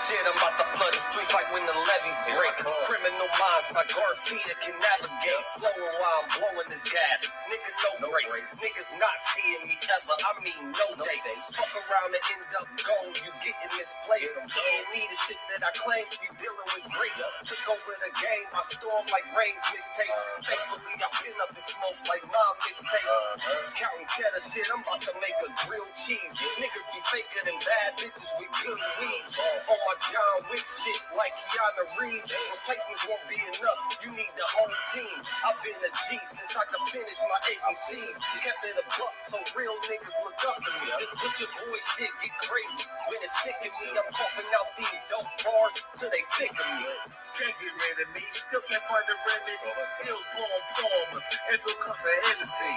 shit, I'm about to flood the streets like when the levees break. Criminal minds, my Garcia can navigate. Flowing while I'm blowing this gas. Nigga, no brakes. Niggas not seeing me ever, I mean no dates. Fuck around and end up gold, you getting misplaced. You ain't need the shit that I claim, you dealing with grace. Took over the game, I storm like Rain's mixtape. Thankfully, I pin up the smoke like mom mixtape. Counting cheddar shit, I'm about to make a grilled cheese. Niggas be faker than bad bitches with good weeds. On my John Wick shit like Keanu Reeves. Replacements won't be enough, you need the whole team. I've been a G since I could finish my ABCs. Kept it a buck so real niggas look up to me. This butcher boy shit get crazy. When it's sick of me, I'm coughing out these dope bars till they sick of me. Can't get rid of me, still can't find the remedy. Still blowing poems, until comes a Hennessy.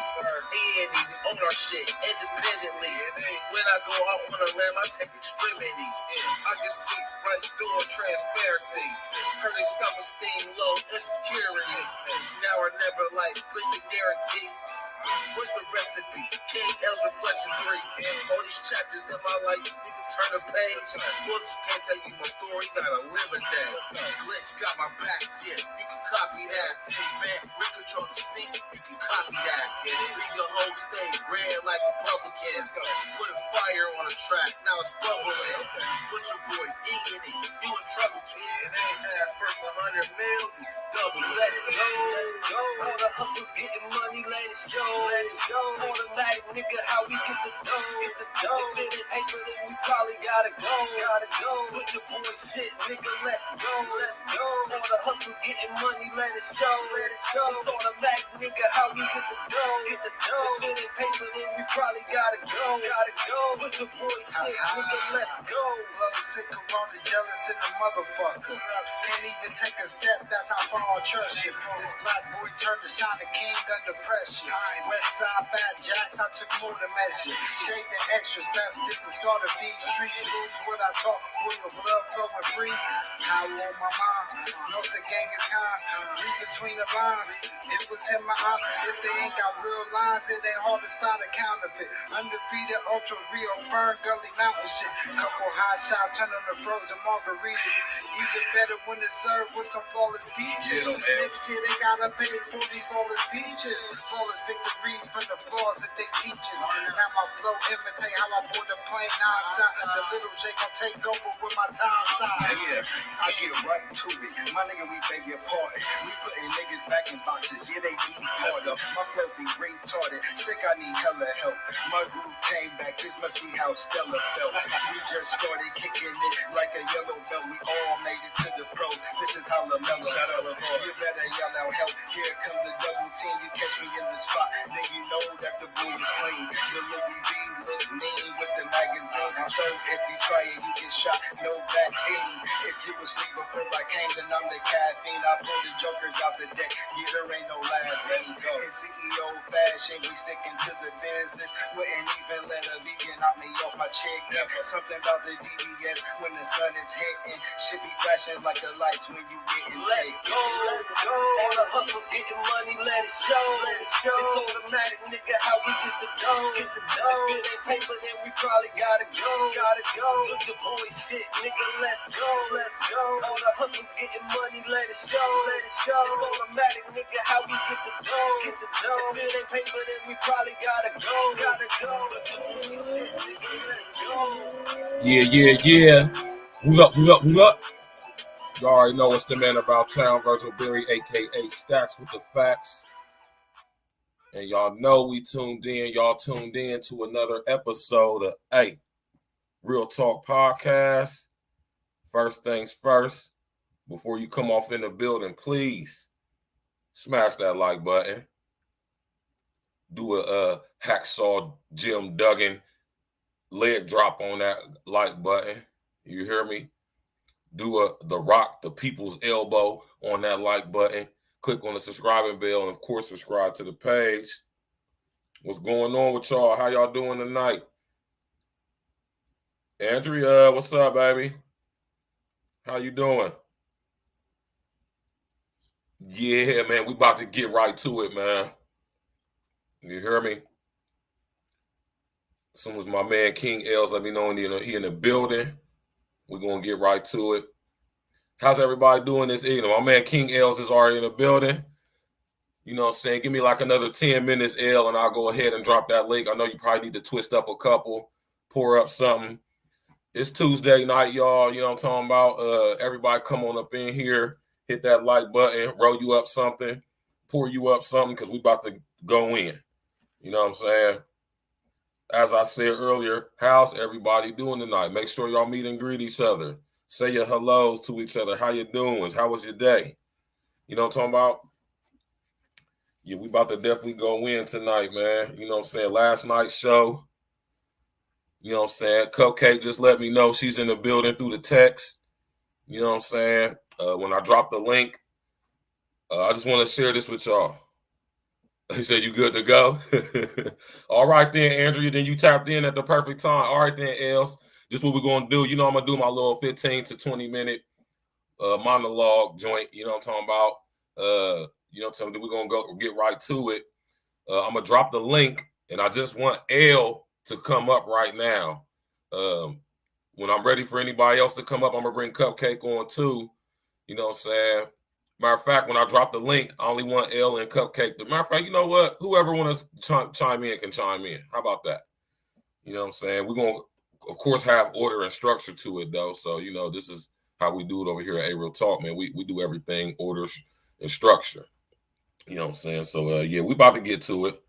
E&E, we own our shit independently. When I go out on a limb, I take extremities. I can see right through a transparency. Heard they self-esteem low, insecurities. Now or never, like, push the guarantee. What's the recipe? King L's Reflection 3. All these chapters in my life, you can turn a page. Books can't tell you my story, gotta live a day. Glitch got my back, yeah, you can copy that. Man, we control the scene, you can copy that. Leave your whole state red like Republicans. Put fire on the track, now it's bubbling. Put your boys eating it, you in trouble, kid. At first 100 mil, you can double. Let's go. All the hustles getting money, let it show. Automatic nigga, how we get the dough. If it ain't paper, then we probably gotta go. Put your boy shit, nigga, let's go. All the hustles getting money, let it show. It's automatic nigga, how we get the dough. If it ain't paper, then we probably gotta go. Put your boy shit, nigga, let's go. Love sick, corona, jealous in the motherfucker. Can't even take a step, that's how far I trust you. This black boy turned to shine the king under pressure. West side fat jacks, I took more to measure. Shade the extras, that's business starter feed. Street rules, what I talk, bring the blood flowing free. How on my mind, knows the gang is kind. Read between the lines, it was in my eye. If they ain't got real lines, it ain't hard to spot a counterfeit. Undefeated, ultra real, burn gully mountain shit. Couple hot shots, turn on the frozen margaritas. Even better when it's served with some flawless peaches. Next year they gotta pay for these flawless peaches. Flawless victories from the flaws that they teach us. Now my flow imitate how I board the plane outside. The little J gon' take over with my time side. Yeah, I get right to it. My nigga, we beg your pardon. We putting niggas back in boxes. Yeah, they be harder. My flow be retarded. Sick, I need hella help. My groove came back. This must be how Stella felt. We just started kicking it like a yellow belt. We all made it to the pro. This is how LaMelo felt. You better yell out help. Here comes the double team. You catch me in the spot. Then you know that the boy is clean. The Louis V look mean with the magazine. So if you try it, you get shot. No vaccine. If you was asleep before I came, then I'm the caffeine. I pull the jokers out the deck. Yeah, there ain't no laughing. In CEO fashion, we sticking to the business. Wouldn't even let a vegan knock me off my chick. Something about the DBS when the sun is hitting. Should be flashing like the lights when you getting Let's go. All the hustles getting money, let it show. It's automatic, nigga, how we get the dough. If it ain't paper, then we probably gotta go. Put your boy shit, nigga, let's go. All the hustles getting money, let it show. It's automatic, nigga, how we get the dough. If it ain't paper, then we probably gotta go. Put your boy shit, nigga, let's go. Yeah. Who up? You already know it's the man about town, Virgil Berry, a.k.a. Stacks with the Facts. And y'all know we tuned in. Y'all tuned in to another episode of Real Talk Podcast. First things first, before you come off in the building, please smash that like button. Do a hacksaw Jim Duggan leg drop on that like button. You hear me? Do the Rock, the People's Elbow on that like button. Click on the subscribing bell, and of course, subscribe to the page. What's going on with y'all? How y'all doing tonight? Andrea, what's up, baby? How you doing? Yeah, man, we about to get right to it, man. You hear me? As soon as my man King Els let me know he in the building. We're going to get right to it. How's everybody doing this evening? My man King Els is already in the building. You know what I'm saying? Give me like another 10 minutes, L, and I'll go ahead and drop that link. I know you probably need to twist up a couple, pour up something. It's Tuesday night, y'all. You know what I'm talking about? Everybody come on up in here, hit that like button, roll you up something, pour you up something, because we about to go in. You know what I'm saying? As I said earlier, how's everybody doing tonight? Make sure y'all meet and greet each other. Say your hellos to each other. How you doing? How was your day? You know what I'm talking about? Yeah, we about to definitely go in tonight, man. You know what I'm saying? Last night's show, you know what I'm saying? Cupcake just let me know she's in the building through the text. You know what I'm saying? When I drop the link, I just want to share this with y'all. He said, you good to go? All right then, Andrea, then you tapped in at the perfect time. All right then, Els. Just what we're going to do. You know, I'm going to do my little 15 to 20 minute monologue joint. You know what I'm talking about? You know what I'm saying? We're going to go get right to it. I'm going to drop the link, and I just want L to come up right now. When I'm ready for anybody else to come up, I'm going to bring Cupcake on too. You know what I'm saying? Matter of fact, when I drop the link, I only want L and Cupcake. Matter of fact, you know what? Whoever wants to chime in can chime in. How about that? You know what I'm saying? We're going to, of course, have order and structure to it, though. So, you know, this is how we do it over here at A-Real Talk, man. We do everything order and structure. You know what I'm saying? So, yeah, we about to get to it.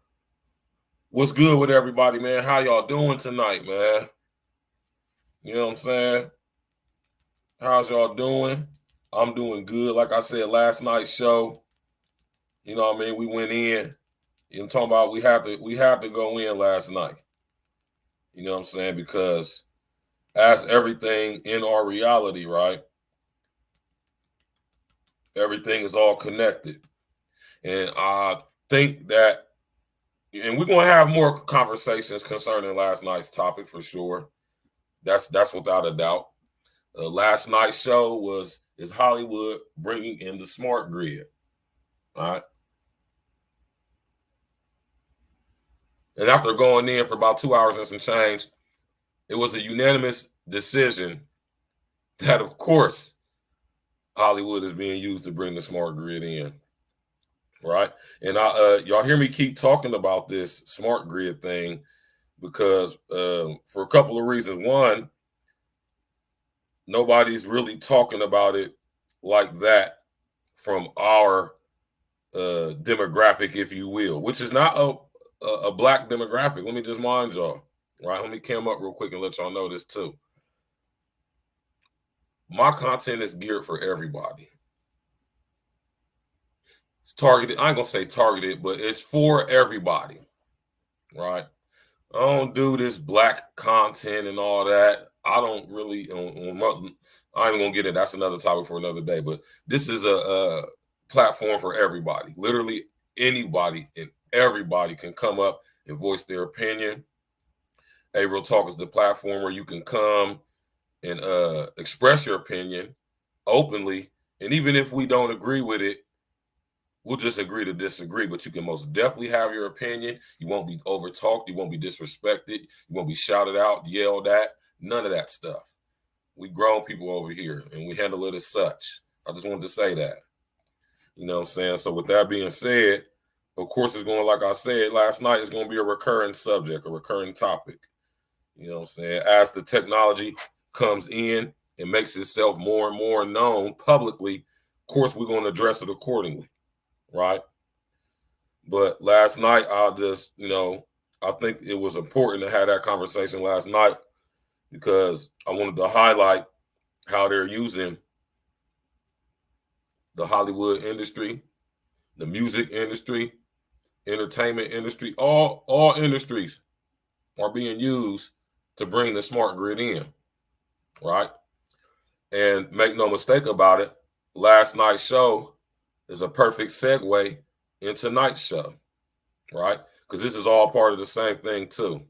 What's good with everybody, man? How y'all doing tonight, man? You know what I'm saying? How's y'all doing? I'm doing good. Like I said, last night's show, you know what I mean? We went in. You know, I'm talking about we have to go in last night. You know what I'm saying? Because as everything in our reality, right? Everything is all connected. And I think that, and we're going to have more conversations concerning last night's topic for sure. That's without a doubt. Last night's show is Hollywood bringing in the smart grid. All right. And after going in for about 2 hours and some change, it was a unanimous decision that, of course, Hollywood is being used to bring the smart grid in. Right. And y'all hear me keep talking about this smart grid thing because for a couple of reasons. One, nobody's really talking about it like that from our demographic, if you will, which is not a black demographic. Let me just mind y'all, right? Let me come up real quick and let y'all know this too. My content is geared for everybody. It's targeted. I ain't gonna say targeted, but it's for everybody, right? I don't do this black content and all that. I don't really. I ain't gonna get it. That's another topic for another day. But this is a platform for everybody. Literally anybody and everybody can come up and voice their opinion. A-Real Talk is the platform where you can come and express your opinion openly. And even if we don't agree with it, we'll just agree to disagree. But you can most definitely have your opinion. You won't be over-talked. You won't be disrespected. You won't be shouted out, yelled at. None of that stuff. We grown people over here, and we handle it as such. I just wanted to say that. You know what I'm saying? So with that being said, of course, it's going, like I said last night, it's going to be a recurring subject, a recurring topic. You know what I'm saying? As the technology comes in and makes itself more and more known publicly, of course, we're going to address it accordingly, right? But last night, I just, you know, I think it was important to have that conversation last night because I wanted to highlight how they're using the Hollywood industry, the music industry, entertainment industry, all industries are being used to bring the smart grid in, right? And make no mistake about it, last night's show is a perfect segue into tonight's show, right? Because this is all part of the same thing too.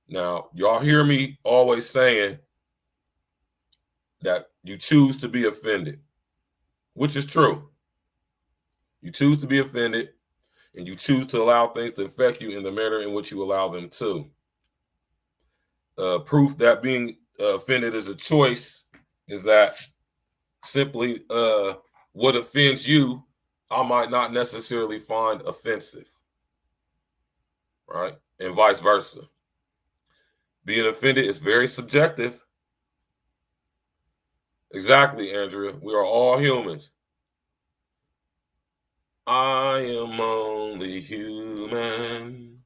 Now, y'all hear me always saying that you choose to be offended, which is true. You choose to be offended, and you choose to allow things to affect you in the manner in which you allow them to. Proof that being offended is a choice is that simply what offends you, I might not necessarily find offensive, right? And vice versa. Being offended is very subjective. Exactly, Andrea. We are all humans. I am only human,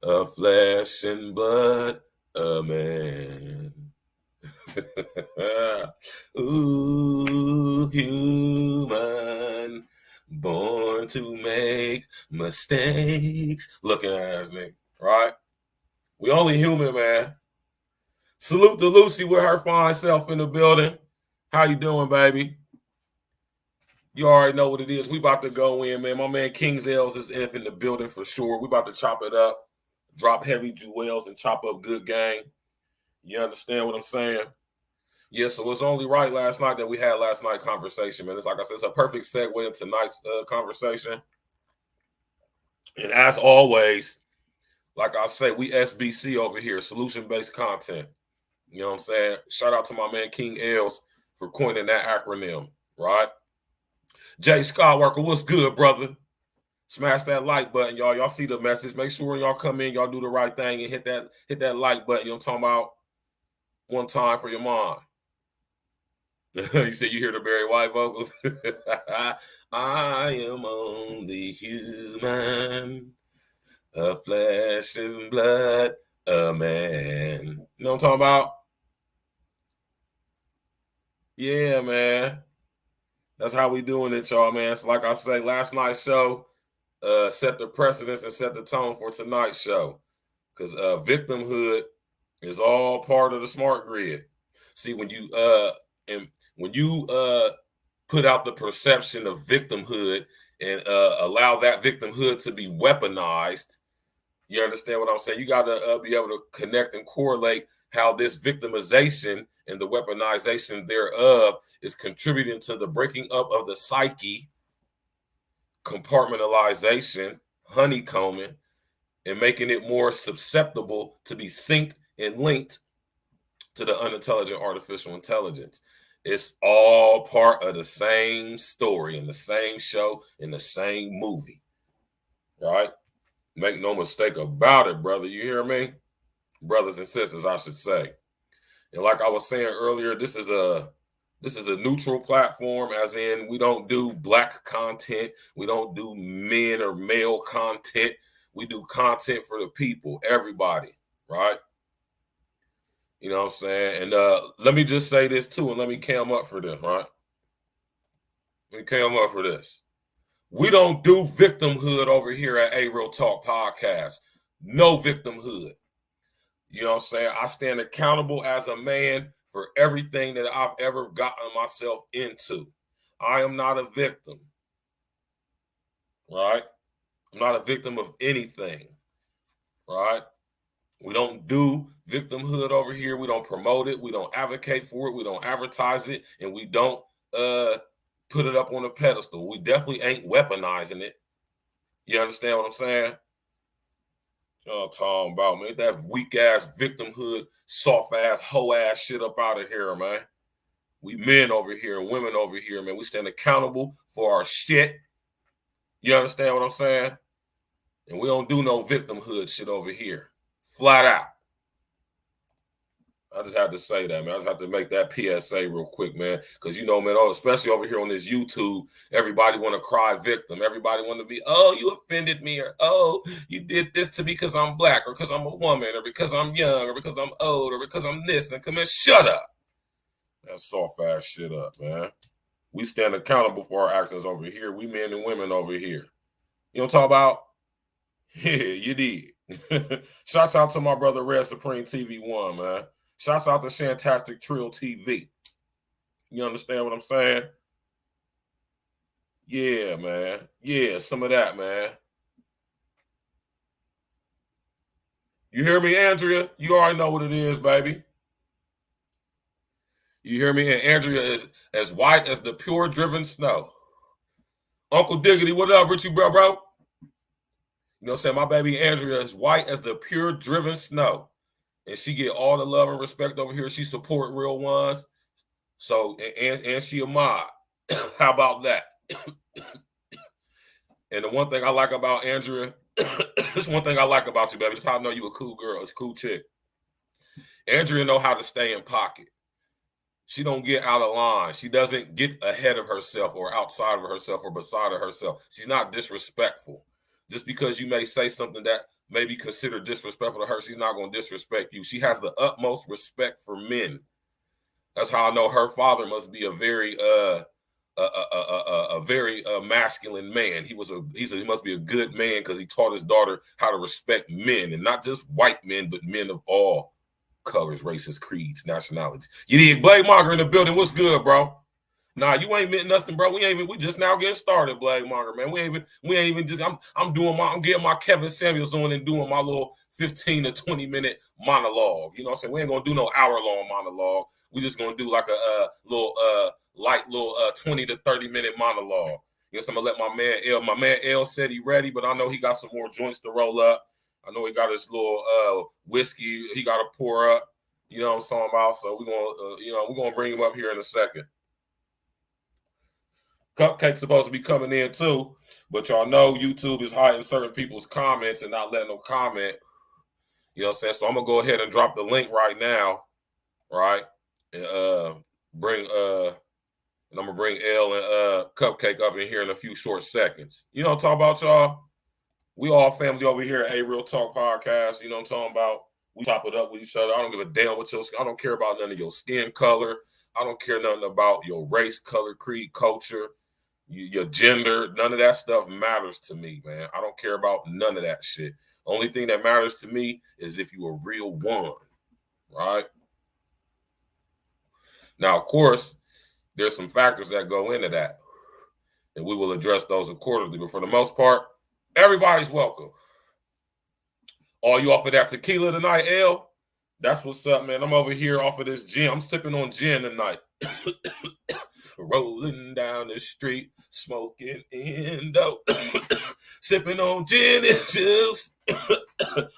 of flesh and blood, a man. Ooh, human, born to make mistakes. Looking ass nigga, right? We only human, man. Salute to Lucy with her fine self in the building. How you doing, baby? You already know what it is. We about to go in, man. My man King's L's is in the building for sure. We about to chop it up, drop heavy jewels, and chop up good gang. You understand what I'm saying? Yeah, so it's only right last night that we had last night conversation, man. It's like I said, it's a perfect segue into tonight's conversation. And as always, like I say, we SBC over here, solution-based content. You know what I'm saying? Shout out to my man King Els for coining that acronym, right? Jay Scott Worker, what's good, brother? Smash that like button, y'all. Y'all see the message. Make sure when y'all come in, y'all do the right thing and hit that like button. You know what I'm talking about? One time for your mom. You said you hear the Barry White vocals? I am only human, of flesh and blood, a man. You know what I'm talking about? Yeah, man. That's how we doing it, y'all, man. So like I say, last night's show set the precedence and set the tone for tonight's show. Because victimhood is all part of the smart grid. See, when you put out the perception of victimhood and allow that victimhood to be weaponized, you understand what I'm saying? You got to be able to connect and correlate how this victimization and the weaponization thereof is contributing to the breaking up of the psyche, compartmentalization, honeycombing, and making it more susceptible to be synced and linked to the unintelligent artificial intelligence. It's all part of the same story in the same show in the same movie, right? Make no mistake about it, brother. You hear me? Brothers and sisters, I should say. And like I was saying earlier, this is a neutral platform, as in we don't do black content. We don't do men or male content. We do content for the people, everybody, right? You know what I'm saying? And let me just say this too, and let me cam up for this, right? Let me cam up for this. We don't do victimhood over here at A Real Talk Podcast. No victimhood. You know what I'm saying? I stand accountable as a man for everything that I've ever gotten myself into. I am not a victim, right? I'm not a victim of anything, right? We don't do victimhood over here. We don't promote it. We don't advocate for it. We don't advertise it. And we don't put it up on a pedestal. We definitely ain't weaponizing it. You understand what I'm saying? Y'all talking about, man, that weak ass victimhood, soft ass, hoe ass shit up out of here, man. We men over here and women over here, man. We stand accountable for our shit. You understand what I'm saying? And we don't do no victimhood shit over here. Flat out. I just had to say that, man. I just have to make that PSA real quick, man. Because, you know, man, especially over here on this YouTube, everybody want to cry victim. Everybody want to be, oh, you offended me, or oh, you did this to me because I'm black, or because I'm a woman, or because I'm young, or because I'm old, or because I'm this. And come in, shut up. That soft ass shit up, man. We stand accountable for our actions over here. We men and women over here. You know what I'm talking about? Yeah, you did. Shouts out to my brother Red Supreme TV1, man. Shouts out to Shantastic Trill TV. You understand what I'm saying? Yeah, man. Yeah, some of that, man. You hear me, Andrea? You already know what it is, baby. You hear me? And Andrea is as white as the pure driven snow. Uncle Diggity, what up, Richie, bro? You know what I'm saying? My baby Andrea is white as the pure driven snow. and she get all the love and respect over here. She support real ones. So, and she a mod. How about that? And the one thing I like about Andrea, this one thing I like about you, baby. This is how I know you a cool girl. It's a cool chick. Andrea know how to stay in pocket. She don't get out of line. She doesn't get ahead of herself or outside of herself or beside of herself. She's not disrespectful. Just because you may say something that may be considered disrespectful to her, she's not going to disrespect you. She has the utmost respect for men. That's how I know her father must be a very masculine man. He must be a good man because he taught his daughter how to respect men, and not just white men, but men of all colors, races, creeds, nationalities. You need Blade Monger in the building. What's good, bro? Nah, you ain't meant nothing, bro. We just now getting started, Blade Monger, man. We ain't even just I'm getting my Kevin Samuels on and doing my little 15 to 20 minute monologue. You know what I'm saying? We ain't gonna do no hour-long monologue. We just gonna do like a little light 20 to 30 minute monologue. Yes, I'm gonna let my man L said he ready, but I know he got some more joints to roll up. I know he got his little whiskey he got to pour up. You know what I'm talking about? So we're gonna bring him up here in a second. Cupcake's supposed to be coming in too, but y'all know YouTube is hiding certain people's comments and not letting them comment. You know what I'm saying? So I'm gonna go ahead and drop the link right now, right? And I'm gonna bring L and Cupcake up in here in a few short seconds. You know what I'm talking about, y'all? We all family over here at A Real Talk Podcast. You know what I'm talking about? We chop it up with each other. I don't give a damn what I don't care about none of your skin color. I don't care nothing about your race, color, creed, culture, your gender. None of that stuff matters to me, man. I don't care about none of that shit. Only thing that matters to me is if you're a real one, right? Now, of course, there's some factors that go into that, and we will address those accordingly. But for the most part, everybody's welcome. All you off of that tequila tonight, L? That's what's up, man. I'm over here off of this gin. I'm sipping on gin tonight. Rolling down the street, smoking dope. Sipping on gin and juice.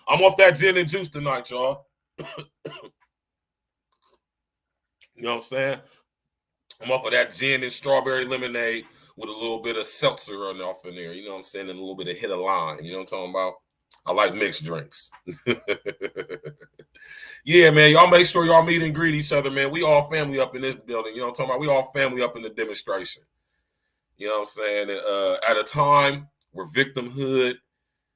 I'm off that gin and juice tonight, y'all. You know what I'm saying? I'm off of that gin and strawberry lemonade with a little bit of seltzer running off in there. You know what I'm saying? And a little bit of hit of lime. You know what I'm talking about? I like mixed drinks. Yeah, man. Y'all make sure y'all meet and greet each other, man. We all family up in this building. You know what I'm talking about? We all family up in the demonstration. You know what I'm saying? At a time where victimhood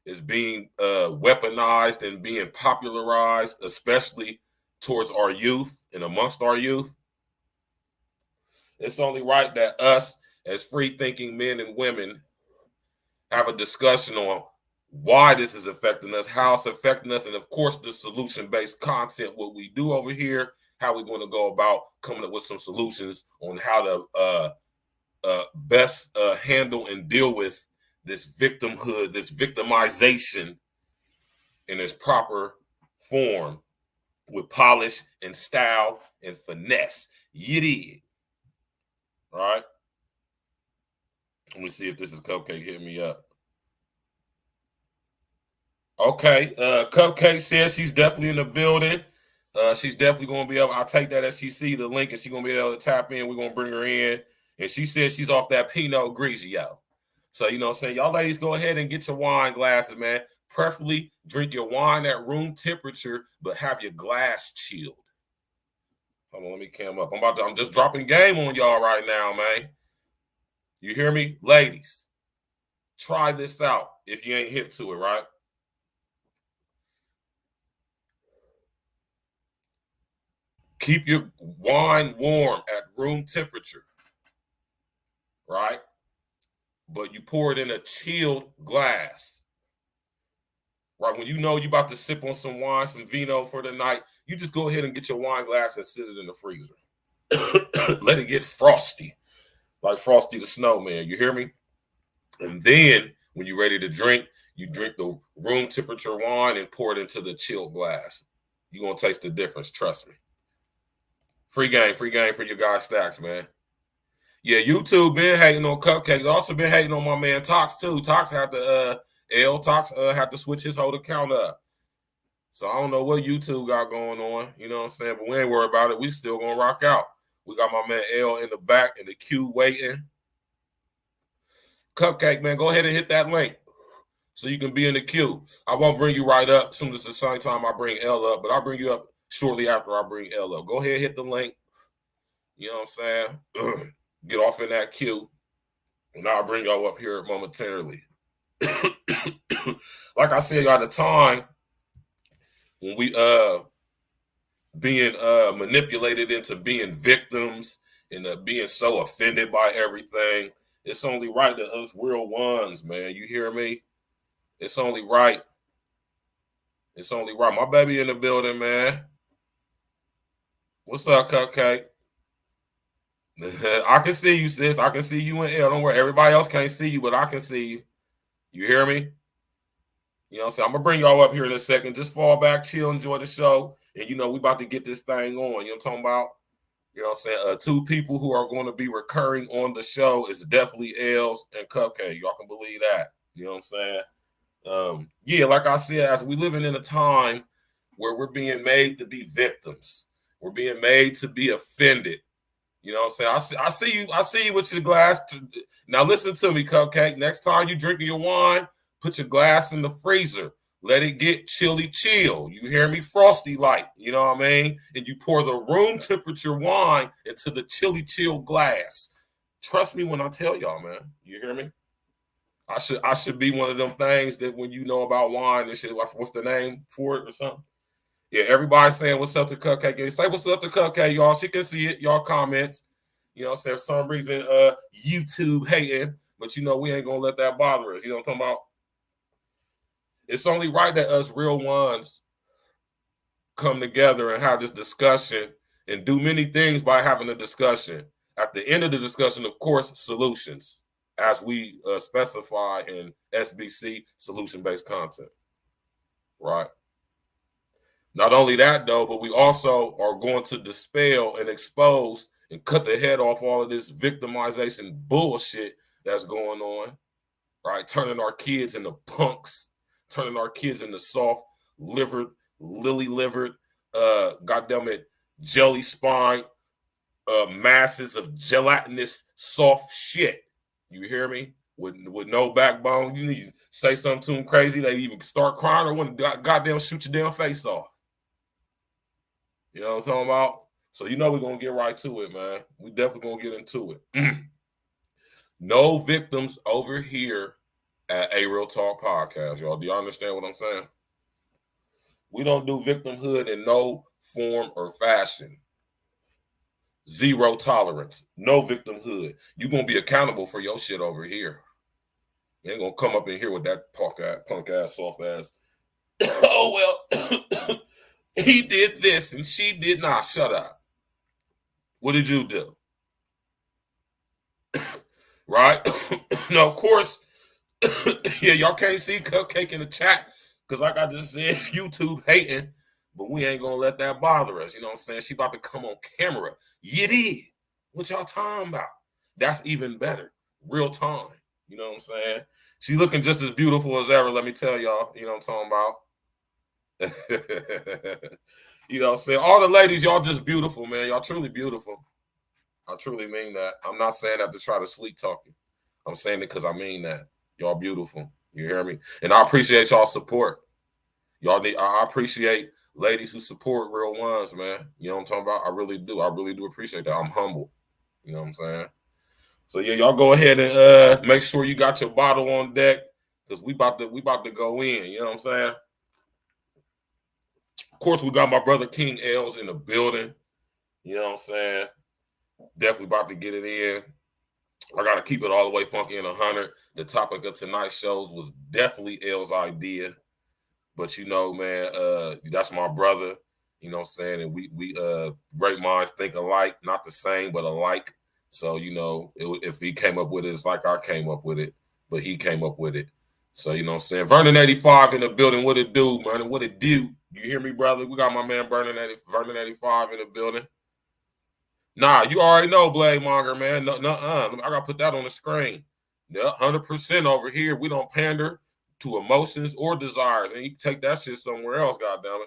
is being weaponized and being popularized, especially towards our youth and amongst our youth, it's only right that us as free-thinking men and women have a discussion on why this is affecting us, how it's affecting us, and of course the solution-based content, what we do over here, how we're going to go about coming up with some solutions on how to best handle and deal with this victimhood, this victimization in its proper form with polish and style and finesse. You did. All right. Let me see if this is Cupcake hitting me up. Okay. Cupcake says she's definitely in the building. She's definitely going to be able, I'll take that as she see the link and she's going to be able to tap in. We're going to bring her in. And she says she's off that Pinot Grigio. So, you know what I'm saying? Y'all ladies, go ahead and get your wine glasses, man. Preferably drink your wine at room temperature, but have your glass chilled. Hold on, let me cam up. I'm just dropping game on y'all right now, man. You hear me? Ladies, try this out if you ain't hip to it, right? Keep your wine warm at room temperature, right? But you pour it in a chilled glass, right? When you know you're about to sip on some wine, some vino for the night, you just go ahead and get your wine glass and sit it in the freezer. Let it get frosty, like Frosty the Snowman. You hear me? And then when you're ready to drink, you drink the room temperature wine and pour it into the chilled glass. You're going to taste the difference, trust me. Free game for your guys Stacks, man. Yeah, YouTube been hating on Cupcake. Also been hating on my man Tox too. Tox had to had to switch his whole account up. So I don't know what YouTube got going on, you know what I'm saying? But we ain't worried about it. We still gonna rock out. We got my man L in the back in the queue waiting. Cupcake, man, go ahead and hit that link so you can be in the queue. I won't bring you right up as soon as the same time I bring L up, but I'll bring you up shortly after I bring L up. Go ahead, hit the link. You know what I'm saying? Get off in that queue, and I'll bring y'all up here momentarily. Like I said, y'all, the time when we being manipulated into being victims and being so offended by everything, it's only right that us real ones, man. You hear me? It's only right. It's only right. My baby in the building, man. What's up, Cupcake? I can see you, sis. I can see you in L. Don't worry. Everybody else can't see you, but I can see you. You hear me? You know what I'm saying? I'm going to bring y'all up here in a second. Just fall back, chill, enjoy the show. And, you know, we about to get this thing on. You know what I'm talking about? You know what I'm saying? Two people who are going to be recurring on the show is definitely Els and Cupcake. Y'all can believe that. You know what I'm saying? Yeah, like I said, as we living in a time where we're being made to be victims. We're being made to be offended. You know what I'm saying? I see you with your glass. Now listen to me, Cupcake. Next time you drinking your wine, put your glass in the freezer. Let it get chilly chill. You hear me? Frosty light. You know what I mean? And you pour the room temperature wine into the chilly chill glass. Trust me when I tell y'all, man. You hear me? I should be one of them things that when you know about wine and shit, what's the name for it or something? Yeah, everybody's saying what's up to Cupcake. Say what's up to Cupcake, y'all. She can see it. Y'all comments. You know what I'm saying? For some reason, YouTube hating, but you know, we ain't gonna let that bother us. You know what I'm talking about? It's only right that us real ones come together and have this discussion and do many things by having a discussion. At the end of the discussion, of course, solutions, as we specify in SBC, solution-based content, right? Not only that, though, but we also are going to dispel and expose and cut the head off all of this victimization bullshit that's going on, right? Turning our kids into punks, turning our kids into soft-livered, lily-livered, goddammit, jelly spine, masses of gelatinous soft shit. You hear me? With no backbone. You need to say something to them crazy, they even start crying or want to goddamn shoot your damn face off. You know what I'm talking about? So you know we're going to get right to it, man. We definitely going to get into it. No victims over here at A Real Talk Podcast, y'all. Do you understand what I'm saying? We don't do victimhood in no form or fashion. Zero tolerance. No victimhood. You're going to be accountable for your shit over here. You ain't going to come up in here with that punk ass, soft ass. Oh, well, he did this and she did not. Shut up. What did you do? Right? Now, of course, yeah, y'all can't see Cupcake in the chat because like I just said, YouTube hating, but we ain't going to let that bother us. You know what I'm saying? She about to come on camera. You did. What y'all talking about? That's even better. Real time. You know what I'm saying? She looking just as beautiful as ever, let me tell y'all. You know what I'm talking about? You know what I'm saying? All the ladies, y'all just beautiful, man. Y'all truly beautiful. I truly mean that. I'm not saying that to try to sweet talk you. I'm saying it because I mean that. Y'all beautiful. You hear me? And I appreciate y'all support. I appreciate ladies who support real ones, man. You know what I'm talking about? I really do. I really do appreciate that. I'm humble. You know what I'm saying? So yeah, y'all go ahead and make sure you got your bottle on deck because we about to go in. You know what I'm saying? Of course, we got my brother King Els in the building. You know what I'm saying? Definitely about to get it in. I got to keep it all the way funky and 100. The topic of tonight's shows was definitely Els' idea. But, you know, man, that's my brother. You know what I'm saying? And we great minds think alike. Not the same, but alike. So, you know, if he came up with it, it's like I came up with it. But he came up with it. So, you know what I'm saying? Vernon 85 in the building. What it do, man? What it do? You hear me, brother? We got my man Vernon 85 in the building. Nah, you already know, Blade Monger, man. I got to put that on the screen. Yeah, 100% over here. We don't pander to emotions or desires, and you can take that shit somewhere else, goddammit.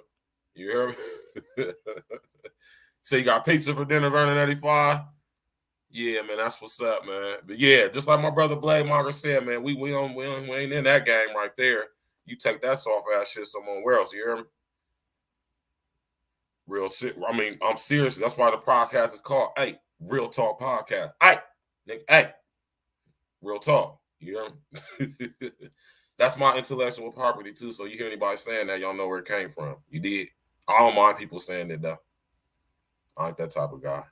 You hear me? So you got pizza for dinner, Vernon 85? Yeah, man, that's what's up, man. But yeah, just like my brother Blade Monger said, man, we ain't in that game right there. You take that soft ass shit somewhere else, you hear me? Real shit. I mean, I'm serious. That's why the podcast is called Real Talk Podcast. Nigga, Real talk. You hear me? That's my intellectual property too. So you hear anybody saying that, y'all know where it came from. You did. I don't mind people saying it though. I ain't that type of guy.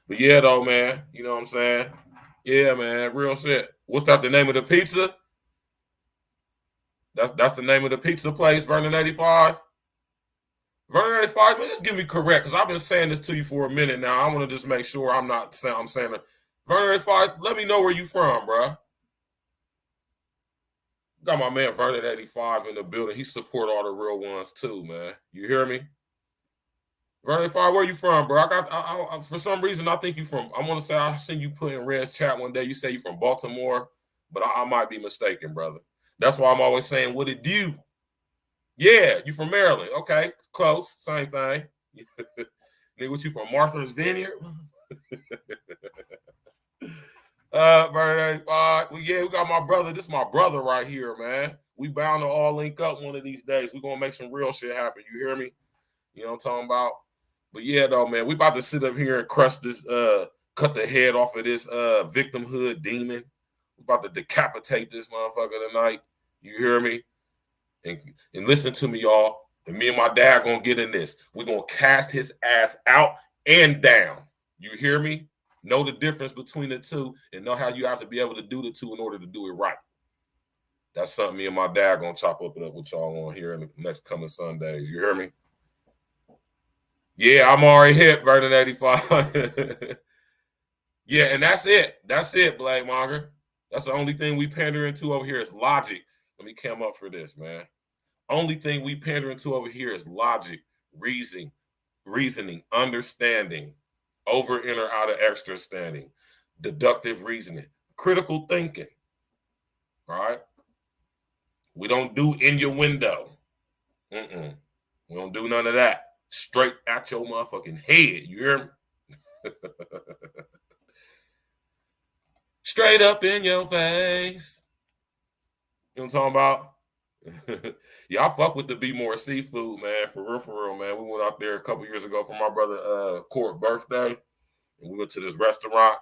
But yeah, though, man. You know what I'm saying? Yeah, man. Real shit. What's that? The name of the pizza? That's the name of the pizza place, Vernon 85. Vernon 85, man, just give me correct, because I've been saying this to you for a minute now. I want to just make sure I'm saying that. Vernon 85, let me know where you from, bro. Got my man Vernon 85 in the building. He support all the real ones too, man. You hear me? Vernon 85, where you from, bro? I for some reason I think you from. I want to say I seen you put in Red's chat one day. You say you from Baltimore, but I might be mistaken, brother. That's why I'm always saying, what it do? Yeah, you from Maryland? Okay, close, same thing. Nigga, what you from Martha's Vineyard? Vernon 85. Well, yeah, we got my brother. This is my brother right here, man. We bound to all link up one of these days. We're gonna make some real shit happen. You hear me? You know what I'm talking about? But yeah, though, man, we about to sit up here and crush this, cut the head off of this victimhood demon. We about to decapitate this motherfucker tonight. You hear me? And listen to me, y'all. And me and my dad gonna get in this. We're gonna cast his ass out and down. You hear me? Know the difference between the two and know how you have to be able to do the two in order to do it right. That's something me and my dad gonna chop up with y'all on here in the next coming Sundays. You hear me? Yeah, I'm already hip, Vernon 85. Yeah, and that's it. That's it, Blade Monger. That's the only thing we pandering to over here is logic. Let me come up for this, man. Only thing we pandering to over here is logic, reasoning, understanding, over, inner, outer, extra standing, deductive reasoning, critical thinking. All right? We don't do in your window. We don't do none of that. Straight at your motherfucking head. You hear me? Straight up in your face. You know what I'm talking about? Yeah, I fuck with the Be More Seafood, man. For real, man. We went out there a couple years ago for my brother Court's birthday. And we went to this restaurant.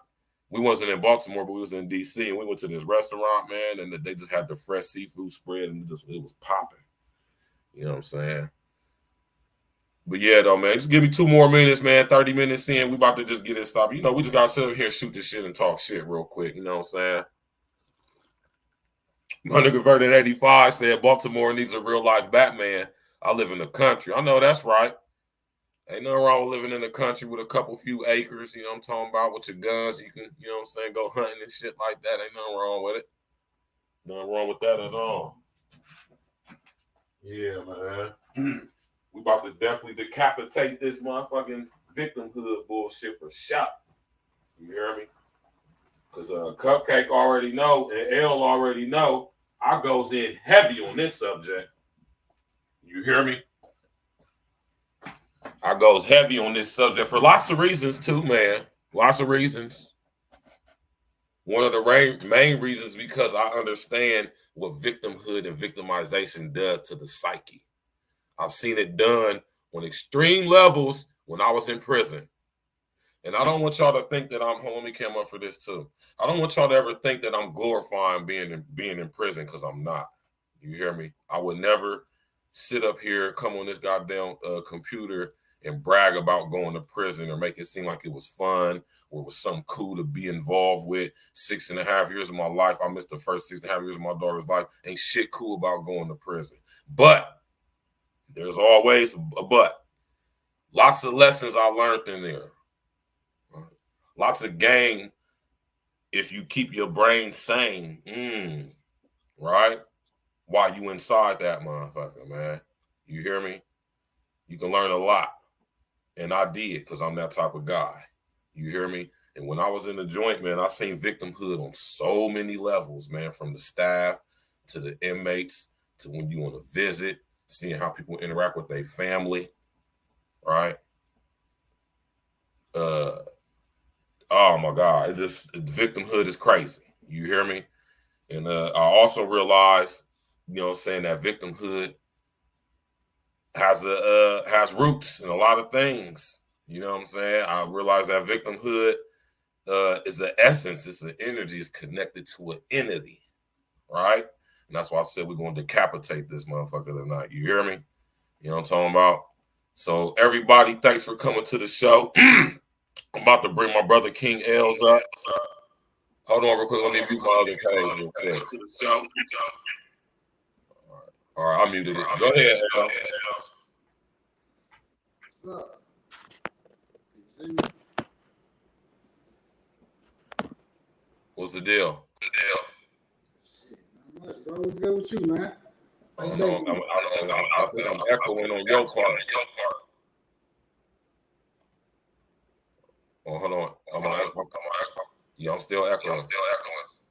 We wasn't in Baltimore, but we was in D.C. And we went to this restaurant, man. And they just had the fresh seafood spread. And it was popping. You know what I'm saying? But yeah, though, man, just give me 2 more minutes, man. 30 minutes in, we about to just get it stopped. You know, we just got to sit over here and shoot this shit and talk shit real quick. You know what I'm saying? My nigga Vernon 85 said Baltimore needs a real life Batman. I live in the country. I know that's right. Ain't nothing wrong with living in the country with a few acres. You know what I'm talking about? With your guns, you can, you know what I'm saying, go hunting and shit like that. Ain't nothing wrong with it. Nothing wrong with that at all. Yeah, man. We about to definitely decapitate this motherfucking victimhood bullshit for sure. You hear me? Because Cupcake already know and L already know I goes in heavy on this subject. You hear me? I goes heavy on this subject for lots of reasons too, man. Lots of reasons. One of the main reasons because I understand what victimhood and victimization does to the psyche. I've seen it done on extreme levels when I was in prison. And I don't want y'all to think that let me come up for this too. I don't want y'all to ever think that I'm glorifying being in prison, because I'm not. You hear me? I would never sit up here, come on this goddamn computer and brag about going to prison or make it seem like it was fun or it was something cool to be involved with. 6.5 years of my life, I missed the first 6.5 years of my daughter's life. Ain't shit cool about going to prison. But there's always a but. Lots of lessons I learned in there. Lots of game if you keep your brain sane. Right? While you inside that motherfucker, man. You hear me? You can learn a lot. And I did, because I'm that type of guy. You hear me? And when I was in the joint, man, I seen victimhood on so many levels, man, from the staff to the inmates, to when you on a visit, seeing how people interact with their family, right? Oh my God, victimhood is crazy. You hear me? And I also realized, you know what I'm saying, that victimhood has roots in a lot of things. You know what I'm saying? I realized that victimhood is an essence, it's an energy, it's connected to an entity, right? And that's why I said we're going to decapitate this motherfucker tonight. You hear me? You know what I'm talking about? So everybody, thanks for coming to the show. I'm about to bring my brother King Els up. Hold on real quick. Let me mute my other page real quick. All right, I muted it. Go ahead, Els. What's up? What's the deal? Shit, not much, bro. What's good with you, man? I think I'm echoing on your part. Oh, hold on. I'm still echoing.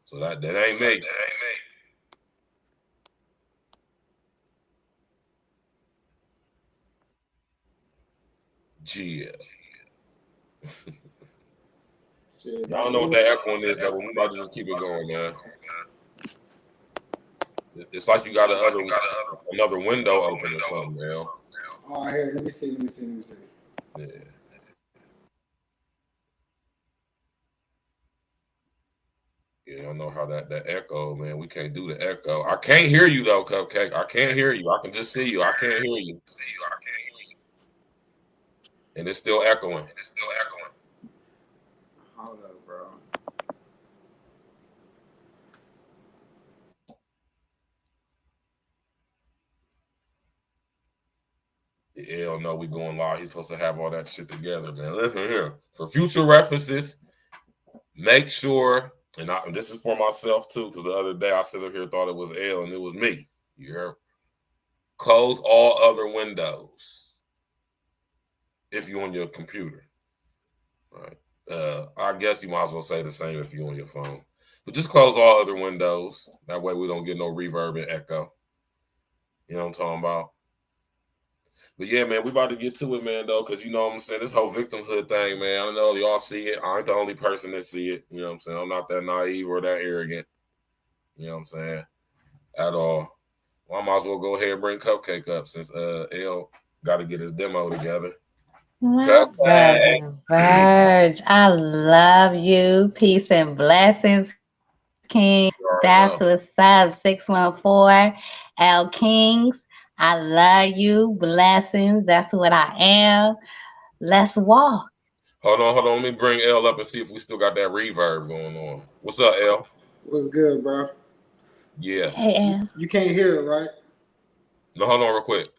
So that ain't me. Yeah. Y'all know what that echoing is, though. We about to just keep it going, man. It's like you got another window open or something, man. Oh, here, let me see. Yeah. Yeah, I know how that echo, man. We can't do the echo. I can't hear you though, Cupcake. I can't hear you. I can just see you. I can't hear you. And it's still echoing. Hold up, bro. Yeah, no, we going live. He's supposed to have all that shit together, man. Listen here. For future references, make sure, and this is for myself too, because the other day I sit up here thought it was L and it was me. You hear? Close all other windows if you're on your computer. Right. I guess you might as well say the same if you're on your phone. But just close all other windows. That way we don't get no reverb and echo. You know what I'm talking about? But yeah, man, we about to get to it, man, though, because you know what I'm saying? This whole victimhood thing, man, I know y'all see it. I ain't the only person that see it. You know what I'm saying? I'm not that naive or that arrogant. You know what I'm saying? At all. Well, I might as well go ahead and bring Cupcake up since L got to get his demo together. My brother Verge, I love you. Peace and blessings, King. That's what's up. 614 L Kings. I love you. Blessings. That's what I am. Let's walk. Hold on. Let me bring L up and see if we still got that reverb going on. What's up, L? What's good, bro? Yeah. Hey, you can't hear it, right? No, hold on real quick.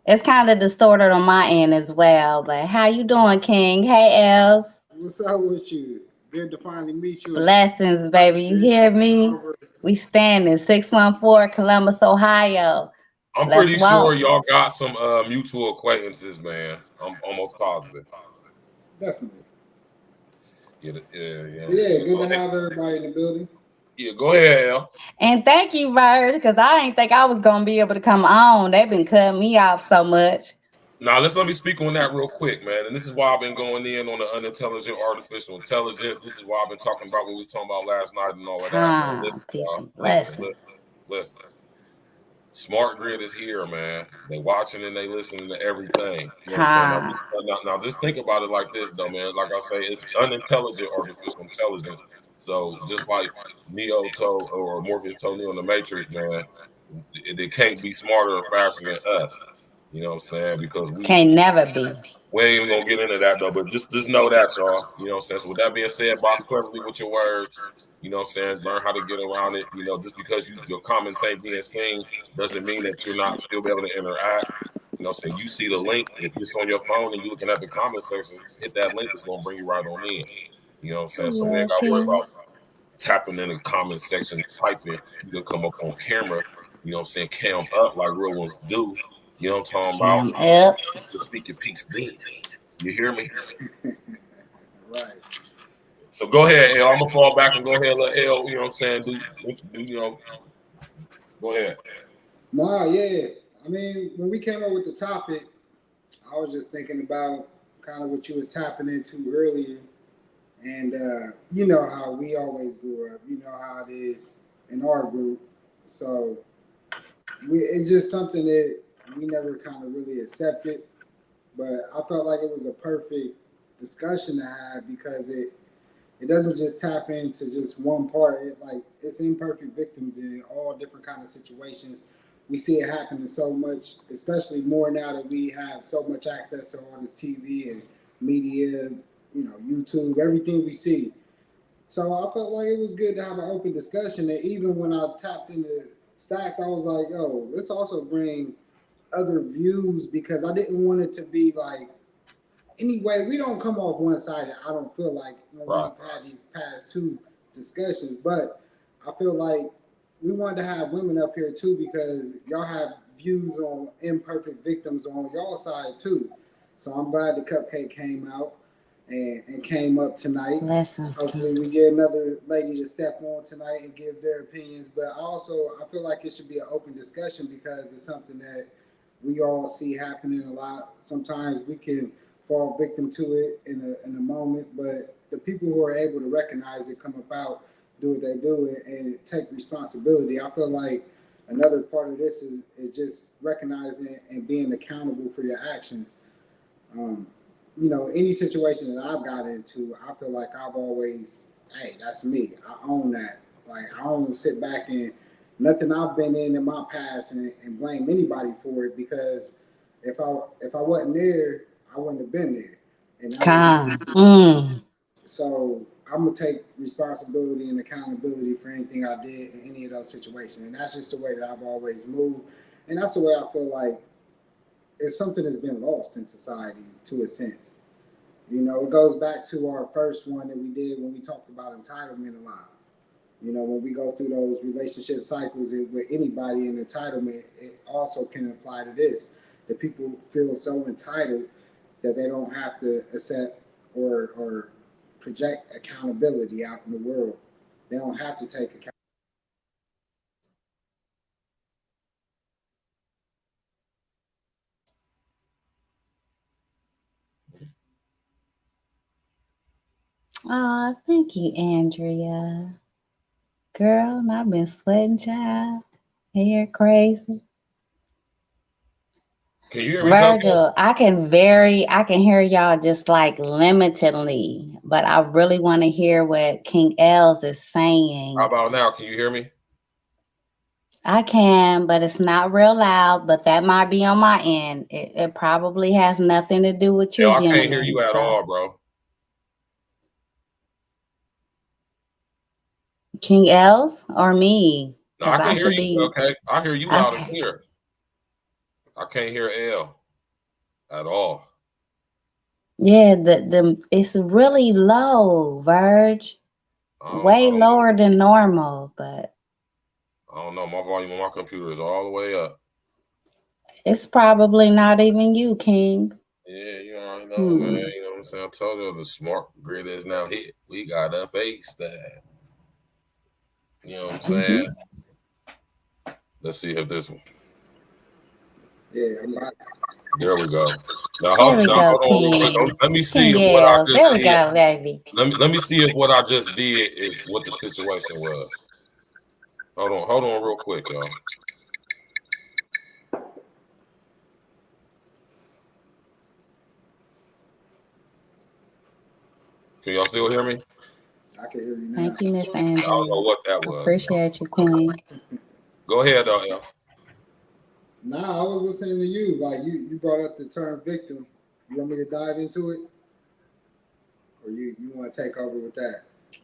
it's kind of distorted on my end as well. But how you doing, King? Hey, Els. What's up with you? Good to finally meet you. Blessings, baby. You hear me? We standing 614 Columbus, Ohio. I'm pretty sure y'all got some mutual acquaintances, man. I'm almost positive. Definitely. Yeah. Good to have everybody in the building. Yeah, go ahead, Al. And thank you, Verge, because I didn't think I was going to be able to come on. They've been cutting me off so much. Now, let me speak on that real quick, man. And this is why I've been going in on the unintelligent artificial intelligence. This is why I've been talking about what we was talking about last night and all of that, man. Listen. Smart Grid is here, man. They watching and they listening to everything. You know what I'm saying? Now, just think about it like this, though, man. Like I say, it's unintelligent artificial intelligence. So just like Neo told, or Morpheus told Neo in the Matrix, man, they can't be smarter or faster than us. You know what I'm saying? Because we can't never be. We ain't even gonna get into that though, but just know that, y'all. You know what I'm saying? So with that being said, box cleverly with your words. You know what I'm saying? Learn how to get around it. You know, just because your comments ain't being seen doesn't mean that you're not still be able to interact. You know what I'm saying? You see the link. If it's on your phone and you're looking at the comment section, hit that link. It's gonna bring you right on in. You know what I'm saying? So we ain't gotta worry about tapping in the comment section, typing. You can come up on camera. You know what I'm saying? Cam up like real ones do. You know what I'm talking about? Speak your piece then. You hear me? Right. So go ahead, L. I'm gonna fall back and go ahead and let L, you know what I'm saying, do you know, Go ahead. Nah, yeah. I mean, when we came up with the topic, I was just thinking about kind of what you was tapping into earlier. And you know how we always grew up. You know how it is in our group. So it's just something that we never kind of really accepted. But I felt like it was a perfect discussion to have because it doesn't just tap into just one part. It's imperfect victims in all different kind of situations. We see it happening so much, especially more now that we have so much access to all this TV and media, YouTube, everything we see. So I felt like it was good to have an open discussion. And even when I tapped into stacks, I was like, yo, let's also bring other views because I didn't want it to be like anyway, we don't come off one sided. I don't feel like when Right. we've had these past two discussions, but I feel like we wanted to have women up here too because y'all have views on imperfect victims on y'all side too. So I'm glad the cupcake came out and came up tonight. Blessings, Hopefully King. we get another lady to step on tonight and give their opinions. But also I feel like it should be an open discussion because it's something that we all see happening a lot. Sometimes we can fall victim to it in a moment, but the people who are able to recognize it, come about, do what they do, and take responsibility. I feel like another part of this is just recognizing and being accountable for your actions. Um, any situation that I've got into, I feel like I've always, hey, that's me. I own that. Like I don't sit back and nothing I've been in my past and blame anybody for it because if I wasn't there, I wouldn't have been there. And that was Come. Mm. so I'm gonna take responsibility and accountability for anything I did in any of those situations. And that's just the way that I've always moved. And that's the way I feel like it's something that's been lost in society to a sense. It goes back to our first one that we did when we talked about entitlement a lot. When we go through those relationship cycles with anybody in entitlement, it also can apply to this. That people feel so entitled that they don't have to accept or project accountability out in the world. They don't have to take account. Oh, thank you, Andrea. Girl, I've been sweating, child. Hair crazy. Can you hear me, Cupcake? Virgil, I can hear y'all just like limitedly, but I really want to hear what King Els is How saying. about now? Can you hear me? I can, but it's not real loud, but that might be on my end. It probably has nothing to do with Hell, you, I can't hear you gentlemen. at So, all, bro. King Els or me? No, Because I I can hear should you, be. Cupcake. I hear you loud and Okay. clear. I can't hear L at all. Yeah, it's really low, Verge. I Way don't know. lower than normal, but I don't know. My volume on my computer is all the way up. it's probably not even you, King. Yeah, you already know, man. Hmm. You know what I'm saying? I told you the smart grid is now hit. We got to face that. You know what I'm Mm-hmm. saying? Let's see if this one. Yeah, I'm back. There we go. Now There hold, we now go, hold on real quick. King. Let me see King if what I Els. just There we did. go, baby. Let me see if what I just did is what the situation was. Hold on real quick, y'all. Can y'all still hear me? I can hear you now. Thank you, Miss I don't know Andrea. what that was. Appreciate you, Queen. Go ahead, L. Nah, I was listening to you. Like you brought up the term victim. You want me to dive into it, or you want to take over with that?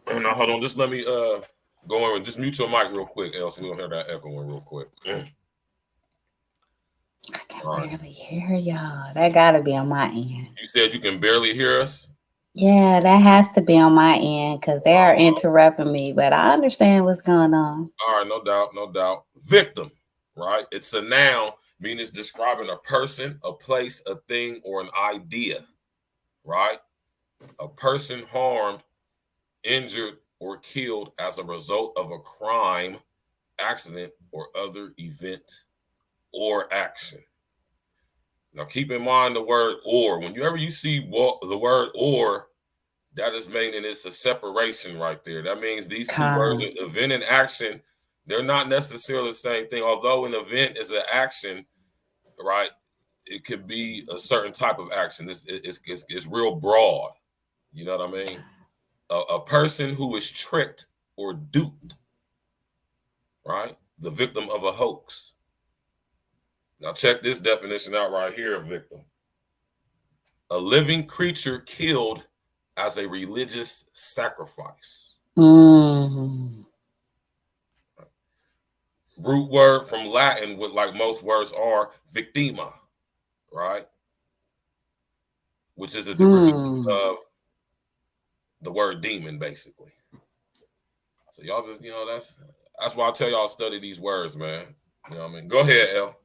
Now hold on. Just let me go in. Just mute your mic real quick, else we don't hear that echoing real quick. I can All right. barely hear y'all. That gotta be on my end. You said you can barely hear us. Yeah, that has to be on my end because they are interrupting me, but I understand what's going on. All right, no doubt, no doubt. Victim, right? It's a noun, meaning it's describing a person, a place, a thing, or an idea, right? A person harmed, injured, or killed as a result of a crime, accident, or other event or action. Now, keep in mind the word or. Whenever you see the word or, that is meaning it's a separation right there. That means these two words, event and action, they're not necessarily the same thing. Although an event is an action, right? It could be a certain type of action. It's real broad. You know what I mean? A person who is tricked or duped, right? The victim of a hoax. Now check this definition out right here, victim. A living creature killed as a religious sacrifice. Mm. Root word from Latin, with like most words are, victima, right? Which is a derivative of the word demon, basically. So y'all just, that's why I tell y'all study these words, man. You know what I mean? Go ahead, El.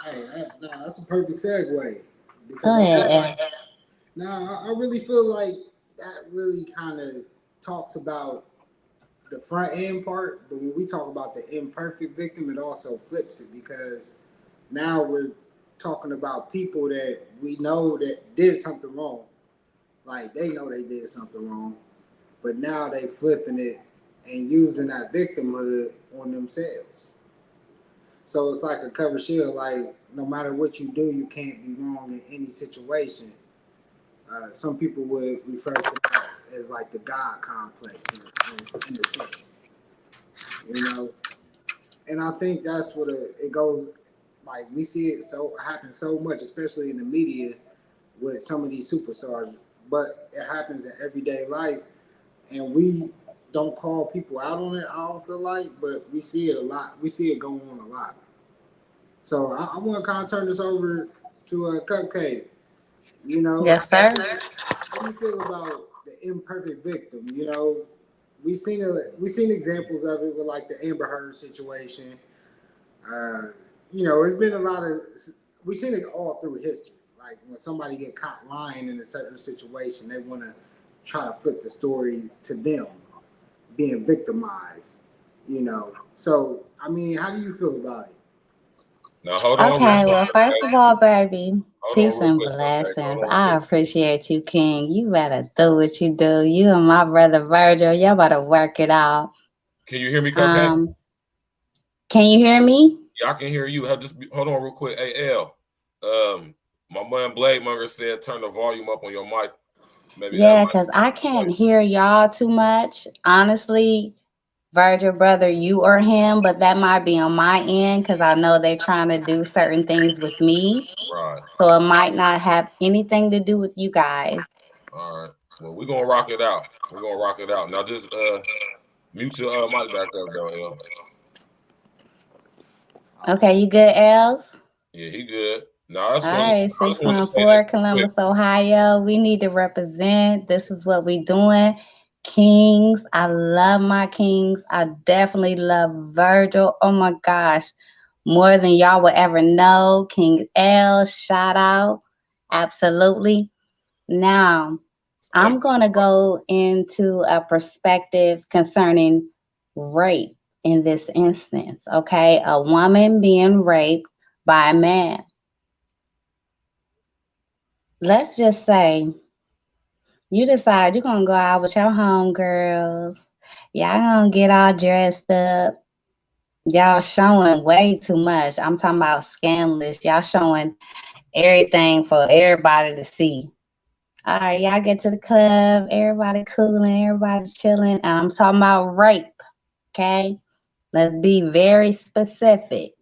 Hey, that's a perfect segue. Go ahead. Now, I really feel like that really kind of talks about the front end part, but when we talk about the imperfect victim, it also flips it, because now we're talking about people that we know that did something wrong. Like, they know they did something wrong, but now they flipping it and using that victimhood on themselves. So it's like a cover shield, like no matter what you do, you can't be wrong in any situation. Some people would refer to that as like the God complex in a sense, And I think that's what it goes, like we see it happen so much, especially in the media with some of these superstars, but it happens in everyday life, and we don't call people out on it, I don't feel like, but we see it a lot. We see it going on a lot. So I want to kind of turn this over to Cupcake. Yes, sir. How do you feel about the imperfect victim? We've seen examples of it with like the Amber Heard situation. It's been a lot of, we've seen it all through history. Like when somebody get caught lying in a certain situation, they want to try to flip the story to them being victimized. So I mean, how do you feel about it? Now hold on. Okay, well, first of all, baby, peace and quick, blessings. I appreciate you, King. You better do what you do. You and my brother Virgil, y'all better work it out. Can you hear me, Cupcake? Can you hear me? Yeah, I can hear you. Hold on real quick. Hey, L. My man Blade Monger said turn the volume up on your mic. Maybe because I can't hear y'all too much. Honestly, Virgil, brother, you or him, but that might be on my end because I know they're trying to do certain things with me. Right. So it might not have anything to do with you guys. All right. Well, we're going to rock it out. Now just mute your mic back up, though, L. Okay, you good, Els? Yeah, he good. No, that's all right, 614 Columbus, Ohio. We need to represent. This is what we doing. Kings. I love my kings. I definitely love Virgil. Oh my gosh. More than y'all would ever know. King L, shout out. Absolutely. Now, I'm going to go into a perspective concerning rape in this instance, okay? A woman being raped by a man. Let's just say you decide you're going to go out with your homegirls. Y'all going to get all dressed up. Y'all showing way too much. I'm talking about scandalous. Y'all showing everything for everybody to see. All right, y'all get to the club. Everybody cooling. Everybody's chilling. I'm talking about rape, okay? Let's be very specific.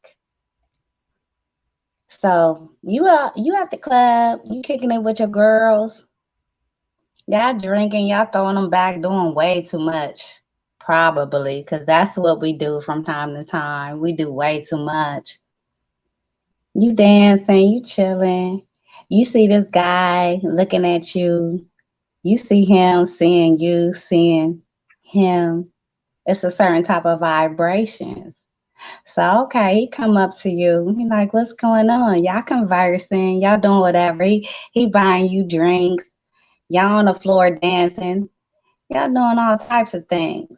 So you at the club, you kicking it with your girls. Y'all drinking, y'all throwing them back, doing way too much. Probably, because that's what we do from time to time. We do way too much. You dancing, you chilling. You see this guy looking at you. You see him seeing you, seeing him. It's a certain type of vibrations. So, okay, he come up to you. He like, what's going on? Y'all conversing. Y'all doing whatever. He buying you drinks. Y'all on the floor dancing. Y'all doing all types of things.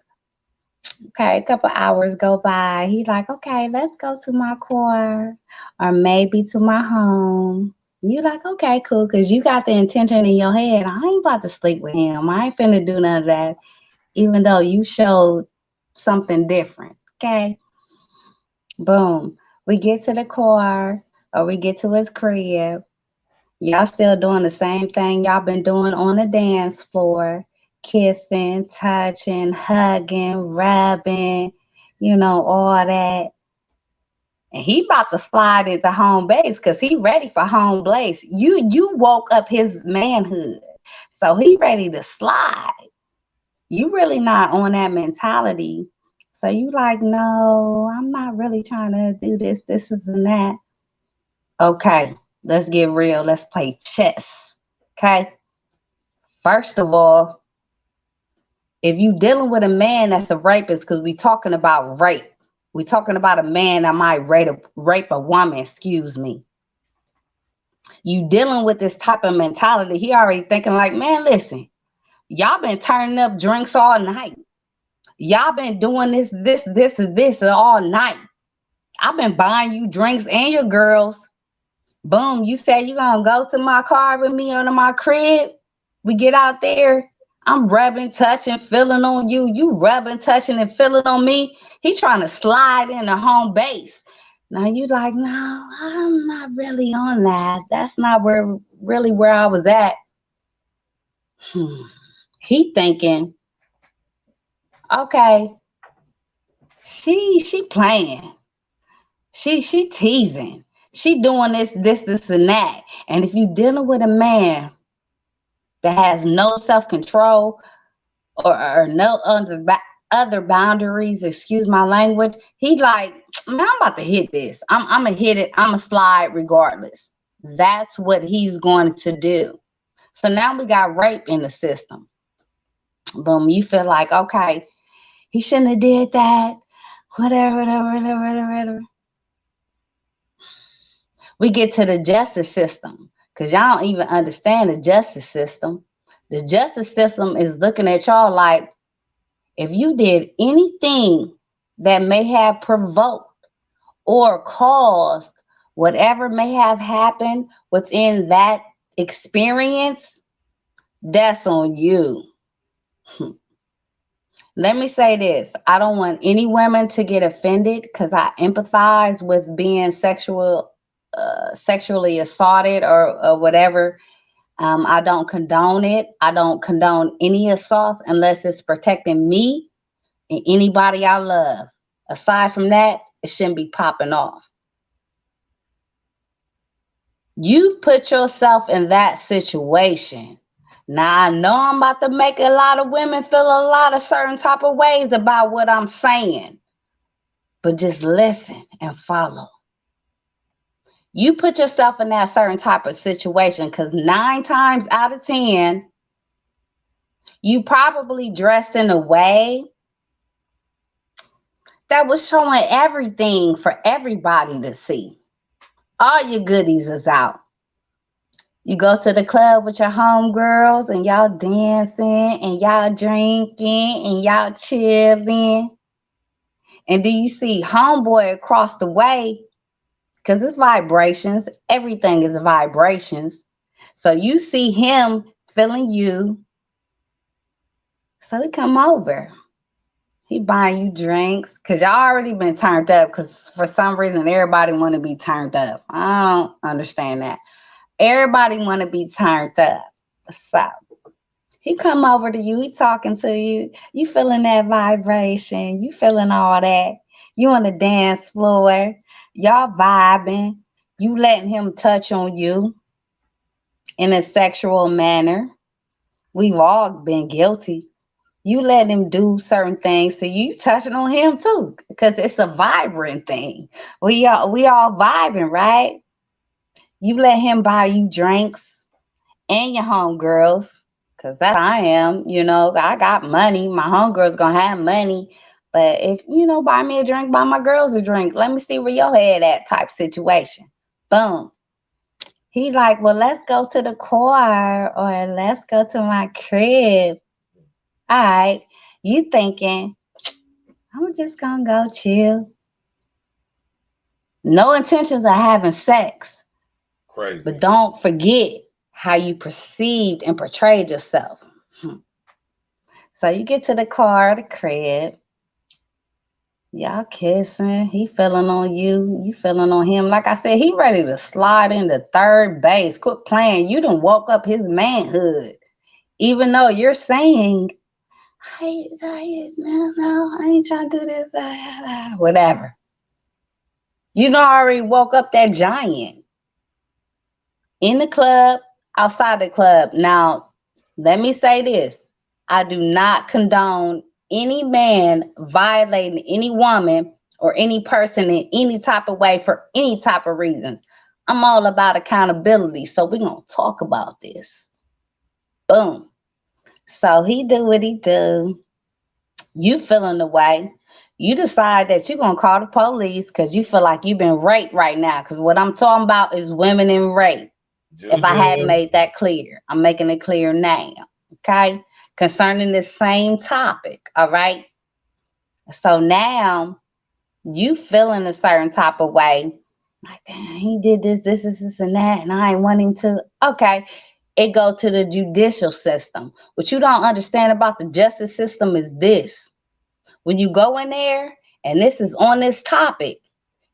Okay, a couple hours go by. He like, okay, let's go to my car or maybe to my home. You like, okay, cool, because you got the intention in your head. I ain't about to sleep with him. I ain't finna do none of that, even though you showed something different. Okay, boom. We get to the car or we get to his crib. Y'all still doing the same thing y'all been doing on the dance floor, kissing, touching, hugging, rubbing, all that. And he about to slide into home base because he ready for home base. You woke up his manhood. So he ready to slide. You really not on that mentality. So you like, no, I'm not really trying to do this, this and that. Okay, let's get real. Let's play chess. Okay. First of all, if you dealing with a man that's a rapist, because we talking about rape. We talking about a man that might rape a woman, excuse me. You dealing with this type of mentality. He already thinking like, man, listen, y'all been turning up drinks all night. Y'all been doing this all night. I've been buying you drinks and your girls. Boom, you say you gonna go to my car with me under my crib. We get out there. I'm rubbing, touching, feeling on you. You rubbing, touching, and feeling on me. He trying to slide into home base. Now you like, no, I'm not really on that. That's not really where I was at. He thinking, okay, she playing. She teasing. She doing this, and that. And if you dealing with a man that has no self-control or no other boundaries, excuse my language, he like, man, I'm about to hit this. I'm gonna hit it. I'm gonna slide regardless. That's what he's going to do. So now we got rape in the system. Boom, you feel like, okay, he shouldn't have did that. Whatever. We get to the justice system because y'all don't even understand the justice system. The justice system is looking at y'all like, if you did anything that may have provoked or caused whatever may have happened within that experience, that's on you. Let me say this. I don't want any women to get offended because I empathize with being sexually assaulted or whatever. I don't condone it. I don't condone any assaults unless it's protecting me and anybody I love. Aside from that, it shouldn't be popping off. You've put yourself in that situation. Now, I know I'm about to make a lot of women feel a lot of certain type of ways about what I'm saying. But just listen and follow. You put yourself in that certain type of situation because 9 times out of 10, you probably dressed in a way that was showing everything for everybody to see. All your goodies is out. You go to the club with your homegirls and y'all dancing and y'all drinking and y'all chilling. And then you see homeboy across the way, because it's vibrations. Everything is vibrations. So you see him feeling you. So he come over. He buying you drinks because y'all already been turned up because for some reason everybody want to be turned up. I don't understand that. Everybody want to be turned up. So he come over to you. He talking to you. You feeling that vibration. You feeling all that. You on the dance floor. Y'all vibing. You letting him touch on you in a sexual manner. We've all been guilty. You let him do certain things to you, touching on him too, because it's a vibrant thing. We all vibing, right? You let him buy you drinks and your homegirls, because that's how I am. I got money. My homegirls gonna have money. But if, buy me a drink, buy my girls a drink. Let me see where your head at type situation. Boom. He like, well, let's go to the car or let's go to my crib. All right. You thinking, I'm just gonna go chill. No intentions of having sex. Crazy. But don't forget how you perceived and portrayed yourself. So you get to the car, the crib. Y'all kissing. He feeling on you. You feeling on him. Like I said, he ready to slide into third base. Quit playing. You done woke up his manhood. Even though you're saying, no, I ain't trying to do this. Whatever. You done already woke up that giant. In the club, outside the club. Now, let me say this. I do not condone any man violating any woman or any person in any type of way for any type of reasons. I'm all about accountability. So we're going to talk about this. Boom. So he do what he do. You feeling the way. You decide that you're going to call the police because you feel like you've been raped right now. Because what I'm talking about is women in rape. If I hadn't made that clear, I'm making it clear now. Okay? Concerning this same topic. All right? So now you feeling a certain type of way. Like, damn, he did this, and that, and I ain't want him to. Okay. It go to the judicial system. What you don't understand about the justice system is this. When you go in there, and this is on this topic,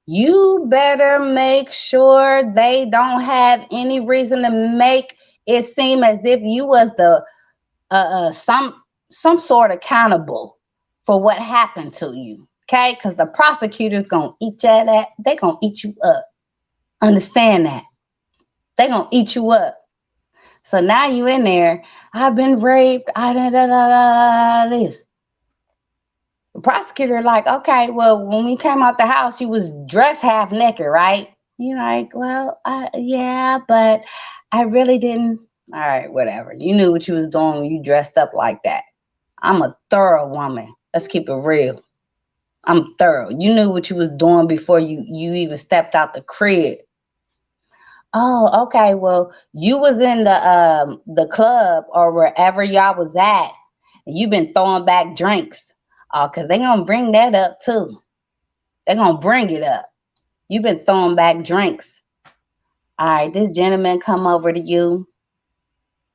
you better make sure they don't have any reason to make it seem as if you was the some sort of accountable for what happened to you. Okay? Because the prosecutor's gonna eat you at that. They gonna eat you up. Understand that. They gonna eat you up. So now you in there, I've been raped, this. The prosecutor like, okay, well, when we came out the house, you was dressed half naked, right? You're like, well, yeah, but I really didn't. All right, whatever. You knew what you was doing when you dressed up like that. I'm a thorough woman. Let's keep it real. I'm thorough. You knew what you was doing before you even stepped out the crib. Oh, okay. Well, you was in the club or wherever y'all was at, and you've been throwing back drinks. Oh, because they're going to bring that up too. They're going to bring it up. You've been throwing back drinks. All right, this gentleman come over to you.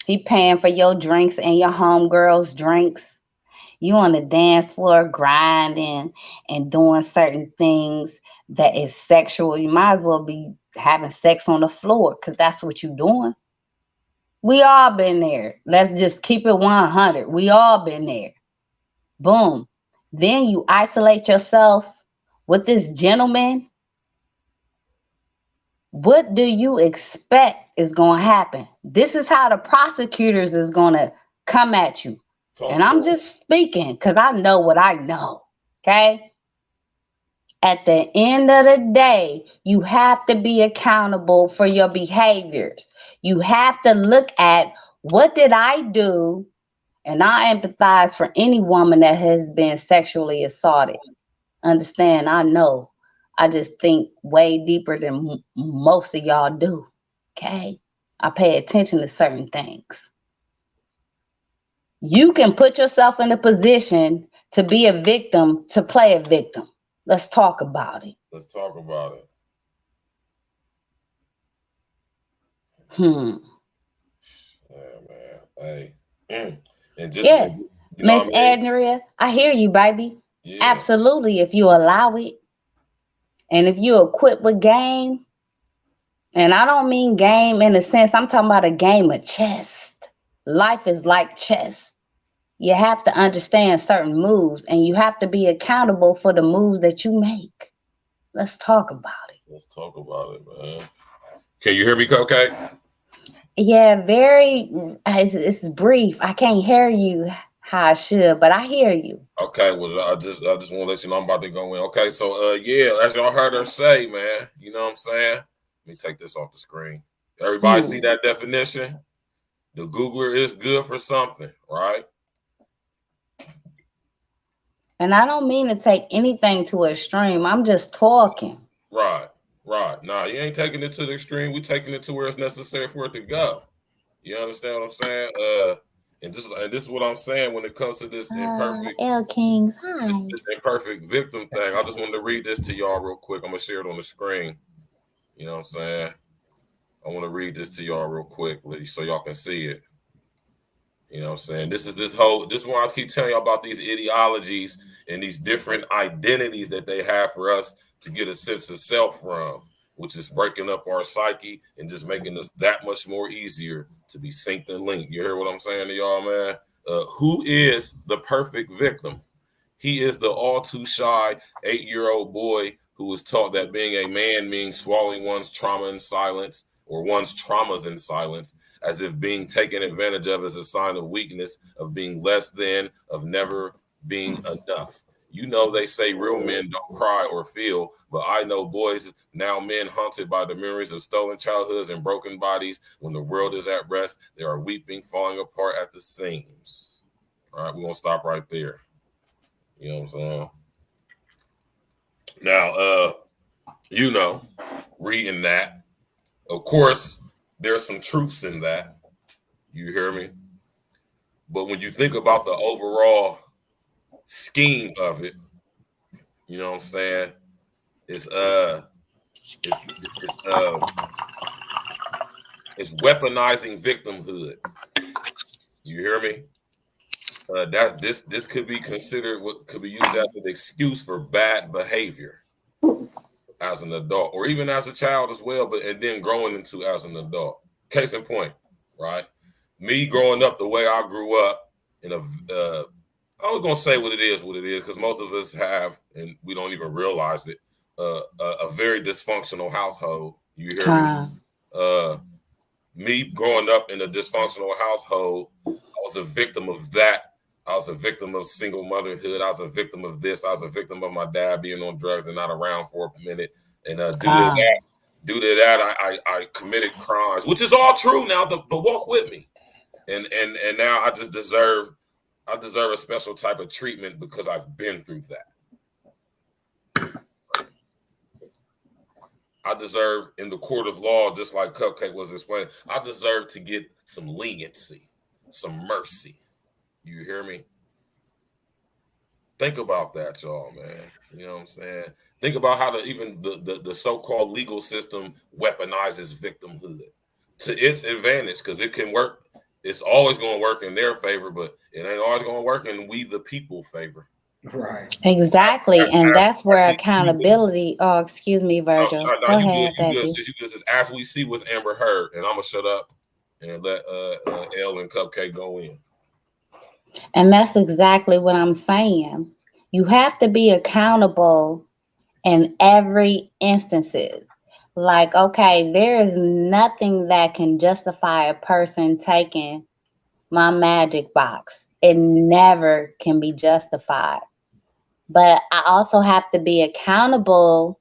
He paying for your drinks and your homegirl's drinks. You on the dance floor grinding and doing certain things that is sexual. You might as well be having sex on the floor because that's what you're doing. We all been there. Let's just keep it 100. We all been there. Boom. Then you isolate yourself with this gentleman. What do you expect is going to happen? This is how the prosecutors is going to come at you. And I'm just speaking because I know what I know. Okay? At the end of the day, you have to be accountable for your behaviors. You have to look at what did I do? And I empathize for any woman that has been sexually assaulted. Understand, I know. I just think way deeper than most of y'all do. Okay? I pay attention to certain things. You can put yourself in a position to be a victim, to play a victim. Let's talk about it. Let's talk about it. Yeah, man. Hey. And just, yes. you know Miss Andrea, I hear you, baby. Yeah. Absolutely, if you allow it. And if you equipped with game, and I don't mean game in a sense, I'm talking about a game of chess. Life is like chess. You have to understand certain moves, and you have to be accountable for the moves that you make. Let's talk about it. Let's talk about it, man. Can you hear me, Cocaine? Yeah, it's brief. I can't hear you how I should, but I hear you. Okay, well, I just want to let you know I'm about to go in. Okay, so yeah, as y'all heard her say, man, you know what I'm saying? Let me take this off the screen. Everybody see that definition? The Googler is good for something, right? And I don't mean to take anything to an extreme. I'm just talking. Right. Nah, you ain't taking it to the extreme. We taking it to where it's necessary for it to go. You understand what I'm saying? And this is what I'm saying when it comes to this imperfect, L Kings, hi. this imperfect victim thing. I just wanted to read this to y'all real quick. I'm gonna share it on the screen. You know what I'm saying? I want to read this to y'all real quickly so y'all can see it. You know what I'm saying? This is where I keep telling y'all about these ideologies and these different identities that they have for us to get a sense of self from, which is breaking up our psyche and just making us that much more easier to be synced and linked. You hear what I'm saying to y'all, man? Who is the perfect victim? He is the all too shy 8-year-old boy who was taught that being a man means swallowing one's trauma in silence or one's traumas in silence, as if being taken advantage of is a sign of weakness, of being less than, of never being enough. You know, they say real men don't cry or feel, but I know boys, now men haunted by the memories of stolen childhoods and broken bodies. When the world is at rest, they are weeping, falling apart at the seams. All right, we're going to stop right there. You know what I'm saying? Now, you know, reading that, of course, there's some truths in that. You hear me? But when you think about the overall scheme of it, you know what I'm saying? It's weaponizing victimhood. You hear me? That this could be considered what could be used as an excuse for bad behavior as an adult, or even as a child as well, but and then growing into as an adult. Case in point, right? Me growing up the way I grew up in a I was gonna say what it is, because most of us have, and we don't even realize it, a very dysfunctional household. You hear me? Me growing up in a dysfunctional household, I was a victim of that. I was a victim of single motherhood. I was a victim of this. I was a victim of my dad being on drugs and not around for a minute. And due to that, I committed crimes, which is all true now. But walk with me. And now I just deserve a special type of treatment because I've been through that. I deserve, in the court of law, just like Cupcake was explaining, I deserve to get some leniency, some mercy. You hear me? Think about that, y'all, man. You know what I'm saying? Think about how even the so-called legal system weaponizes victimhood to its advantage, because it can work. It's always going to work in their favor, but it ain't always going to work in we the people favor. Right. Exactly. And that's where accountability. Oh, excuse me, Virgil. Go ahead, you good. As we see with Amber Heard, and I'm gonna shut up and let L and Cupcake go in. And that's exactly what I'm saying. You have to be accountable in every instances. Like, okay, there is nothing that can justify a person taking my magic box. It never can be justified. But I also have to be accountable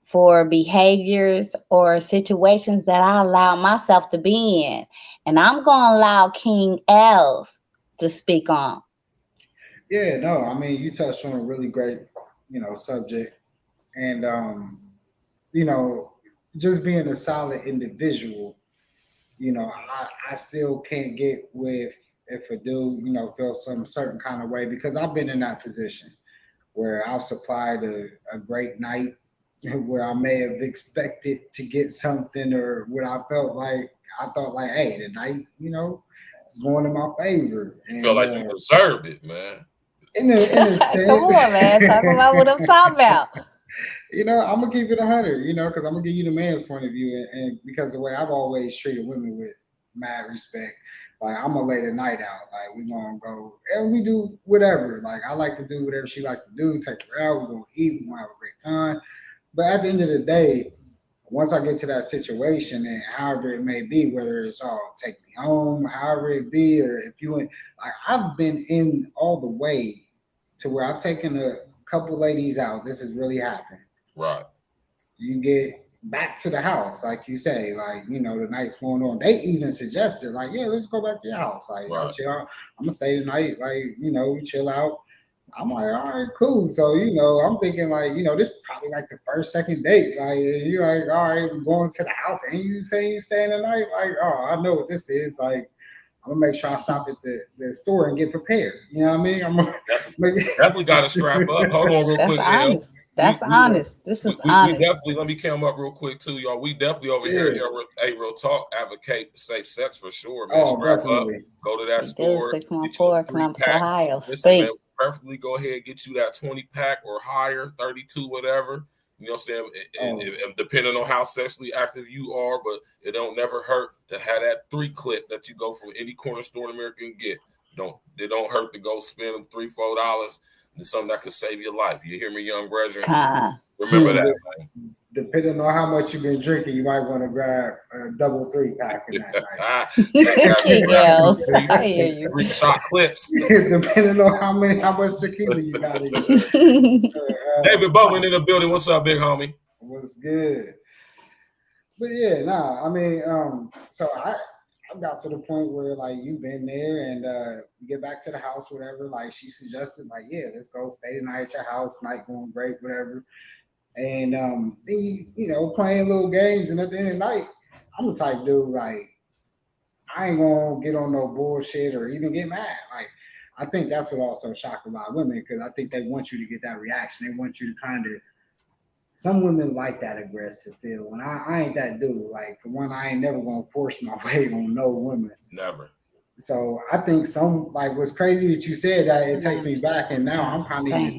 for behaviors or situations that I allow myself to be in. And I'm going to allow King Els to speak on. Yeah, no, I mean, you touched on a really great, subject. And, just being a solid individual, I still can't get with if a dude, feels some certain kind of way, because I've been in that position where I've supplied a great night where I may have expected to get something, or what I thought like, hey, the night, it's going in my favor. And, you feel like you deserved it, man. In a sense. Come on, man. Talk about what I'm talking about. I'm gonna keep it 100, because I'm gonna give you the man's point of view, and because the way I've always treated women with mad respect. Like, I'm gonna lay the night out. Like, we gonna go and we do whatever. Like, I like to do whatever she like to do. Take her out. We're gonna eat. We're gonna have a great time. But at the end of the day, once I get to that situation, and however it may be, whether it's take me home, however it be, or if you like, I've been in all the way to where I've taken a couple ladies out. This has really happened. Right. You get back to the house, like you say, like, the night's going on. They even suggested, like, yeah, let's go back to your house. Like, right. Chill out. I'm gonna stay tonight, like, chill out. I'm like, all right, cool. So, I'm thinking, like, this is probably like the first, second date. Like, you're like, all right, we're going to the house, and you saying you're staying the night. Like, oh, I know what this is. Like, I'm gonna make sure I stop at the store and get prepared. You know what I mean? I'm gonna definitely got to strap up. Hold on, real quick, honest. That's honest. This is we honest. definitely, let me come up real quick too, y'all. We definitely over here, real talk, advocate safe sex for sure, man. Strap definitely. up, go to that We store, do get you a 614 Columbus, 3-pack. Ohio. Listen, man, Speak. perfectly go ahead, get you that 20-pack or higher, 32, whatever. You know what I'm saying? And depending on how sexually active you are, but it don't never hurt to have that 3-clip that you go from any corner store in America and get. It don't hurt to go spend them $3-4 on something that could save your life. You hear me, young brethren? Remember that, man. Depending on how much you've been drinking, you might want to grab a double 3-pack in that night. I hear you. 3-shot clips. Depending on how much tequila you got in David Bowman in the building. What's up, big homie? What's good? But yeah, I mean, so I got to the point where like you've been there and you get back to the house, whatever. Like she suggested, like, yeah, let's go stay the night at your house, night going great, whatever. And then you know, playing little games, and at the end of the night, I'm the type dude, like, I ain't gonna get on no bullshit or even get mad. Like, I think that's what also shocked about women, because I think they want you to get that reaction. They want you to kind of, some women like that aggressive feel. And I ain't that dude. Like, for one, I ain't never gonna force my way on no woman. Never. So I think like, what's crazy that you said that, it takes me back, and now I'm kind of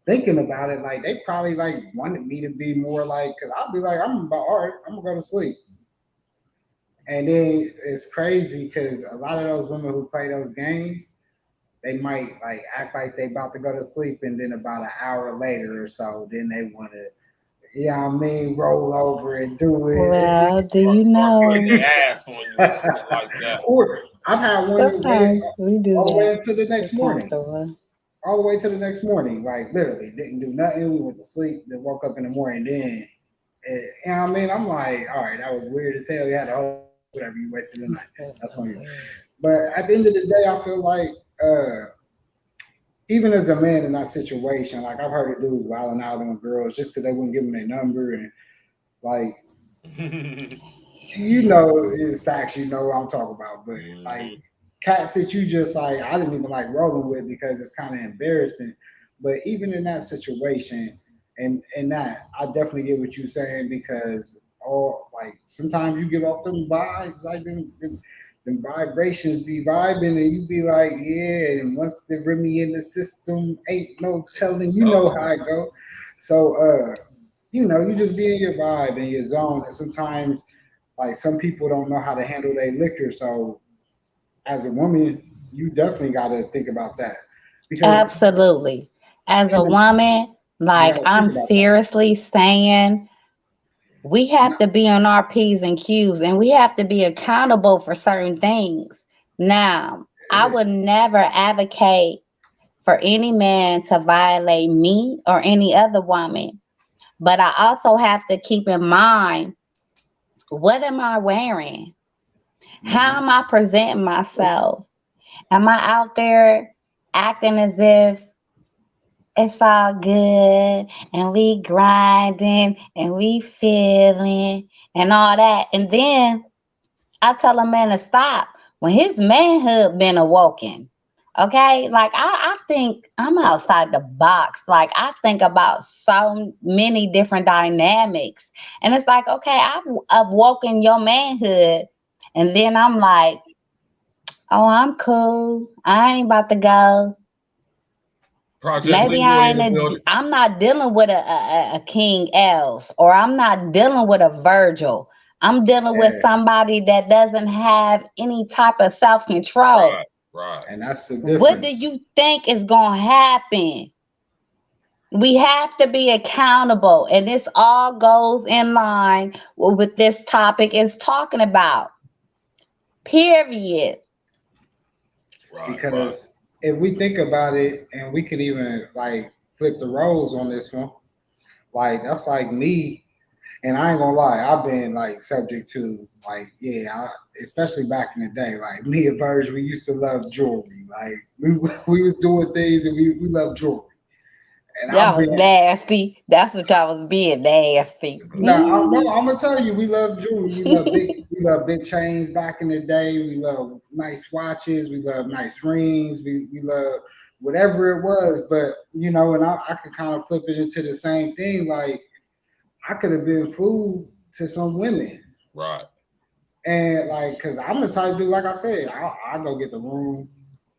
thinking about it, like they probably like wanted me to be more like, because I'll be like, I'm about, all right, I'm gonna go to sleep. And then it's crazy because a lot of those women who play those games, they might like act like they about to go to sleep, and then about an hour later or so, then they want to, you know what I mean, roll over and do it. Well, do you know? Ass on you like that. Or I've had one we do all the way that. until the next morning. All the way to the next morning, like literally didn't do nothing. We went to sleep, then woke up in the morning. Then, you know what I mean? I'm like, all right, that was weird as hell. You had to hold whatever you wasted the night. That's on you. But at the end of the day, I feel like even as a man in that situation, like I've heard of dudes wilding out on girls just because they wouldn't give them their number, and like, you know, it's facts. You know what I'm talking about, but like. Cats that you just like, I didn't even like rolling with because it's kind of embarrassing. But even in that situation, and that, I definitely get what you're saying, because like sometimes you give off them vibes, like them vibrations be vibing, and you be like, yeah. And once they bring me in the system, ain't no telling. You know how I go. So you know, you just be in your vibe and your zone. And sometimes, like, some people don't know how to handle their liquor, so. As a woman, you definitely got to think about that. Because absolutely. As a woman, like, I'm seriously saying, we have to be on our P's and Q's, and we have to be accountable for certain things. Now, I would never advocate for any man to violate me or any other woman, but I also have to keep in mind, what am I wearing? How am I presenting myself? Am I out there acting as if it's all good and we grinding and we feeling and all that? And then I tell a man to stop when his manhood been awoken. Okay? Like, I think I'm outside the box. Like, I think about so many different dynamics. And it's like, okay, I've awoken your manhood. And then I'm like, oh, I'm cool. I ain't about to go. Maybe I'm not dealing with a King Els, or I'm not dealing with a Virgil. I'm dealing with somebody that doesn't have any type of self-control. Right. And that's the difference. What do you think is going to happen? We have to be accountable. And this all goes in line with this topic is talking about. Period. Because if we think about it, and we can even like flip the roles on this one, like that's like me, and I ain't gonna lie, I've been like subject to like, especially back in the day, like me and Verge, we used to love jewelry. Like we was doing things and we love jewelry. And That I've was been nasty. That's what I was being nasty. no, I'm gonna tell you, we love jewelry. We love big chains back in the day. We love nice watches. We love nice rings. We love whatever it was. But you know, and I could kind of flip it into the same thing. Like I could have been food to some women. Right. And like, cause I'm the type dude, like I said, I'll go get the room,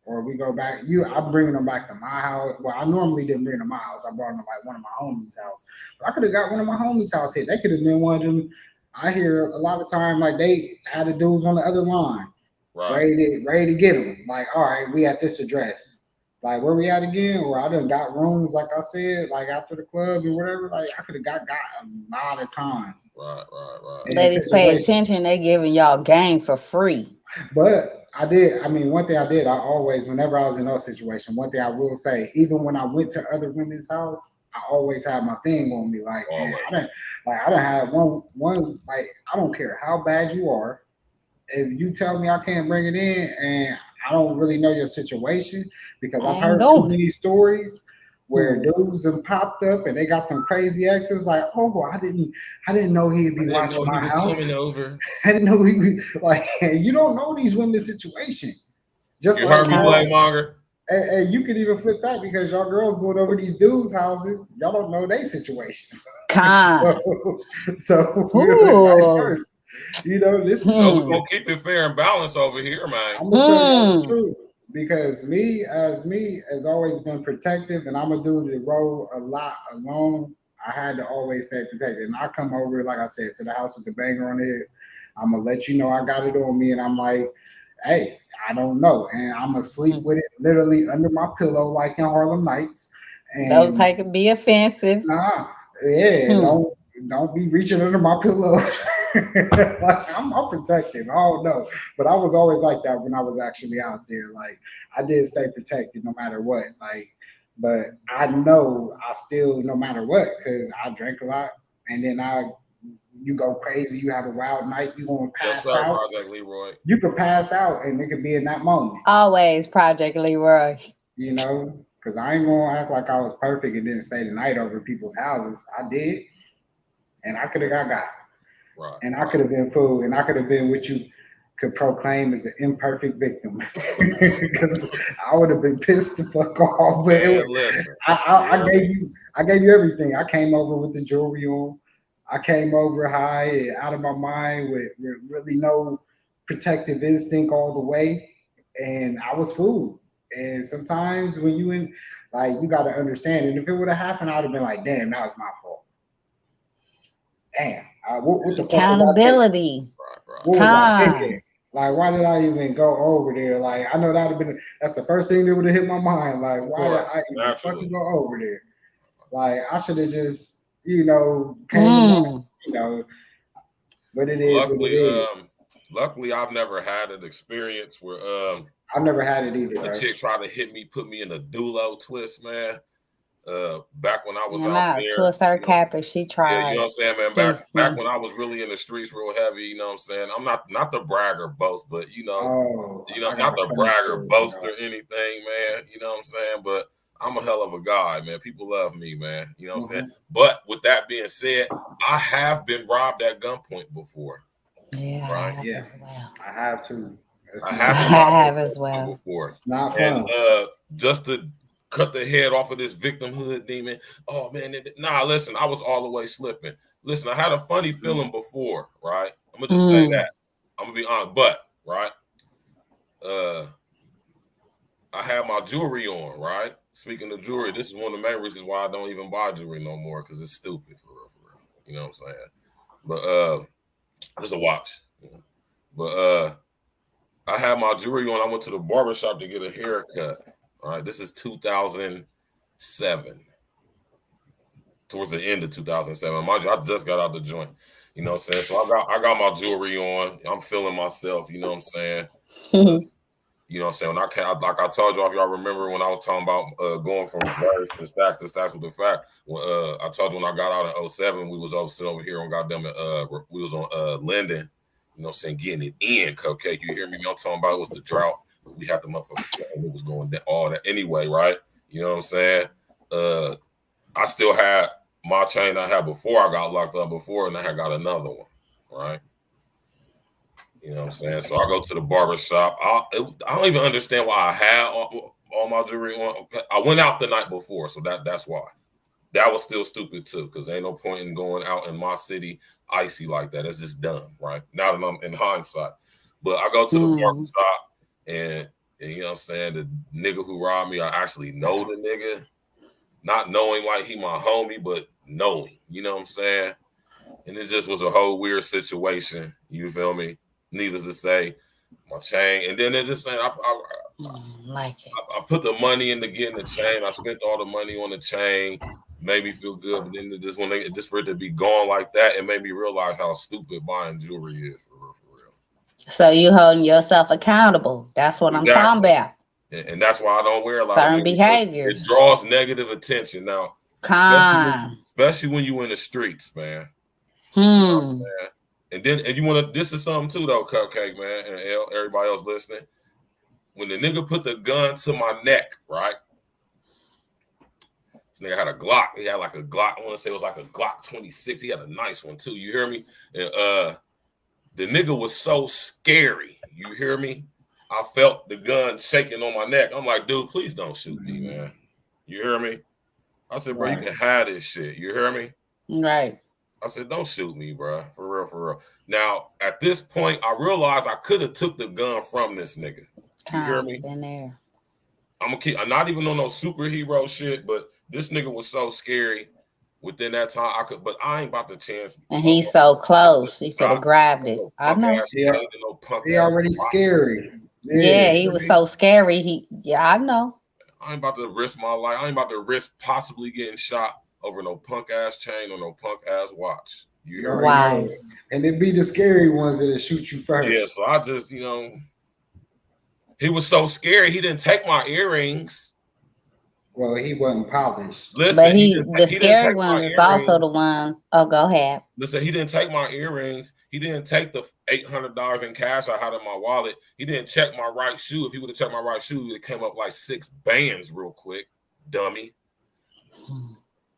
or we go back. I'm bringing them back to my house. Well, I normally didn't bring them to my house. I brought them to like one of my homies' house. But I could have got one of my homies' house hit. They could have been one of them. I hear a lot of time like they had the dudes on the other line, right, ready to get them. Like, all right, we at this address. Like where we at again? Or I done got rooms, like I said, like after the club and whatever. Like I could have got a lot of times. Right. Ladies, pay attention. They giving y'all game for free. But I did. I mean, one thing I did. I always, whenever I was in those situations, one thing I will say, even when I went to other women's house, I always had my thing on me. Like, man, I don't have one. Like, I don't care how bad you are. If you tell me I can't bring it in, and I don't really know your situation, because I've heard too many stories where dudes have popped up and they got them crazy exes. Like, oh, I didn't know he'd be watching my house. Coming over. I didn't know he like. You don't know these women's situation. Just you like heard me, Blame Monger. And you could even flip that, because y'all girls going over these dudes' houses. Y'all don't know their situations. So vice versa. You know, this is so we're gonna keep it fair and balanced over here, man. I'm gonna tell you the truth, because me has always been protective, and I'm a dude that roll a lot alone. I had to always stay protected, and I come over, like I said, to the house with the banger on it. I'm gonna let you know I got it on me, and I'm like, hey, I don't know, and I'm gonna sleep with it literally under my pillow, like in Harlem Nights. And those I can be offensive. Nah, yeah, don't be reaching under my pillow. Like, I'm protected. Oh no, but I was always like that when I was actually out there. Like I did stay protected no matter what. Like, but I know I still, no matter what, because I drank a lot, and then you go crazy. You have a wild night. You gonna pass out. Project Leroy. You could pass out, and it could be in that moment. Always Project Leroy. You know, because I ain't gonna act like I was perfect and didn't stay the night over people's houses. I did, and I could have got. Right, and I could have been fooled, and I could have been what you could proclaim as an imperfect victim, because I would have been pissed the fuck off. But I gave you everything. I came over with the jewelry on. I came over high and out of my mind with really no protective instinct all the way, and I was fooled. And sometimes when you you got to understand. And if it would have happened, I would have been like, damn, that was my fault. Damn. What the accountability? What was I thinking? Like, why did I even go over there? Like, I know that's the first thing that would have hit my mind. Like, why did I even fucking go over there? Like, I should have just, came along, but it is what it is. Luckily, I've never had an experience where I've never had it either. A chick tried to hit me, put me in a dulo twist, man. Back when I was out there, to a certain cap, she tried. Yeah, you know what I'm saying, man. Back when I was really in the streets, real heavy. You know what I'm saying. I'm not the bragger boast, but not the bragger boast or anything, man. You know what I'm saying. But I'm a hell of a guy, man. People love me, man. You know what I'm saying. But with that being said, I have been robbed at gunpoint before. Yeah, right. I have too. I have as well before. It's not fun. And just to cut the head off of this victimhood demon. Oh man, listen, I was all the way slipping. Listen, I had a funny feeling before, right? I'm gonna just say that. I'm gonna be honest, but right. I had my jewelry on, right? Speaking of jewelry, this is one of the main reasons why I don't even buy jewelry no more, because it's stupid for real. You know what I'm saying? But just a watch. But I had my jewelry on. I went to the barbershop to get a haircut. All right, this is 2007. Towards the end of 2007. Mind you, I just got out the joint. You know what I'm saying? So I got my jewelry on. I'm feeling myself, you know what I'm saying? You know what I'm saying? When like I told y'all, if y'all remember when I was talking about going from verse to stacks with the fact, when I told you when I got out in 07, we was sitting over here on GOTDAMMIT, we was on Linden, you know what I'm saying, getting it in, Cupcake. You hear me? I'm talking about it was the drought. We had the motherfucker, it was going down, all that anyway, right? You know what I'm saying? I still had my chain I had before I got locked up before, and I had got another one, right? You know what I'm saying? So I go to the barber shop. I don't even understand why I had all my jewelry on. I went out the night before, so that's why. That was still stupid too, because ain't no point in going out in my city icy like that. That's just dumb, right? Now that I'm in hindsight. But I go to the barber shop, and you know what I'm saying? The nigga who robbed me, I actually know the nigga. Not knowing like he my homie, but knowing, you know what I'm saying? And it just was a whole weird situation. You feel me? Needless to say, my chain. And then it just saying, I put the money into getting the chain. I spent all the money on the chain. Made me feel good. But then just for it to be gone like that, it made me realize how stupid buying jewelry is for real. So you holding yourself accountable. That's what I'm talking about. And that's why I don't wear a lot certain of behaviors. It draws negative attention now, especially when you in the streets, man. You know, man. And you want to. This is something too, though, Cupcake, man, and everybody else listening. When the nigga put the gun to my neck, right? This nigga had a Glock. He had like a Glock. I want to say it was like a Glock 26. He had a nice one too. You hear me? And the nigga was so scary. You hear me? I felt the gun shaking on my neck. I'm like, dude, please don't shoot me, man. You hear me? I said, bro, you can have this shit. You hear me? Right. I said, don't shoot me, bro. For real. Now, at this point, I realized I could have took the gun from this nigga. You hear me? Been there. I'm not even on no superhero shit, but this nigga was so scary. Within that time, but I ain't about to chance. And he's so close. He could have grabbed it. I know. He already scary. Yeah, he was so scary. I know. I ain't about to risk my life. I ain't about to risk possibly getting shot over no punk ass chain or no punk ass watch. You hear me? Wise. And it be the scary ones that shoot you first. Yeah, so I just, he was so scary. He didn't take my earrings. Well, he wasn't polished. Listen, but the scary one is also the one. Oh, go ahead. Listen, he didn't take my earrings. He didn't take the $800 in cash I had in my wallet. He didn't check my right shoe. If he would have checked my right shoe, it came up like 6 bands real quick, dummy.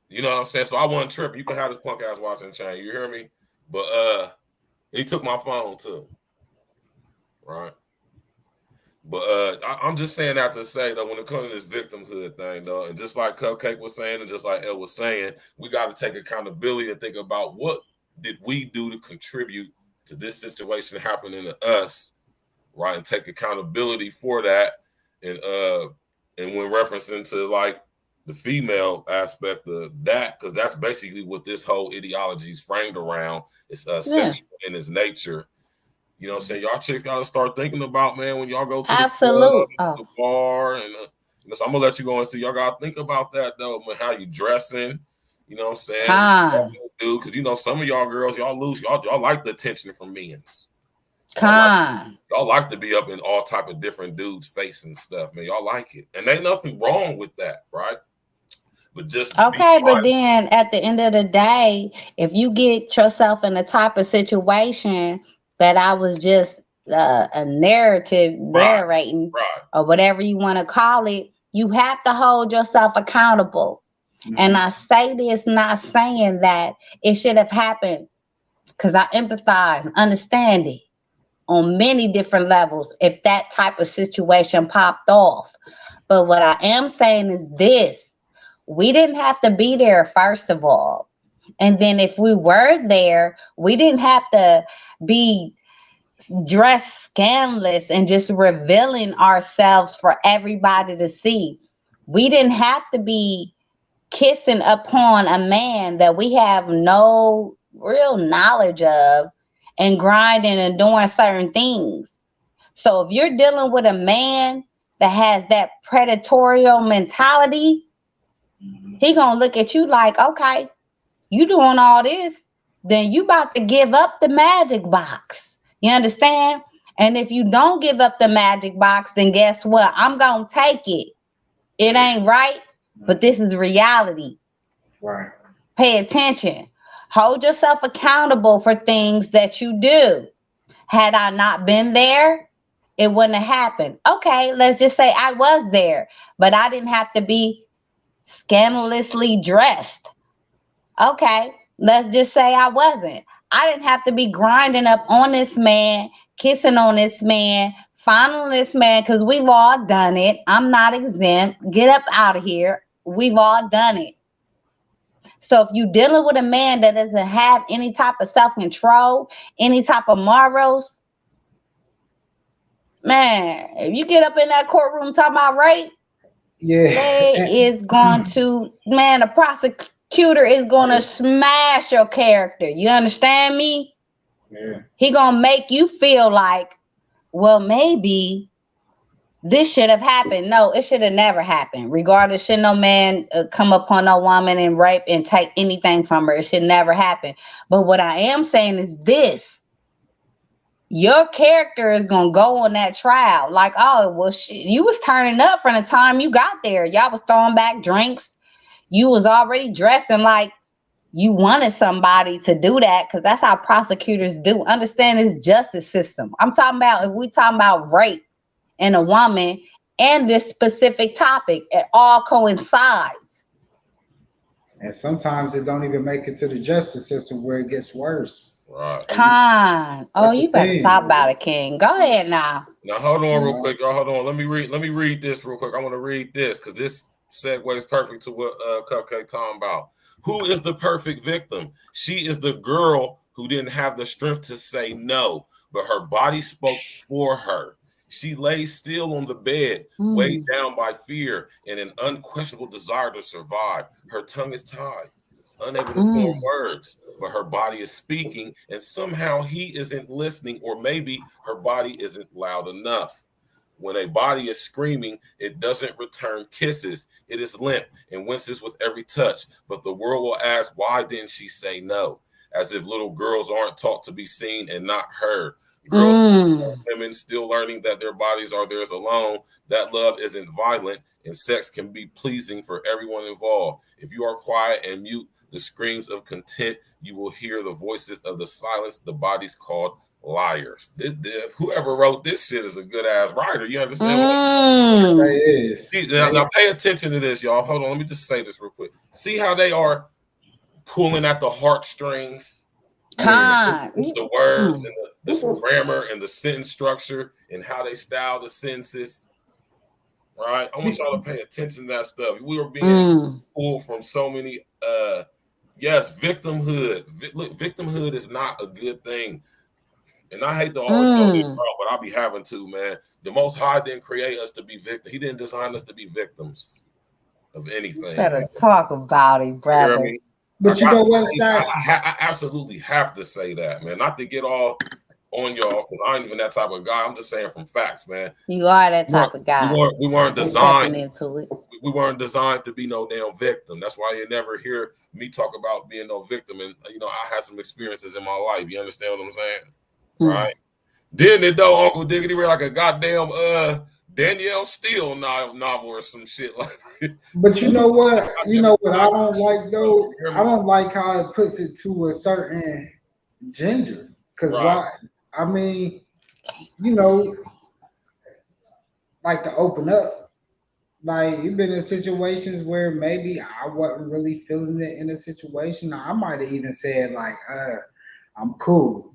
You know what I'm saying? So I wasn't tripping. You can have this punk ass watch and chain. You hear me? But he took my phone too. Right? But I'm just saying that to say that when it comes to this victimhood thing, though, and just like Cupcake was saying, and just like El was saying, we got to take accountability and think about what did we do to contribute to this situation happening to us, right? And take accountability for that. And when referencing to like the female aspect of that, because that's basically what this whole ideology is framed around. It's sexual in its nature. You know what I'm saying? Y'all chicks got to start thinking about, man, when y'all go to the bar. And so I'm going to let you go and see. Y'all got to think about that, though, man, how you dressing. You know what I'm saying? Because, some of y'all girls, y'all loose. Y'all like the attention from men's. Y'all like to be up in all type of different dudes' face and stuff, man. Y'all like it. And ain't nothing wrong with that, right? But just okay, but then at the end of the day, if you get yourself in a type of situation that I was just a narrating, or whatever you want to call it, you have to hold yourself accountable. Mm-hmm. And I say this not saying that it should have happened, because I empathize, understand it on many different levels if that type of situation popped off. But what I am saying is this: we didn't have to be there, first of all. And then if we were there, we didn't have to be dressed scandalous and just revealing ourselves for everybody to see. We didn't have to be kissing upon a man that we have no real knowledge of and grinding and doing certain things. So if you're dealing with a man that has that predatory mentality, he gonna look at you like, okay, you doing all this, then you about to give up the magic box. You understand? And if you don't give up the magic box, then guess what? I'm gonna take it. It ain't right, but this is reality. Right. Pay attention. Hold yourself accountable for things that you do. Had I not been there, it wouldn't have happened. Okay, let's just say I was there, but I didn't have to be scandalously dressed. Okay, let's just say I wasn't. I didn't have to be grinding up on this man, kissing on this man, fondling this man, because we've all done it. I'm not exempt. Get up out of here. We've all done it. So if you're dealing with a man that doesn't have any type of self-control, any type of morals, man, if you get up in that courtroom talking about rape, they is going to, man, the prosecutor is going to smash your character. You understand me? Yeah. He going to make you feel like, well, maybe this should have happened. No, it should have never happened. Regardless, should no man come upon a woman and rape and take anything from her. It should never happen. But what I am saying is this. Your character is going to go on that trial. Like, oh, well, you was turning up from the time you got there. Y'all was throwing back drinks. You was already dressing like you wanted somebody to do that, because that's how prosecutors do. Understand this justice system. I'm talking about, if we talking about rape and a woman and this specific topic, it all coincides. And sometimes it don't even make it to the justice system where it gets worse. Right. Con. Oh, you better talk about it, King. Go ahead now. Now hold on real quick, y'all. Hold on. Let me read this real quick. I want to read this because this segues perfect to what Cupcake talking about. Who is the perfect victim? She is the girl who didn't have the strength to say no, but her body spoke for her. She lay still on the bed, weighed down by fear and an unquestionable desire to survive. Her tongue is tied, unable to form words, but her body is speaking, and somehow he isn't listening, or maybe her body isn't loud enough. When a body is screaming, it doesn't return kisses. It is limp and winces with every touch, but the world will ask, why didn't she say no? As if little girls aren't taught to be seen and not heard. Girls and women still learning that their bodies are theirs alone, that love isn't violent, and sex can be pleasing for everyone involved. If you are quiet and mute the screams of content, you will hear the voices of the silence, the bodies called liars. Whoever wrote this shit is a good ass writer. You understand what it is? Now pay attention to this, y'all. Hold on, let me just say this real quick. See how they are pulling at the heartstrings? The words and the grammar and the sentence structure and how they style the sentences. Right? I want y'all to pay attention to that stuff. We were being pulled from so many yes, victimhood. Look, victimhood is not a good thing. And I hate to always go this route, but I'll be having to, man. The Most High didn't create us to be victims. He didn't design us to be victims of anything. You better talk about it, brother. You know what I mean? But you know what, I absolutely have to say that, man. Not to get all on y'all, because I ain't even that type of guy. I'm just saying from facts, man. You are that type of guy. We weren't designed into it. We weren't designed to be no damn victim. That's why you never hear me talk about being no victim. And I had some experiences in my life. You understand what I'm saying? Right? Didn't it though, Uncle Diggity read like a goddamn Danielle Steele novel or some shit like that. But you know what? You know what I don't like though? I don't like how it puts it to a certain gender. Because why? I mean, like to open up. Like, you've been in situations where maybe I wasn't really feeling it in a situation. I might have even said like, I'm cool.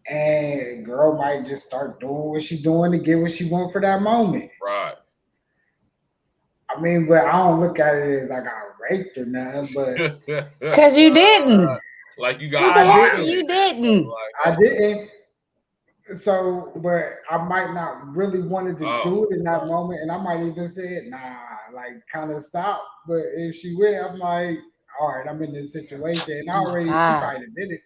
And girl might just start doing what she's doing to get what she wants for that moment. Right. I mean, but I don't look at it as like I raped or nothing, but because you didn't. Like you got you didn't. I didn't. So, but I might not really wanted to do it in that moment, and I might even say, nah, like kind of stop. But if she will, I'm like, all right, I'm in this situation, and I already probably did it.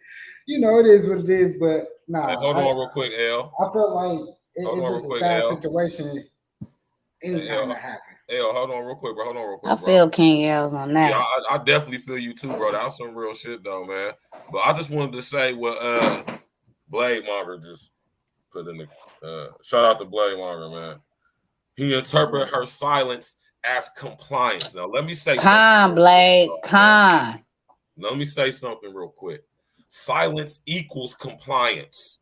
It is what it is, but nah. Hey, hold on real quick, L. I feel like it's just a sad situation anytime that happens. L, hold on real quick, bro. Hold on real quick, I feel King L's on that. Yeah, I definitely feel you too, bro. That was some real shit, though, man. But I just wanted to say what Blade Monger just put in the shout out to Blade Monger, man. He interpreted her silence as compliance. Now, let me say something. Blade, con. Let me say something real quick. Silence equals compliance.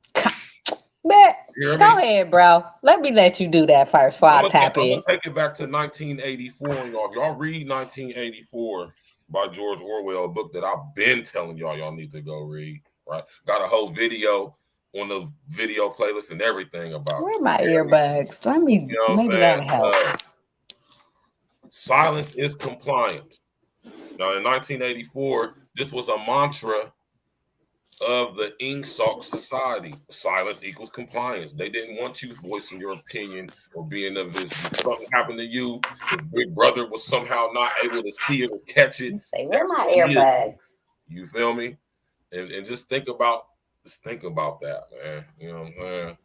Go ahead, bro. Let me let you do that first before I tap in. I'm gonna take it back to 1984, y'all. If y'all read 1984 by George Orwell, a book that I've been telling y'all need to go read. Right, got a whole video on the video playlist and everything about Where my earbuds? Let me, you know maybe that'll help. Silence is compliance. Now, in 1984, this was a mantra of the Ingsoc Society. Silence equals compliance. They didn't want you voicing your opinion or being invisible. If something happened to you, if Big Brother was somehow not able to see it or catch it. Where my earbuds? You feel me? And just think about that, man. You know what I'm saying?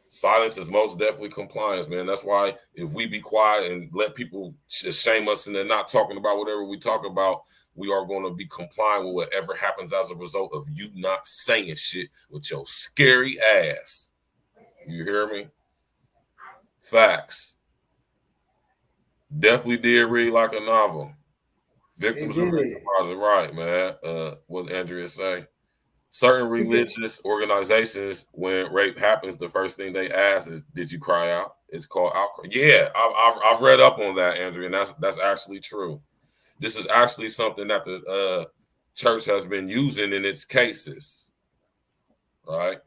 Silence is most definitely compliance, man. That's why if we be quiet and let people shame us and they're not talking about whatever we talk about, we are going to be complying with whatever happens as a result of you not saying shit with your scary ass. You hear me? Facts. Definitely did read like a novel. Victims of rape, right, man. What did Andrea say? Certain religious organizations, when rape happens, the first thing they ask is, "Did you cry out?" It's called outcry. Yeah, I've read up on that, Andrea, and that's actually true. This is actually something that the church has been using in its cases, right?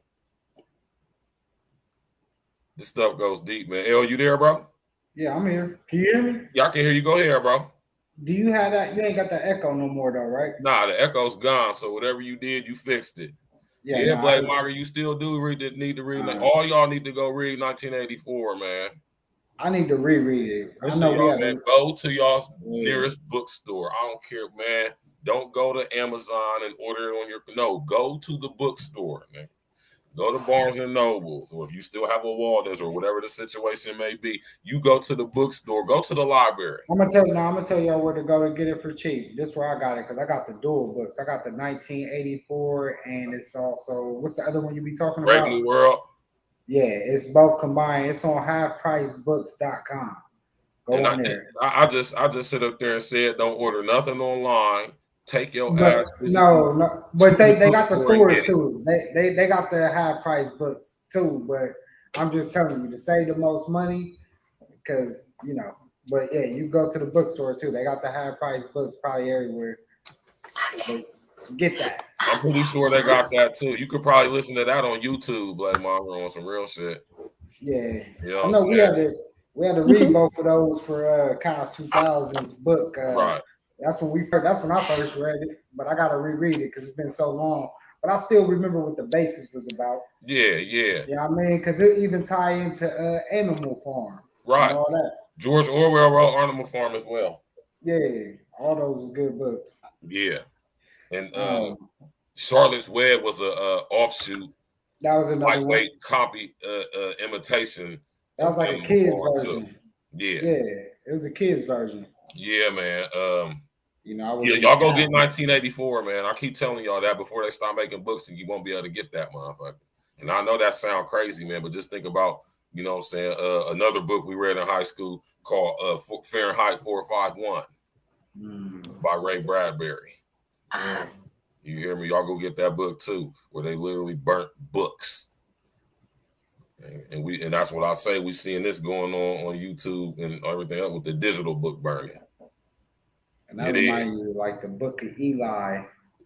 This stuff goes deep, man. El, you there, bro? Yeah, I'm here. Can you hear me? Yeah, I can hear you. Go ahead, bro. Do you have that? You ain't got the echo no more, though, right? Nah, the echo's gone. So whatever you did, you fixed it. Yeah, Black Margaret, you still do need to read. All y'all need to go read 1984, man. I need to reread it. Listen, I know y'all, man, go to y'all's nearest bookstore. I don't care, man. Don't go to Amazon and order it on your. No, go to the bookstore, man. Go to Barnes and Nobles, or if you still have a Walden's or whatever the situation may be, you go to the bookstore, go to the library. I'm gonna tell y'all where to go to get it for cheap. This is where I got it because I got the dual books. I got the 1984, and it's also what's the other one you be talking about? Brave New World. Yeah, it's both combined. It's on halfpricebooks.com. Go on there. I just sit up there and said, don't order nothing online. Take your ass. No, but they got the stores too. They got the high price books too. But I'm just telling you to save the most money because But yeah, you go to the bookstore too. They got the high price books probably everywhere. But get that. I'm pretty sure they got that too. You could probably listen to that on YouTube, Black Monger, on some real shit. Yeah, you know I know we had to read both of those for Kyle's 2000s book. Right. That's when I first read it, but I gotta reread it because it's been so long. But I still remember what the basis was about. Yeah. Yeah, I mean, because it even tie into Animal Farm, right? And all that. George Orwell wrote Animal Farm as well. Yeah, all those are good books. Yeah, and Charlotte's Web was a offshoot. That was another lightweight copy imitation. That was like a kid's version. Too. Yeah, it was a kid's version. Yeah, man. Y'all go get 1984, man. I keep telling y'all that before they start making books, and you won't be able to get that motherfucker. And I know that sounds crazy, man, but just think about, you know what I'm saying, another book we read in high school called Fahrenheit 451 by Ray Bradbury. You hear me? Y'all go get that book too, where they literally burnt books. And that's what I say. We seeing this going on YouTube and everything else with the digital book burning. And that reminds you like the Book of Eli.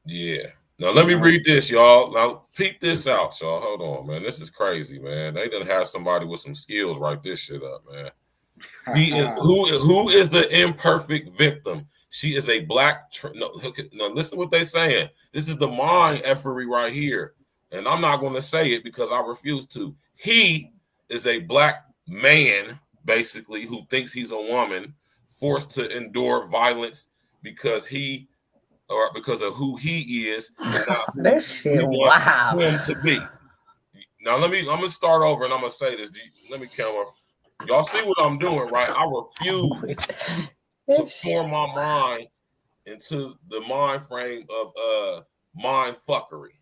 Yeah. Now let me read this, y'all. Now peep this out, y'all. Hold on, man. This is crazy, man. They done have somebody with some skills write this shit up, man. Who is the imperfect victim? She is a black. No, listen to what they saying. This is the mind effery right here, and I'm not going to say it because I refuse to. He is a black man, basically, who thinks he's a woman, forced to endure violence because of who he is. This shit, wow. Him to be. Now I'm gonna start over and I'm gonna say this. Let me camera. Y'all see what I'm doing, right? I refuse to form my mind into the mind frame of mind fuckery.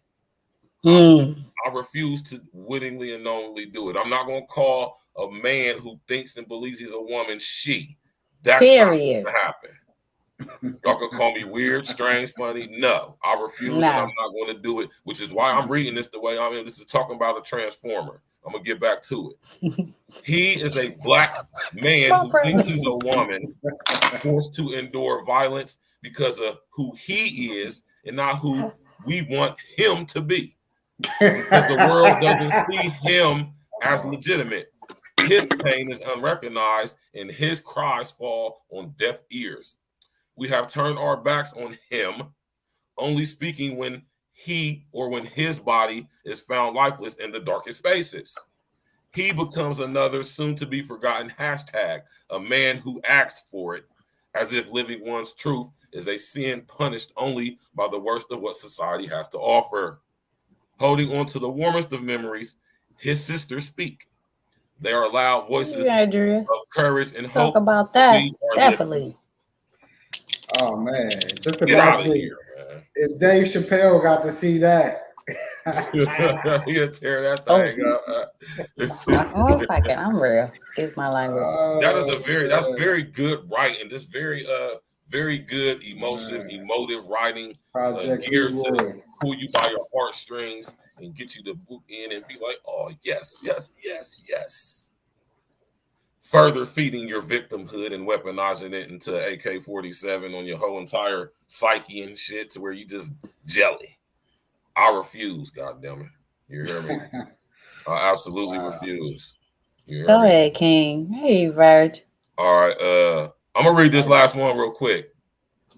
I refuse to wittingly and knowingly do it. I'm not gonna call a man who thinks and believes he's a woman she. That's not gonna happen. Y'all can call me weird, strange, funny. No, I refuse. And I'm not going to do it, which is why I'm reading this the way I'm in. This is talking about a transformer. I'm gonna get back to it. He is a black man who thinks he's a woman, forced to endure violence because of who he is and not who we want him to be. Because the world doesn't see him as legitimate. His pain is unrecognized and his cries fall on deaf ears. We have turned our backs on him, only speaking when he or when his body is found lifeless in the darkest spaces. He becomes another soon-to-be forgotten hashtag, a man who asked for it, as if living one's truth is a sin punished only by the worst of what society has to offer. Holding on to the warmest of memories, his sisters speak. They are loud voices of courage and hope. Talk about that. We are Definitely. listening. Oh man, just Get out of imagine here, man. if Dave Chappelle got to see that. He'll tear that thing up. One second, I'm real. Excuse my language. That's very good writing. This very good emotive writing, geared to pull you by your heartstrings and get you to boot in and be like, oh yes, yes, yes, yes. Further feeding your victimhood and weaponizing it into AK-47 on your whole entire psyche and shit to where you just jelly. I refuse, goddammit. You hear me? I absolutely refuse. Go ahead, King. Hey, Virg. All right, I'm gonna read this last one real quick.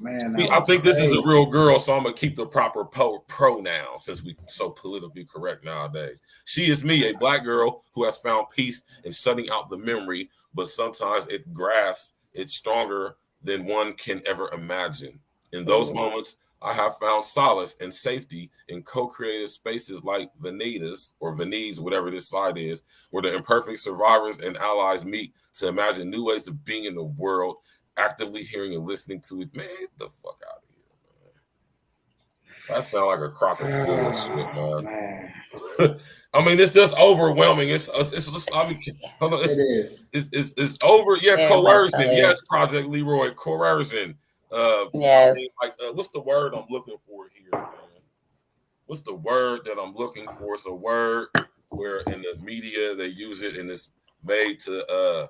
Man, I think this is a real girl, so I'm gonna keep the proper pronouns since we so politically correct nowadays. She is me, a black girl who has found peace in shutting out the memory, but sometimes it grasps it stronger than one can ever imagine. In those moments, I have found solace and safety in co-creative spaces like Venitas or Venice, whatever this site is, where the imperfect survivors and allies meet to imagine new ways of being in the world, actively hearing and listening to it. Man, get the fuck out of here, man. That sounds like a crock of bullshit, man. I mean, it's just overwhelming. It's just, I mean, hold on, it's over. Yeah, coercion. Yes, Project Leroy, coercion. Yes. I mean, like, what's the word I'm looking for here, man? What's the word that I'm looking for? It's a word where in the media they use it and it's made to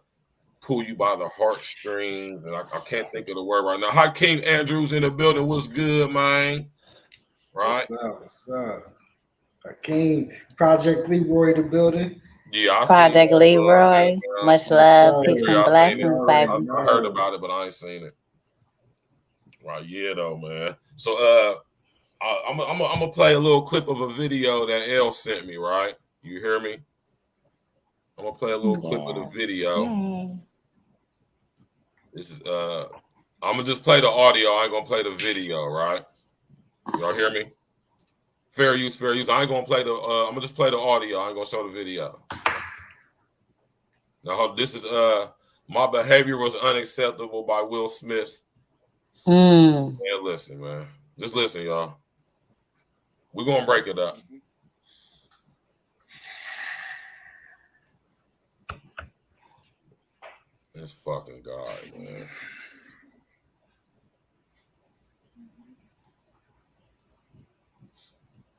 pull you by the heartstrings, and I can't think of the word right now. Hi, King Andrews in the building. What's good, man? Right? What's up? King Project Leroy the building. Yeah, I Project Leroy. Much love, peace and blessings, baby. I heard about it, but I ain't seen it. Right? Yeah, though, man. So, I'm gonna play a little clip of a video that L sent me. Right? You hear me? I'm gonna play a little clip of the video. This is I'm gonna just play the audio. I ain't gonna play the video, right? Y'all hear me? Fair use, fair use. I ain't gonna play the I'm gonna just play the audio. I ain't gonna show the video. Now this is My Behavior Was Unacceptable by Will Smith's. Man, listen, man. Just listen, y'all. We're gonna break it up. This fucking guy, man.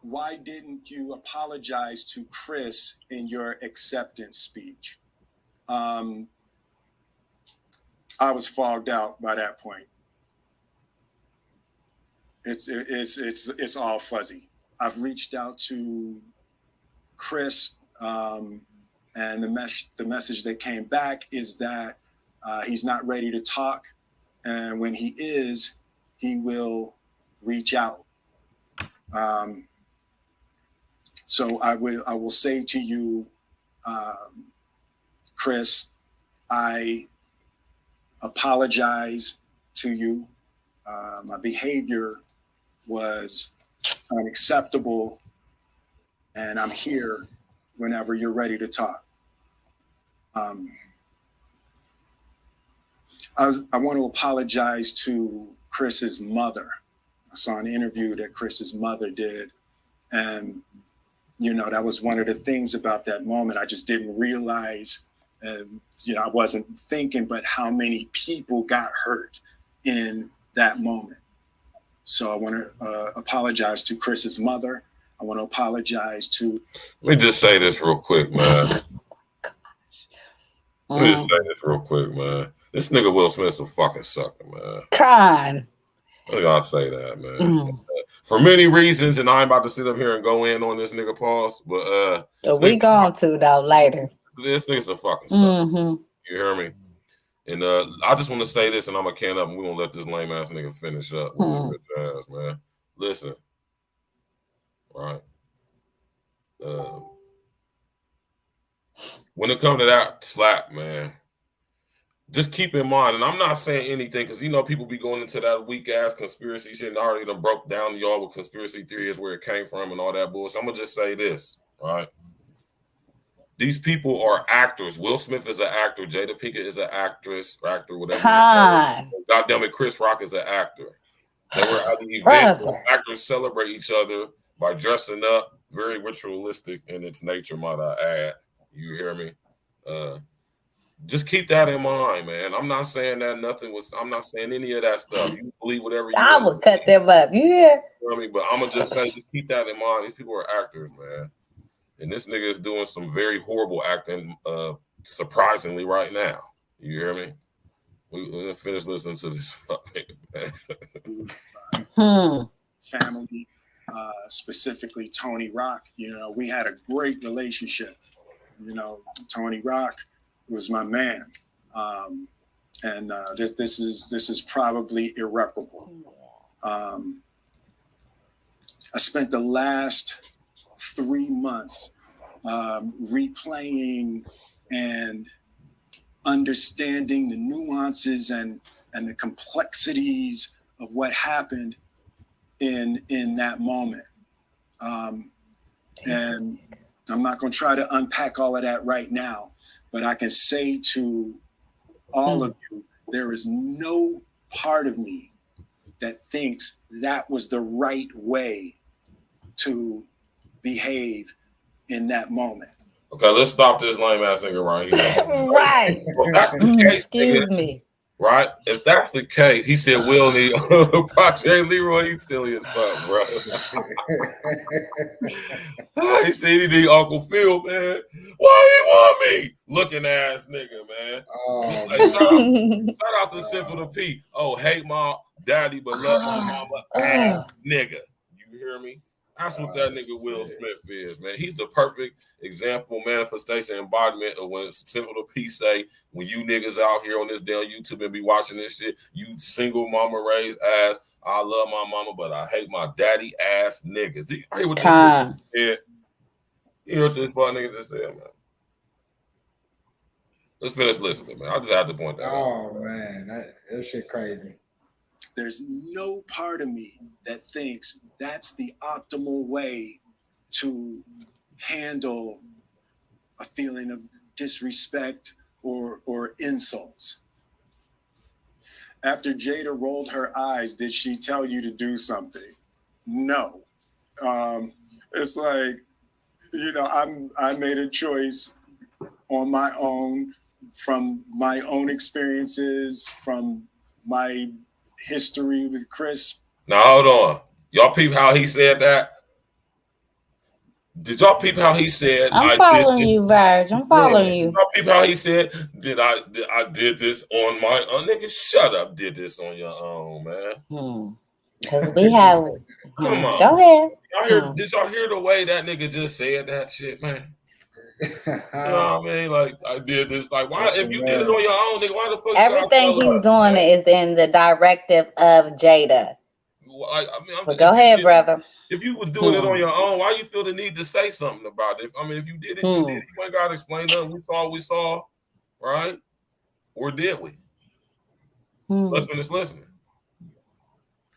Why didn't you apologize to Chris in your acceptance speech? I was fogged out by that point. It's all fuzzy. I've reached out to Chris, and the message that came back is that he's not ready to talk, and when he is, he will reach out. So I will say to you, Chris, I apologize to you. My behavior was unacceptable, and I'm here whenever you're ready to talk. I want to apologize to Chris's mother. I saw an interview that Chris's mother did, and you know, that was one of the things about that moment. I just didn't realize, you know, I wasn't thinking, but how many people got hurt in that moment. So I want to apologize to Chris's mother. I want to apologize to. Let me just say this real quick, man. Let me just say this real quick, man. This nigga Will Smith's a fucking sucker, man. Con. I gotta say that, man. For many reasons, and I ain't about to sit up here and go in on this nigga pause, but we going to though later. This nigga's a fucking sucker. You hear me? And I just want to say this, and I'm gonna can up, and we gonna let this lame ass nigga finish up with his rich ass, man. Listen, right? When it comes to that slap, man, just keep in mind, and I'm not saying anything because you know people be going into that weak ass conspiracy shit, and I already done broke down to y'all with conspiracy theories where it came from and all that bullshit. I'm gonna just say this, right? These people are actors. Will Smith is an actor. Jada Pinkett is an actress, actor, whatever. Goddamn it, Chris Rock is an actor. They were at the event where actors celebrate each other by dressing up, very ritualistic in its nature, might I add. You hear me? Just keep that in mind, man. I'm not saying that I'm not saying any of that stuff. You believe whatever you want. I would cut them up. You hear? You know what I mean? But I'm going to just say, just keep that in mind. These people are actors, man. And this nigga is doing some very horrible acting, surprisingly, right now. You hear me? We're going to finish listening to this man. Family, specifically Tony Rock. You know, we had a great relationship. You know, Tony Rock was my man. And this is probably irreparable. I spent the last 3 months replaying and understanding the nuances and the complexities of what happened in that moment. And I'm not going to try to unpack all of that right now, but I can say to all of you, there is no part of me that thinks that was the right way to behave in that moment. Okay, let's stop this lame ass nigga right here. Right. Well, that's the case, excuse me. Right? If that's the case, he said Will need Project Leroy, he's silly as fuck, bro. He said he need Uncle Phil, man. Why he want me? Looking ass nigga, man. Shout out to Sinful to P. Oh, hate my daddy, but love my mama ass nigga. You hear me? That's what that nigga Will Smith is, man. He's the perfect example, manifestation, embodiment of when Simple to P say, when you niggas out here on this damn YouTube and be watching this shit, you single mama raised ass, I love my mama, but I hate my daddy ass niggas. Do you hear what this nigga said? You hear what this fuck nigga just said, man? Let's finish listening, man. I just had to point that out. Oh, man. That shit crazy. There's no part of me that thinks that's the optimal way to handle a feeling of disrespect or insults. After Jada rolled her eyes, did she tell you to do something? No. It's like, you know, I made a choice on my own, from my own experiences, from my history with Chris. Now hold on, y'all peep how he said that? Did y'all peep how he said? I'm following you, Verge. I'm following you. Y'all peep how he said? I did this on my own? Nigga, shut up. Did this on your own, man? Because we have. Come on. Go ahead. Did y'all hear the way that nigga just said that shit, man? You know what I mean? Like, I did this. Like, why? If you did it on your own, nigga, why the fuck? Everything he's doing is in the directive of Jada. Well, go ahead, brother. If you was doing it on your own, why you feel the need to say something about it? If you did it, you did it. You ain't gotta explain nothing. We saw, right? Or did we? Let's finish listening.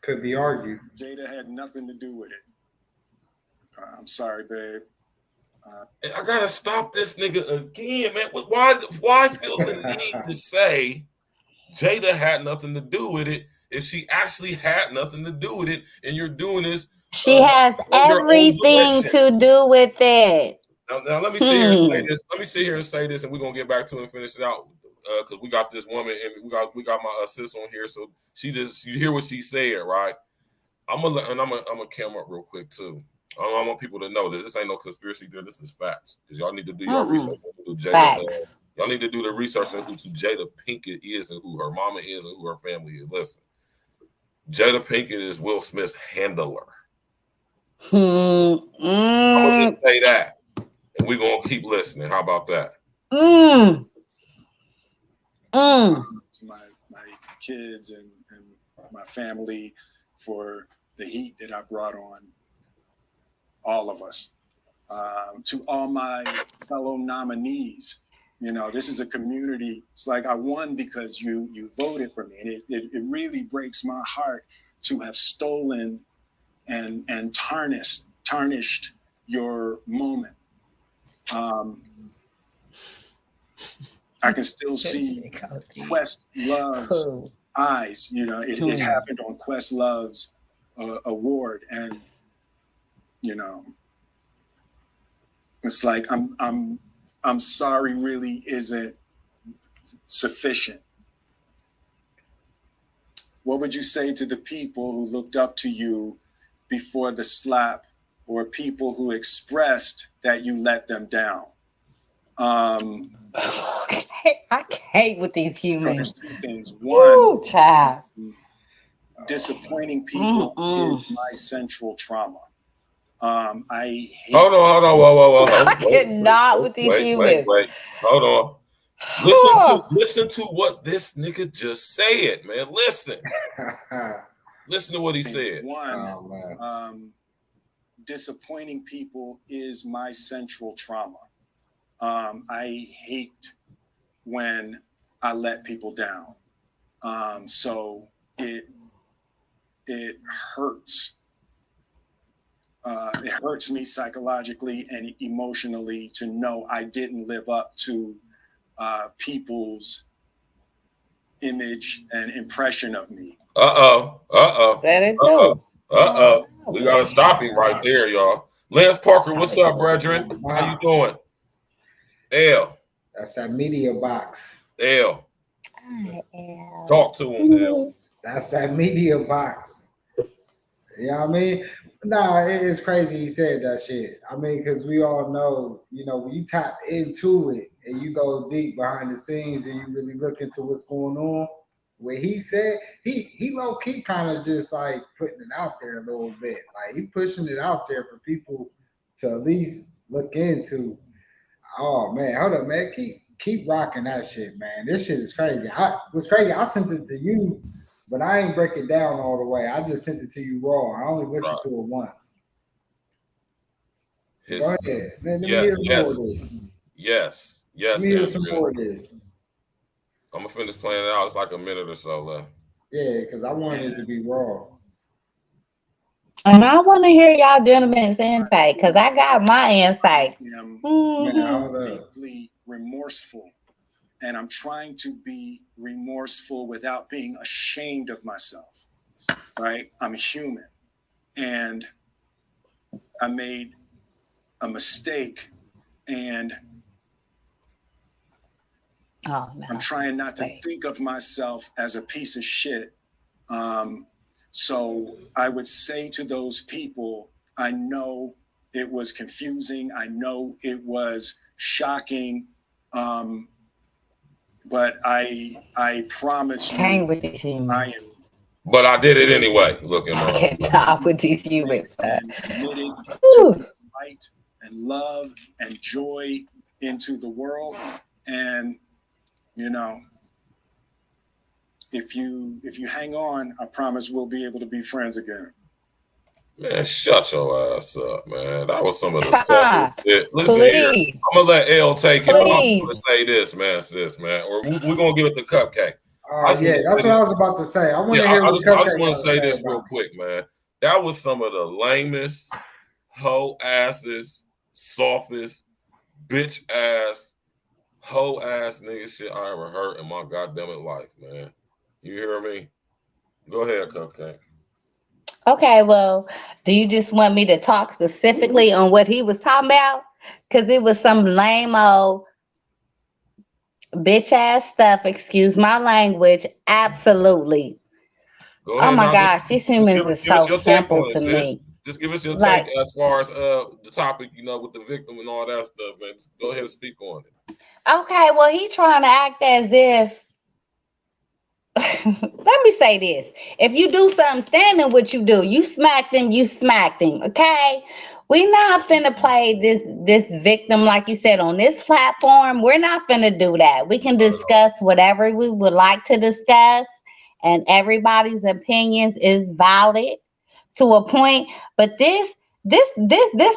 Could be argued. Jada had nothing to do with it. I'm sorry, babe. I gotta stop this nigga again, man. Why feel the need to say Jada had nothing to do with it if she actually had nothing to do with it, and you're doing this? She has everything to do with it. Now let me sit here and say this. Let me sit here and say this, and we're gonna get back to it and finish it out because we got this woman and we got my sis on here, so you hear what she said, right? I'm gonna cam up real quick too. I want people to know that this ain't no conspiracy theory. This is facts. Because y'all need to do your research. Y'all need to do the research on who Jada Pinkett is and who her mama is and who her family is. Listen, Jada Pinkett is Will Smith's handler. I'm gonna just say that, and we're gonna keep listening. How about that? To my kids and my family for the heat that I brought on all of us. To all my fellow nominees, you know, this is a community. It's like I won because you voted for me, and it really breaks my heart to have stolen and tarnished your moment. I can still see Questlove's eyes. You know, it happened on Questlove's award, and you know, it's like I'm sorry really isn't sufficient. What would you say to the people who looked up to you before the slap, or people who expressed that you let them down? I can't with these humans. So there's two things. One, child. Disappointing people is my central trauma. I hate. Hold on. Whoa. I cannot with these humans. Wait. Hold on. Listen to what this nigga just said, man. Listen. Listen to what he said. One, disappointing people is my central trauma. I hate when I let people down. So it hurts. It hurts me psychologically and emotionally to know I didn't live up to people's image and impression of me. Let it go. We gotta stop him right there, y'all. Lance Parker, what's up, brethren? How you doing? L. That's that media box. L. Talk to him, L. That's that media box. You know what I mean? Nah, it is crazy he said that shit. I mean, because we all know, you know, when you tap into it and you go deep behind the scenes and you really look into what's going on, what he said, he low-key kind of just like putting it out there a little bit. Like he pushing it out there for people to at least look into. Oh man, hold up, man. Keep rocking that shit, man. This shit is crazy. I sent it to you, but I ain't break it down all the way. I just sent it to you raw. I only listened to it once. Go ahead. Let me hear some more of this. Yes. Let me hear some more of this. I'm gonna finish playing it out. It's like a minute or so left. Yeah, because I wanted it to be raw. And I want to hear y'all gentlemen's insight, because I got my insight. I'm deeply remorseful, and I'm trying to be remorseful without being ashamed of myself, right? I'm human, and I made a mistake, and I'm trying not to think of myself as a piece of shit. So I would say to those people, I know it was confusing. I know it was shocking. But I promise you, I am. But I did it anyway. Look at I cannot with these humans. Committed to light and love and joy into the world. And, you know, if you hang on, I promise we'll be able to be friends again. Man, shut your ass up, man. That was some of the stuff. Listen here, I'm gonna let L take it. I'm gonna say this, man, sis, man, or we're gonna give it the cupcake. Yeah, that's what I was about to say. I want to hear. I just want to say this real quick, man. That was some of the lamest, hoe asses, softest, bitch ass, hoe ass nigga shit I ever heard in my goddamn life, man. You hear me? Go ahead, Cupcake. Okay, well, do you just want me to talk specifically on what he was talking about? Because it was some lame old bitch ass stuff. Excuse my language. Absolutely. Go ahead, oh my gosh, these humans are so simple to me. Just give us your Like, take as far as the topic, you know, with the victim and all that stuff, man. Just go ahead and speak on it. okay, well, he trying to act as if. Let me say this: if you do something, stand in what you do. You smacked him, you smacked him. Okay, we not finna play this victim like you said on this platform. We're not finna do that. We can discuss whatever we would like to discuss, and everybody's opinions is valid to a point. But this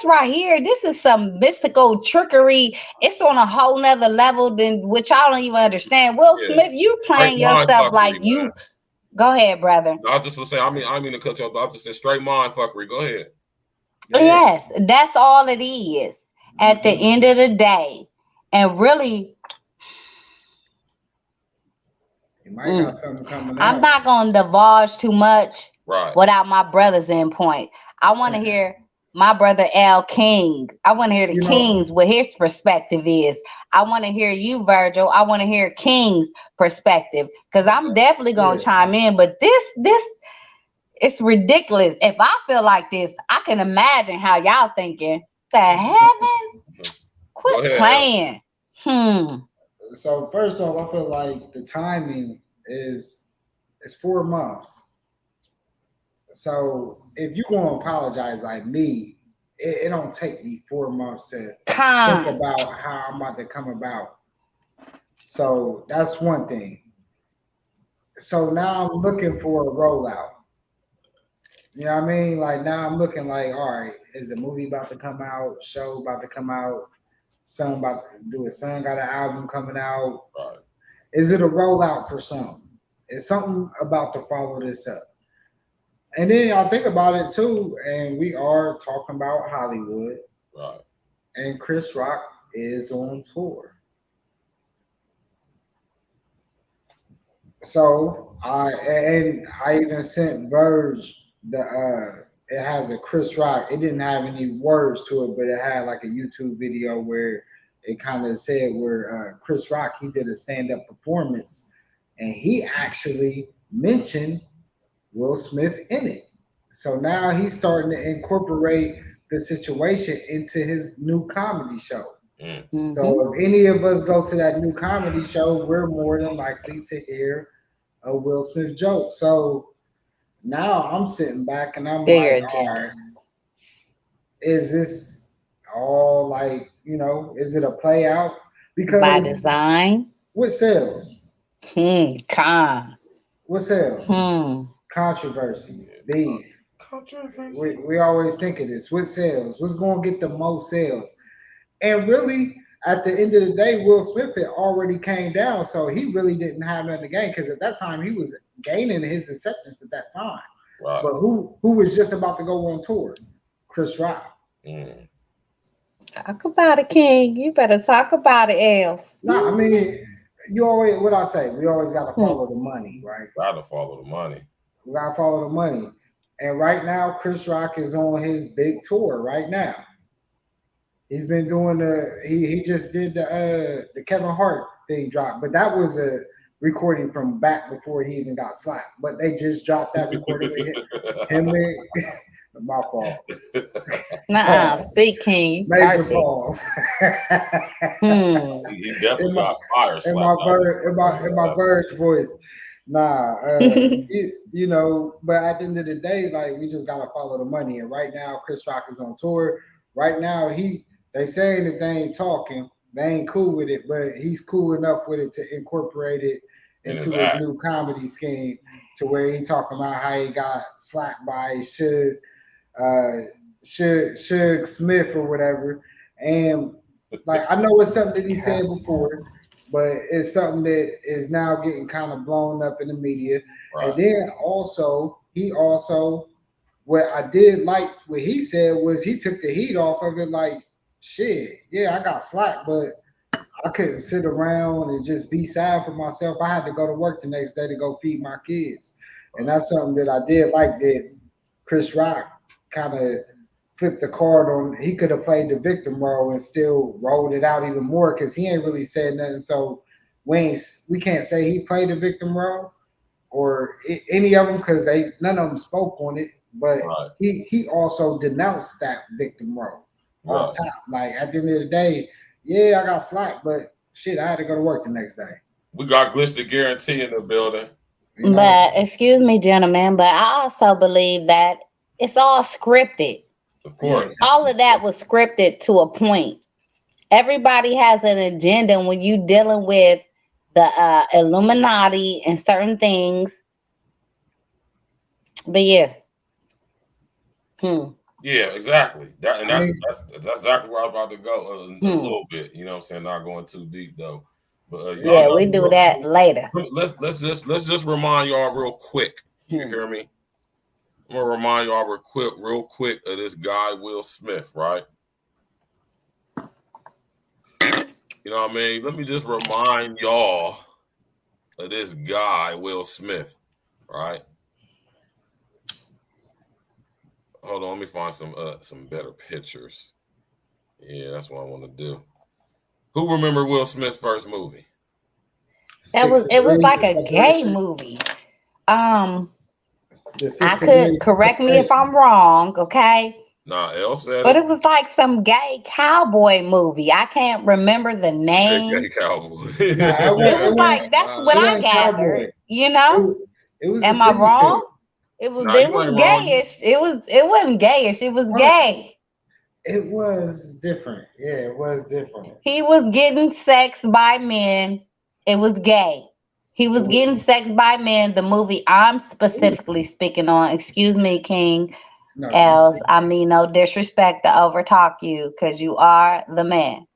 right here, this is some mystical trickery. It's on a whole nother level than which I don't even understand. Will Yeah. Smith, you Straight playing mind yourself fuckery, like you. man. Go ahead, brother. No, I just was saying. I mean to cut you off. I just said straight mind fuckery. Go ahead. Yeah. Yes, that's all it is at the end of the day. And really, You might got something coming I'm out. not going to divulge too much Right. without my brother's endpoint. I want to hear my brother L King. I want to hear the You know- King's what his perspective is. I want to hear you, Virgil. I want to hear King's perspective because I'm definitely going to chime in. But this, it's ridiculous. If I feel like this, I can imagine how y'all thinking. The heaven? Quit Go ahead, playing. So first off, I feel like the timing is 4 months. So if you gonna apologize like me, it don't take me 4 months to think about how I'm about to come about. So that's one thing. So now I'm looking for a rollout. You know what I mean? Like now I'm looking like, all right, is a movie about to come out, show about to come out, son about to do it, son got an album coming out. Right. Is it a rollout for something? Is something about to follow this up? And then y'all think about it too, and we are talking about Hollywood. Right. And Chris Rock is on tour. So I even sent Verge it has a Chris Rock. It didn't have any words to it, but it had like a YouTube video where it kind of said where Chris Rock, he did a stand-up performance and he actually mentioned Will Smith in it. So now he's starting to incorporate the situation into his new comedy show. So if any of us go to that new comedy show, we're more than likely to hear a Will Smith joke. So now I'm sitting back and I'm like, all right, is this all like, you know, is it a play out? Because by design. What sells? What sells? Controversy, beef. Controversy. We always think of this. What sells? What's going to get the most sales? And really, at the end of the day, Will Smith had already came down, so he really didn't have nothing to gain because at that time he was gaining his acceptance at that time. Right. But who was just about to go on tour? Chris Rock. Talk about it, King. You better talk about it, else. No, I mean, you always, what I say, we always got to follow the money, right? Got to follow the money. We got to follow the money. And right now, Chris Rock is on his big tour right now. He's been doing he just did the Kevin Hart thing drop, but that was a recording from back before he even got slapped. But they just dropped that recording with him and my fault. Speak, King. Major pause. He definitely got fire in my Verge voice. You know, but at the end of the day, like we just gotta follow the money. And right now, Chris Rock is on tour. Right now, they saying that they ain't talking, they ain't cool with it, but he's cool enough with it to incorporate it into his new comedy scheme to where he talking about how he got slapped by Suge Smith or whatever. And like I know it's something that he said before, but it's something that is now getting kind of blown up in the media. Right. And then what I did like what he said was he took the heat off of it like, shit, yeah, I got slapped, but I couldn't sit around and just be sad for myself. I had to go to work the next day to go feed my kids. And that's something that I did like that Chris Rock kind of flipped the card on. He could have played the victim role and still rolled it out even more because he ain't really said nothing. So we can't say he played the victim role or any of them because none of them spoke on it. but he also denounced that victim role off top. Like at the end of the day, yeah, I got slapped, but shit, I had to go to work the next day. We got Glitch the Guarantee in the building. You know? But excuse me, gentlemen, but I also believe that it's all scripted. Of course. All of that was scripted to a point. Everybody has an agenda when you dealing with the Illuminati and certain things. But yeah. Yeah, exactly. That's exactly where I'm about to go a little bit. You know what I'm saying? Not going too deep though. But yeah, we do that later. Let's just remind y'all real quick. You hear me? I'm gonna remind y'all real quick of this guy Will Smith, right? You know what I mean? Let me just remind y'all of this guy Will Smith, right? Hold on, let me find some better pictures. Yeah, that's what I want to do. Who remember Will Smith's first movie? It was like a gay movie. I could correct me if I'm wrong, okay? Nah, Elle said but it was like some gay cowboy movie. I can't remember the name. Gay cowboy. It was like that's what I gathered. You know? It was. Am I wrong? It was. It was gayish. It wasn't gayish. It was gay. It was different. Yeah, it was different. He was getting sex by men. It was gay. He was getting sex by men. The movie I'm specifically speaking on. Excuse me, King. No, else, I mean no disrespect to overtalk you because you are the man.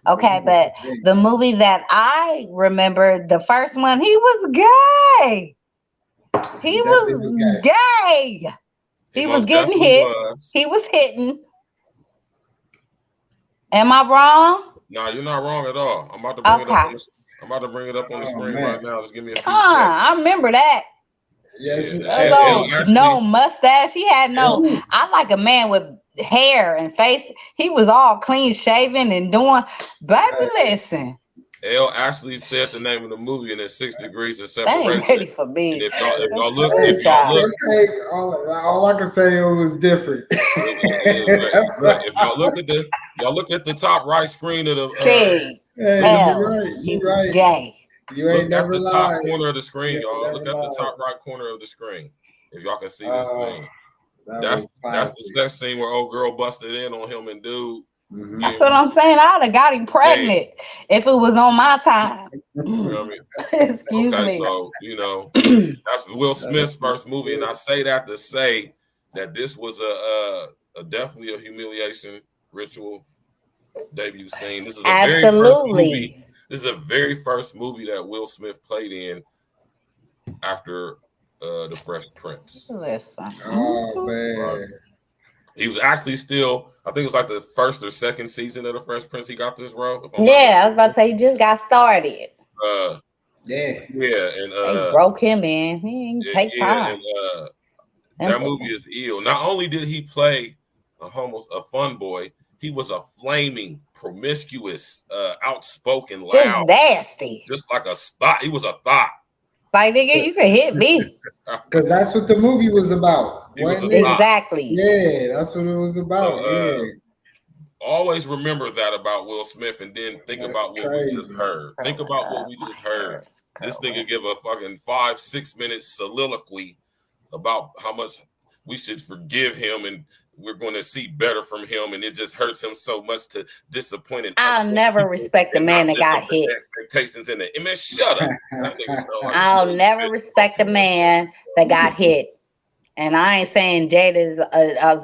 Okay, but the movie that I remember, the first one, he was gay. He was gay. He was getting hit. He was hitting. Am I wrong? No, you're not wrong at all. I'm about to bring it up. I'm about to bring it up on the screen right now. Just give me a few seconds. I remember that. No mustache. He had no. I like a man with hair and face. He was all clean shaven and doing. Baby, listen. Elle actually said the name of the movie, and it's 6 Degrees of Separation. They ain't ready for me. And if y'all look, all I can say, it was different. If y'all look at the top right screen of the. You're right. Gay. You ain't look at the top lied. corner of the screen, y'all. Look at the top right corner of the screen. If y'all can see this scene. That's the sex scene where old girl busted in on him and dude. Mm-hmm. That's what I'm saying. I'd have got him pregnant if it was on my time. You know what I mean? Excuse me. So, you know, that's Will Smith's first movie. And I say that to say that this was a definitely a humiliation ritual debut scene. This is a very first movie. This is the very first movie that Will Smith played in after The Fresh Prince. Listen. Oh, man. He was actually still, I think it was like the first or second season of The Fresh Prince he got this role. Yeah, I was about to say he just got started. And they broke him in. He didn't take time. And that movie is ill. Not only did he play a fun boy, he was a flaming, promiscuous, outspoken, loud, just nasty, just like a thought. He was a thought. Like, nigga, you can hit me. Because that's what the movie was about. Exactly. Yeah, that's what it was about. Always remember that about Will Smith, and then think about what we just heard. Think about what we just heard. This nigga give a fucking 5-6 minute soliloquy about how much we should forgive him and we're going to see better from him, and it just hurts him so much to disappoint. I'll never respect the man that got hit. Expectations in it. Man, shut up. I'll never respect the man that got hit. And I ain't saying Jada's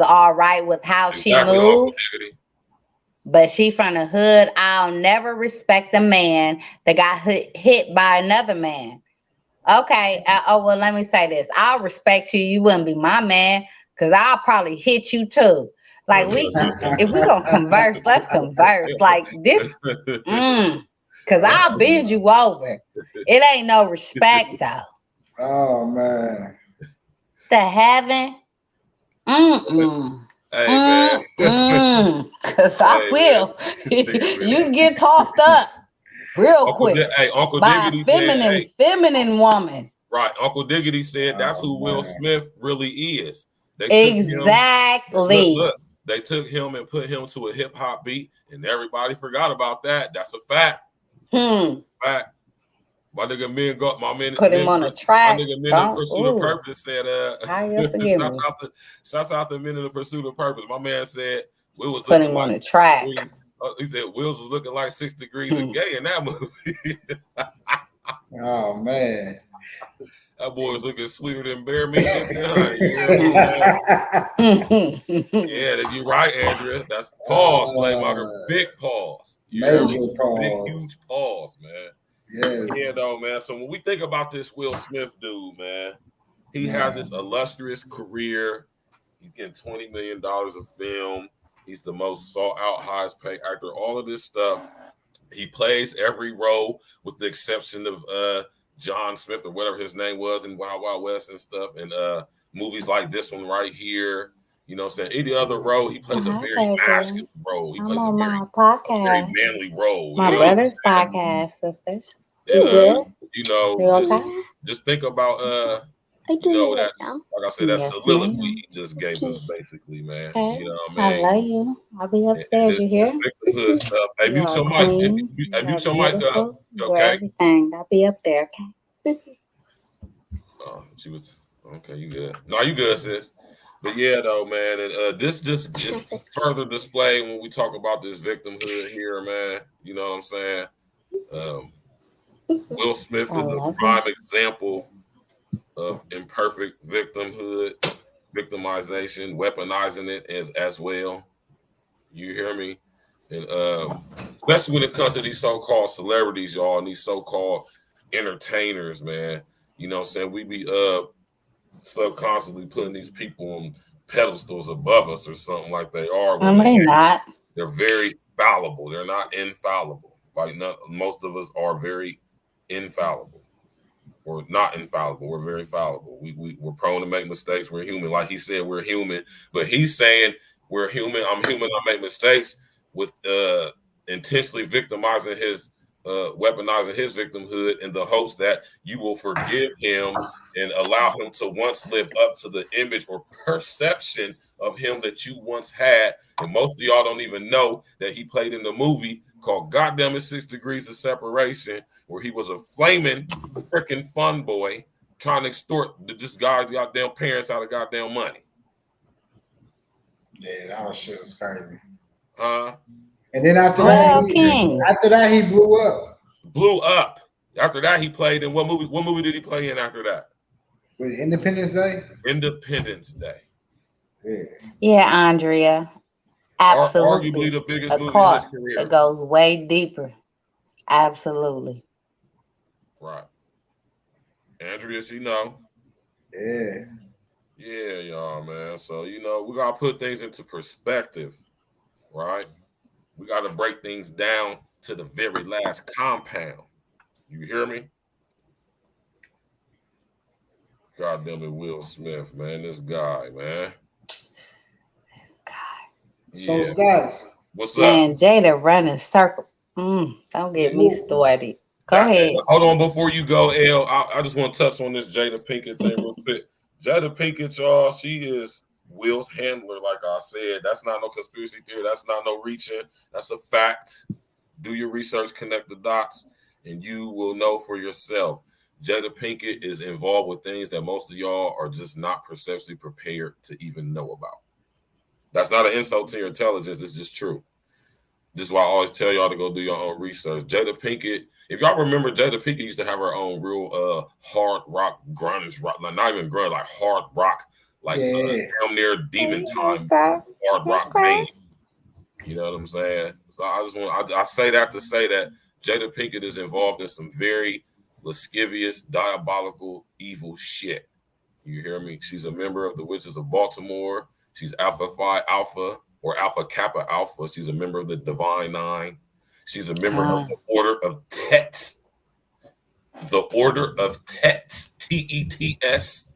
all right with how she moved, but she from the hood. I'll never respect the man that got hit by another man. Okay. Well, let me say this. I'll respect you. You wouldn't be my man. Cause I'll probably hit you too. Like if we gonna converse, let's converse. Like this, cause I'll bend you over. It ain't no respect though. Oh man. The heaven. Hey man. Cause I will. You get tossed up real quick. Uncle by Diggity said, feminine woman. Right. Uncle Diggity said that's who Will Smith really is. Exactly. Look, they took him and put him to a hip hop beat, and everybody forgot about that. That's a fact. Fact. My nigga men got my men put him on a track. My nigga men in pursuit of purpose said shouts out to men in the pursuit of purpose. My man said we was put him on a track. He said Wills was looking like 6 degrees of gay in that movie. Oh man. That boy was looking sweeter than bear meat and honey. Yeah, you're right, Andrea. That's pause, Playmaker. Big pause. Major pause. Big huge pause, man. Yes. Yeah, though, man. So when we think about this Will Smith dude, man, he has this illustrious career. He's getting $20 million of film. He's the most sought out, highest paid actor. All of this stuff. He plays every role with the exception of John Smith or whatever his name was in Wild Wild West and stuff. And movies like this one right here. You know what I'm saying? Any other role, he plays a very masculine role. He plays a very manly role. My brother's podcast, sisters. And, you know, just think about you know that, like I said, that soliloquy he just gave us, basically, man. You know what I mean? I love you. I'll be upstairs. You hear? Victimhood stuff. Hey, mute your mic. Hey, mute your mic up. Okay. Everything. I'll be up there. Okay. Oh, she was okay. You good? No, you good, sis. But yeah, though, man, and this just is further display when we talk about this victimhood here, man. You know what I'm saying? Will Smith is a prime example of imperfect victimhood, victimization, weaponizing it as well. You hear me? And especially when it comes to these so-called celebrities, y'all, and these so-called entertainers, man. You know what I'm saying? We be subconsciously putting these people on pedestals above us or something like they are. Not. They're very fallible. They're not infallible. Like most of us are very infallible. We're not infallible. We're very fallible. We're prone to make mistakes. We're human. Like he said, we're human. But he's saying we're human. I'm human. I make mistakes with intentionally victimizing his, weaponizing his victimhood in the hopes that you will forgive him and allow him to once live up to the image or perception of him that you once had. And most of y'all don't even know that he played in the movie called GOTDAMMIT 6 Degrees of Separation, where he was a flaming freaking fun boy trying to extort this guy's goddamn parents out of goddamn money. Yeah, that shit was crazy. Huh? And then after that, he blew up. Blew up. After that, he played in what movie? What movie did he play in after that? With Independence Day? Independence Day. Yeah, Andrea. Absolutely. Arguably the biggest movie in his career. It goes way deeper. Absolutely. Right. Andrea, she know. Yeah. Yeah, y'all, man. So, you know, we got to put things into perspective, right? We got to break things down to the very last compound. You hear me? God damn it, Will Smith, man. This guy, man. So, Scott. What's up? Man, Jada running circle. Don't get me started. Go ahead. Hold on before you go, L. I just want to touch on this Jada Pinkett thing real quick. Jada Pinkett, y'all, she is Will's handler, like I said. That's not no conspiracy theory. That's not no reaching. That's a fact. Do your research, connect the dots, and you will know for yourself. Jada Pinkett is involved with things that most of y'all are just not perceptually prepared to even know about. That's not an insult to your intelligence. It's just true. This is why I always tell y'all to go do your own research. Jada Pinkett, if y'all remember, Jada Pinkett used to have her own real hard rock, grunge rock, like not even grunge, like hard rock, like down near demon time hard rock band. You know what I'm saying? So I just want I say that to say that Jada Pinkett is involved in some very lascivious, diabolical, evil shit. You hear me? She's a member of the Witches of Baltimore. She's Alpha Phi Alpha or Alpha Kappa Alpha. She's a member of the Divine Nine. She's a member of the Order of Tets. The Order of Tets, T-E-T-S.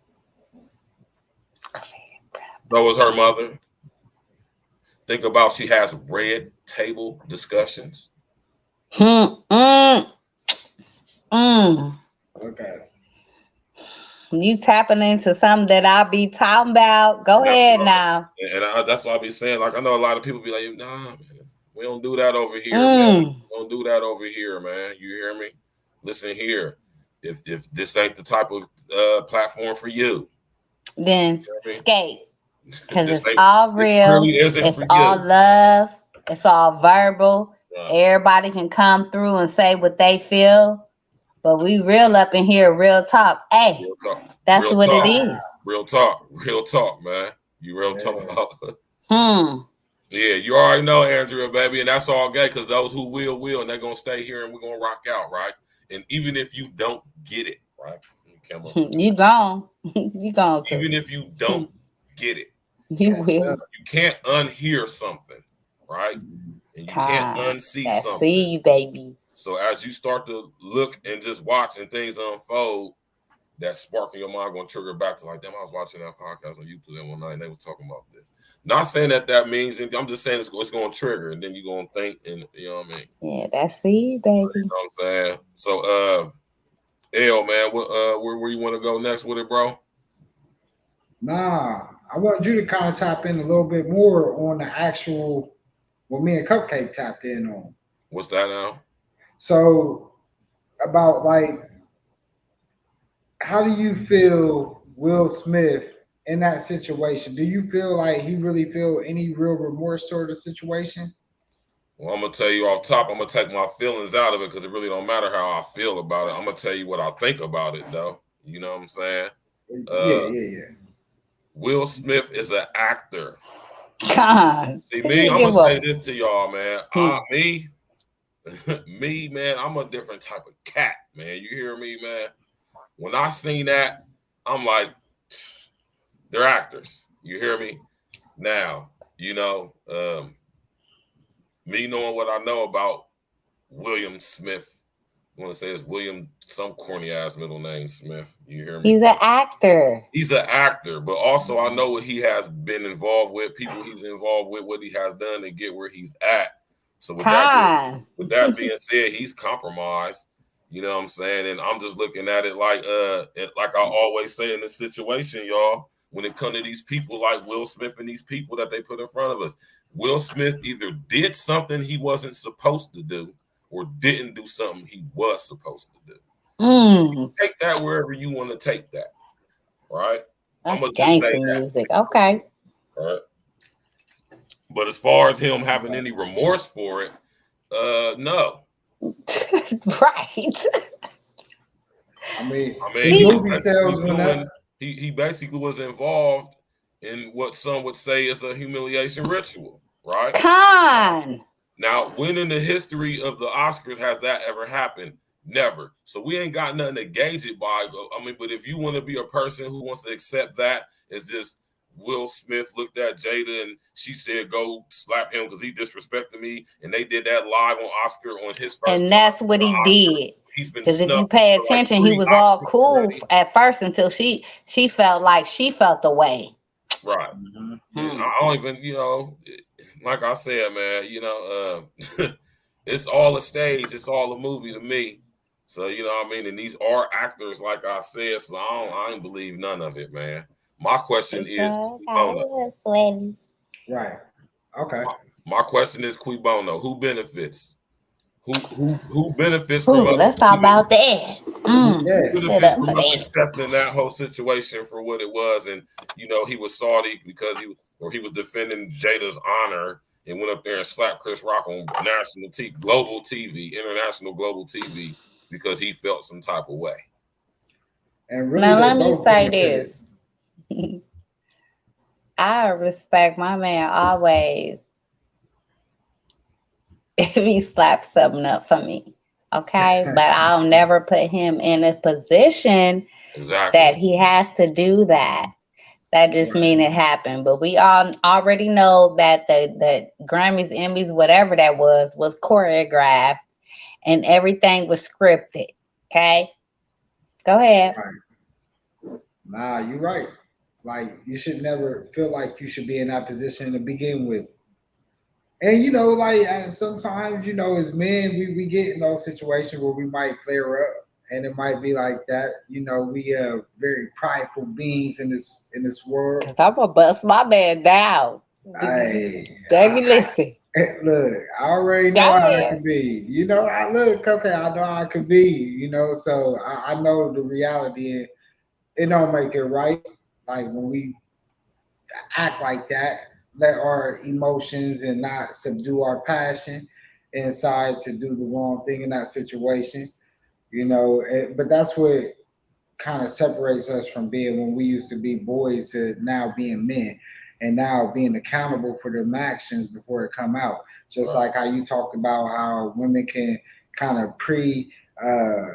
So was her mother. Think about she has red table discussions. Okay. You tapping into something that I'll be talking about. Go ahead now. That's what I be saying. Like, I know a lot of people be like, nah, man, we don't do that over here, man. We don't do that over here, man. You hear me? Listen here. If this ain't the type of platform for you, then skate. Because it's all real. It's all love. It's all verbal. Everybody can come through and say what they feel. But we real up in here, real talk. Hey, that's what it is. Real talk, man. You real talk about. Yeah, you already know, Andrea, baby, and that's all gay. Because those who will, and they're gonna stay here, and we're gonna rock out, right? And even if you don't get it, right? You gone. You gone. Even if you don't get it, you will. You can't unhear something, right? And you can't unsee something. See you, baby. So as you start to look and just watch and things unfold, that spark in your mind going to trigger back to like, damn, I was watching that podcast on YouTube that one night and they was talking about this. Not saying that means anything. I'm just saying it's going to trigger, and then you're going to think, and you know what I mean? Yeah, that's it, baby. You know what I'm saying? So, L, man, where you want to go next with it, bro? Nah, I want you to kind of tap in a little bit more on the actual what me and Cupcake tapped in on. What's that now? So, about like, how do you feel Will Smith in that situation? Do you feel like he really feel any real remorse toward the situation? Well, I'm going to tell you off top, I'm going to take my feelings out of it because it really don't matter how I feel about it. I'm going to tell you what I think about it, though. You know what I'm saying? Yeah. Will Smith is an actor. God. See, me, I'm going to say this to y'all, man. Me, man, I'm a different type of cat, man. You hear me, man? When I seen that, I'm like, they're actors. You hear me? Now, you know, me knowing what I know about William Smith, I want to say it's William, some corny ass middle name Smith. You hear me? He's an actor. He's an actor, but also I know what he has been involved with, people he's involved with, what he has done to get where he's at. So with that being said, he's compromised. You know what I'm saying? And I'm just looking at it like I always say in this situation, y'all, when it comes to these people like Will Smith and these people that they put in front of us, Will Smith either did something he wasn't supposed to do or didn't do something he was supposed to do. Take that wherever you want to take that. Right? I'm going to just say music. That. Okay. All right. But as far as him having any remorse for it, no. Right. I mean he basically was involved in what some would say is a humiliation ritual, right? Now, when in the history of the Oscars has that ever happened? Never. So we ain't got nothing to gauge it by. I mean, but if you want to be a person who wants to accept that, it's just Will Smith looked at Jada and she said, go slap him because he disrespected me. And they did that live on Oscar on his first And that's what he did. Because if you pay attention, he was all cool at first until she felt like she felt the way. Right. I don't even, you know, like I said, man, you know, it's all a stage. It's all a movie to me. So, you know what I mean? And these are actors, like I said, so I don't believe none of it, man. My question is, right? Okay. My question is, cui bono? Who benefits? Who benefits from us? Let's talk about that. Who benefits from us accepting that whole situation for what it was? And you know, he was salty because he was defending Jada's honor and went up there and slapped Chris Rock on national global TV, international global TV, because he felt some type of way. And really, now let me say this. I respect my man always if he slaps something up for me. Okay. But I'll never put him in a position that he has to do that. That just mean it happened. But we all already know that the Grammys, Emmys, whatever that was choreographed and everything was scripted. Okay. Go ahead. Right. Nah, you're right. Like, you should never feel like you should be in that position to begin with. And, you know, like, sometimes, you know, as men, we get in those situations where we might flare up and it might be like that. You know, we are very prideful beings in this world. I'm gonna bust my man down. Hey, Baby, listen. look, I already Go know how it ahead. could be. You know, I look okay. I know how it could be. You know, so I know the reality, and it don't make it right. Like when we act like that, let our emotions and not subdue our passion inside to do the wrong thing in that situation. You know, but that's what kind of separates us from being when we used to be boys to now being men and now being accountable for their actions before it come out. Just like how you talked about how women can kind of uh,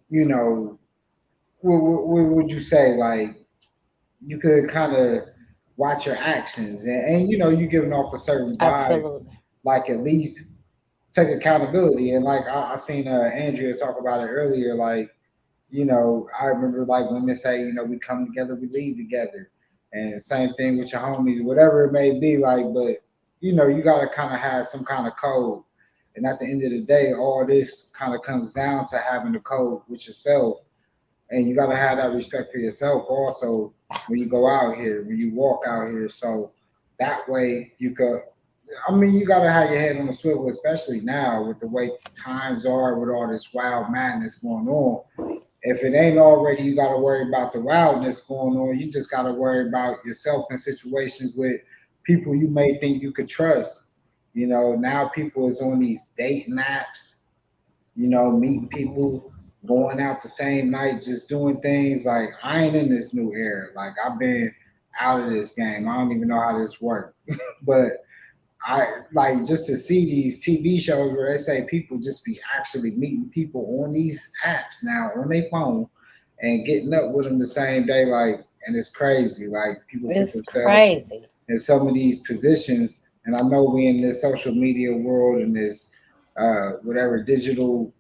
you know, what would you say? Like you could kind of watch your actions, and you know, you giving off a certain vibe, Absolutely. like at least take accountability. And like I seen Andrea talk about it earlier, like you know, I remember like women say, you know, we come together, we leave together. And same thing with your homies, whatever it may be, like, but you know, you gotta kind of have some kind of code. And at the end of the day, all this kind of comes down to having the code with yourself. And you gotta have that respect for yourself also when you go out here, when you walk out here. So that way you could I mean, you gotta have your head on the swivel, especially now with the way times are with all this wild madness going on. If it ain't already, you got to worry about the wildness going on. You just got to worry about yourself in situations with people you may think you could trust. You know, now people is on these dating apps, you know, meeting people, going out the same night, just doing things. Like, I ain't in this new era. Like, I've been out of this game. I don't even know how this works. But I like just to see these TV shows where they say people just be actually meeting people on these apps now on their phone and getting up with them the same day. Like, and it's crazy. Like people put It's themselves crazy. in some of these positions. And I know we in this social media world and this whatever digital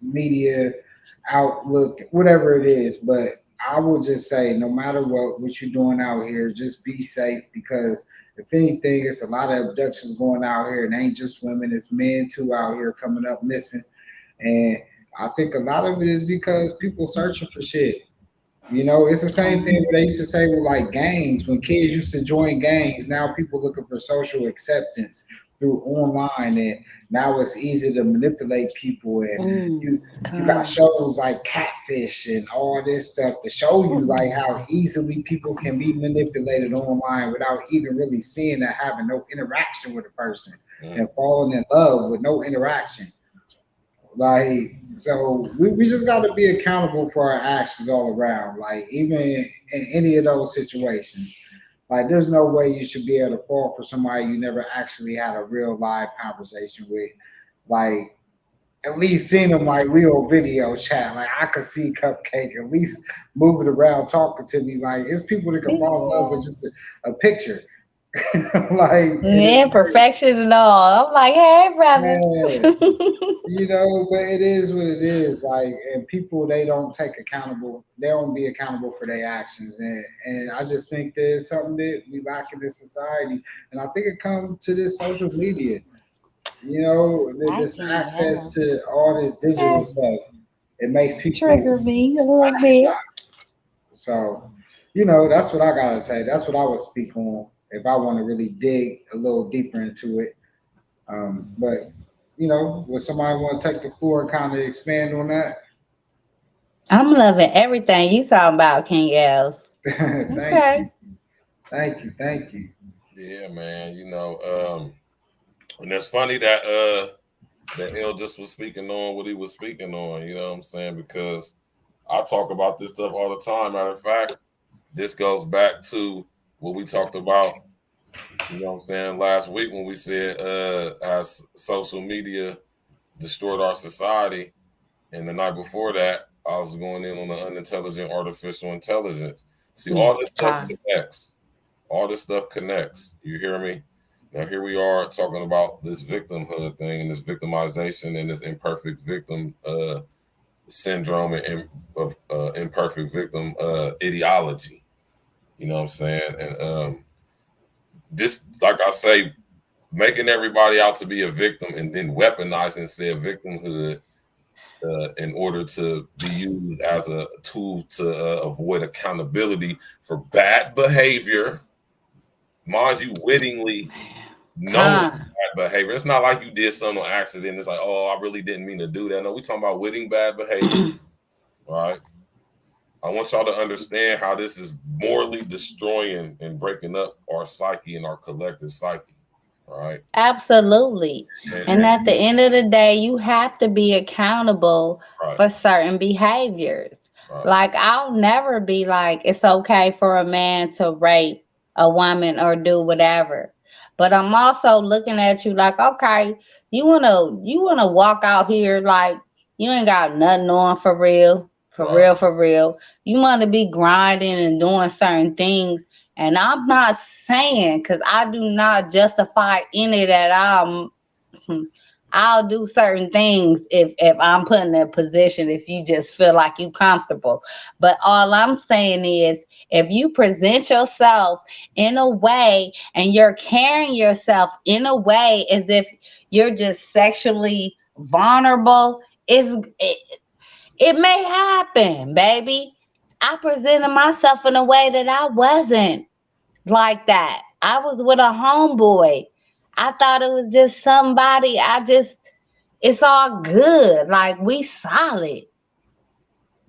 media outlook, whatever it is. But I will just say, no matter what you're doing out here, just be safe because if anything, it's a lot of abductions going out here, and it ain't just women, it's men too out here coming up missing. And I think a lot of it is because people searching for shit. You know, it's the same thing what they used to say with like gangs. When kids used to join gangs, now people looking for social acceptance through online, and now it's easy to manipulate people. And you got Come. shows like Catfish and all this stuff to show you like how easily people can be manipulated online without even really seeing or having no interaction with a person and falling in love with no interaction. Like, so we just got to be accountable for our actions all around. Like, even in any of those situations, like, there's no way you should be able to fall for somebody you never actually had a real live conversation with. Like, at least seen them like real video chat. Like, I could see Cupcake at least moving around talking to me. Like, it's people that can fall in love with just a picture. Like, and it's Imperfections and all. I'm like, hey, brother. man. You know, but it is what it is. Like, and people they don't take accountable. They don't be accountable for their actions, and I just think there's something that we lack in this society, and I think it comes to this social media. You know, I this can't access handle. to all this digital stuff. It makes people Trigger me a little bit. so. You know, that's what I gotta say. That's what I would speak on if I want to really dig a little deeper into it. But you know, would somebody want to take the floor and kind of expand on that? I'm loving everything you talking about, King Els. Thank Okay. you, thank you, thank you. Yeah, man. And it's funny that that El just was speaking on what he was speaking on. You know what I'm saying? Because I talk about this stuff all the time. Matter of fact, this goes back to what we talked about. You know what I'm saying? Last week when we said as social media destroyed our society, and the night before that, I was going in on the unintelligent artificial intelligence. See, all this stuff Time. connects. All this stuff connects. You hear me? Now here we are talking about this victimhood thing and this victimization and this imperfect victim syndrome and of imperfect victim ideology. You know what I'm saying? And this, like I say, making everybody out to be a victim and then weaponizing said victimhood in order to be used as a tool to avoid accountability for bad behavior. Mind you, wittingly knowing bad behavior. It's not like you did something on accident. It's like, oh, I really didn't mean to do that. No, we talking about witting bad behavior, right? I want y'all to understand how this is morally destroying and breaking up our psyche and our collective psyche. Right. Absolutely. And at the end of the day, you have to be accountable for certain behaviors. Like, I'll never be like, it's okay for a man to rape a woman or do whatever. But I'm also looking at you like, okay, you wanna walk out here like you ain't got nothing on for real. For real. You wanna be grinding and doing certain things. And I'm not saying, because I do not justify any that I'll do certain things if I'm put in a position, if you just feel like you comfortable. But all I'm saying is, if you present yourself in a way and you're carrying yourself in a way as if you're just sexually vulnerable, it may happen, baby. I presented myself in a way that I wasn't like that. I was with a homeboy. I thought it was just somebody. It's all good. Like, we solid.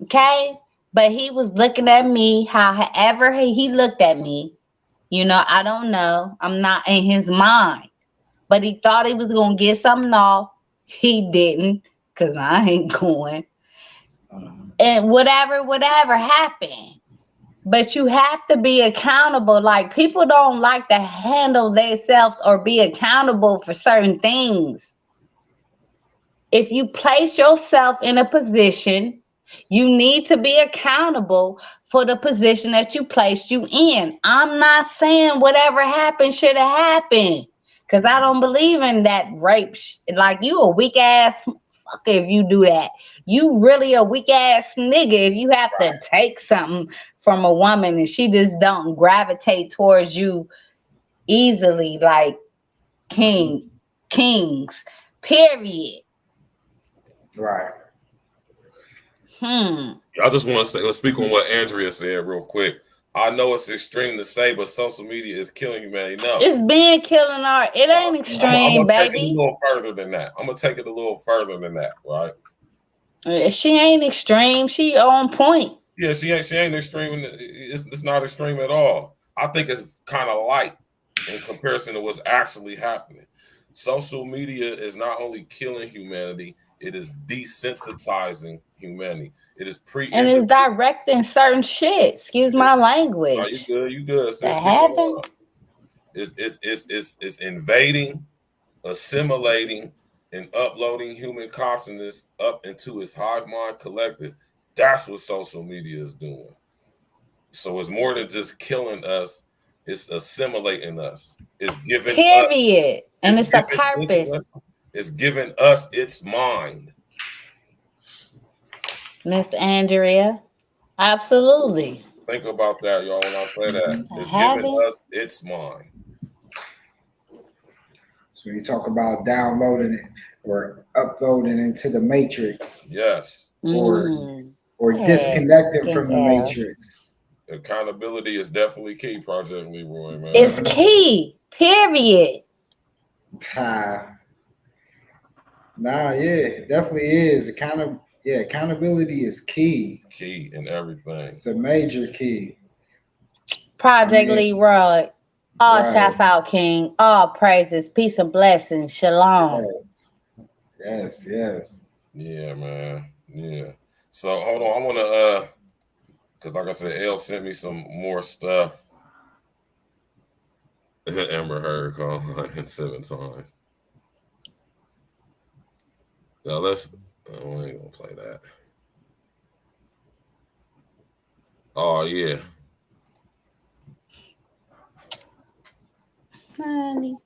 Okay? But he was looking at me however he looked at me. You know, I don't know. I'm not in his mind. But he thought he was going to get something off. He didn't, because I ain't going. And whatever happened. But you have to be accountable. Like, people don't like to handle themselves or be accountable for certain things. If you place yourself in a position, you need to be accountable for the position that you placed you in. I'm not saying whatever happened should have happened, because I don't believe in that rape. Like, you a weak ass fucker if you do that. You really a weak ass nigga if you have to take something from a woman and she just don't gravitate towards you easily, like kings, period. Right. I just want to say, let's speak on what Andrea said real quick. I know it's extreme to say, but social media is killing humanity. No, it's been killing our. It ain't extreme, I'm baby. Take it a little further than that. I'm gonna take it a little further than that, right? She ain't extreme. She on point. Yeah, she ain't extreme. It's not extreme at all. I think it's kind of light in comparison to what's actually happening. Social media is not only killing humanity, it is desensitizing humanity. It is and it's directing certain shit. Excuse my language. Oh, you good? You good? It's invading, assimilating, and uploading human consciousness up into its hive mind collective. That's what social media is doing. So it's more than just killing us; it's assimilating us. It's giving period, and it's a purpose. It's giving us its mind. Miss Andrea, absolutely. Think about that, y'all. When I say that, it's giving us its mind. So you talk about downloading it or uploading into the matrix. Yes. Or disconnecting from the matrix. Accountability is definitely key, Project Leroy, man. It's key, period. Yeah, definitely is. Accountability is key. It's key in everything. It's a major key. Project Leroy. All shouts out, King. All praises, peace and blessings. Shalom. Yes. Yeah, man. Yeah. So hold on. I want to because like I said, L sent me some more stuff. Amber Heard called 7 times. Now we ain't gonna play that. Oh yeah. Honey.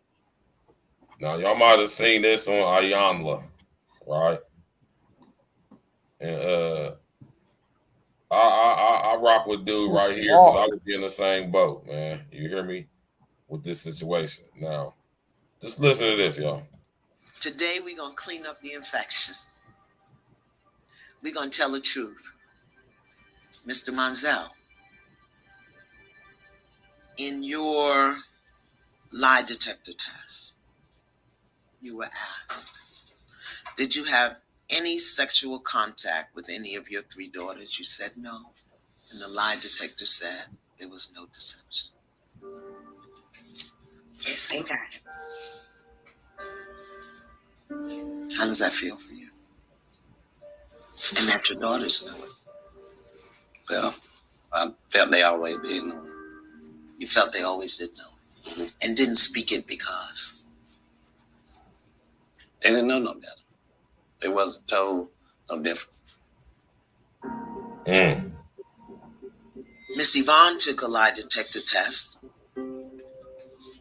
Now y'all might have seen this on Ayanla, right? And I rock with dude right here because I would be in the same boat, man. You hear me? With this situation. Now, just listen to this, y'all. Today we're gonna clean up the infection. We're going to tell the truth. Mr. Monzel, in your lie detector test, you were asked, did you have any sexual contact with any of your 3 daughters? You said no. And the lie detector said there was no deception. Yes, they got it. How does that feel for you? And that your daughters know it. Well, I felt they always did know. You felt they always did know. Mm-hmm. And didn't speak it because they didn't know no better. They wasn't told no different. Miss Yvonne took a lie detector test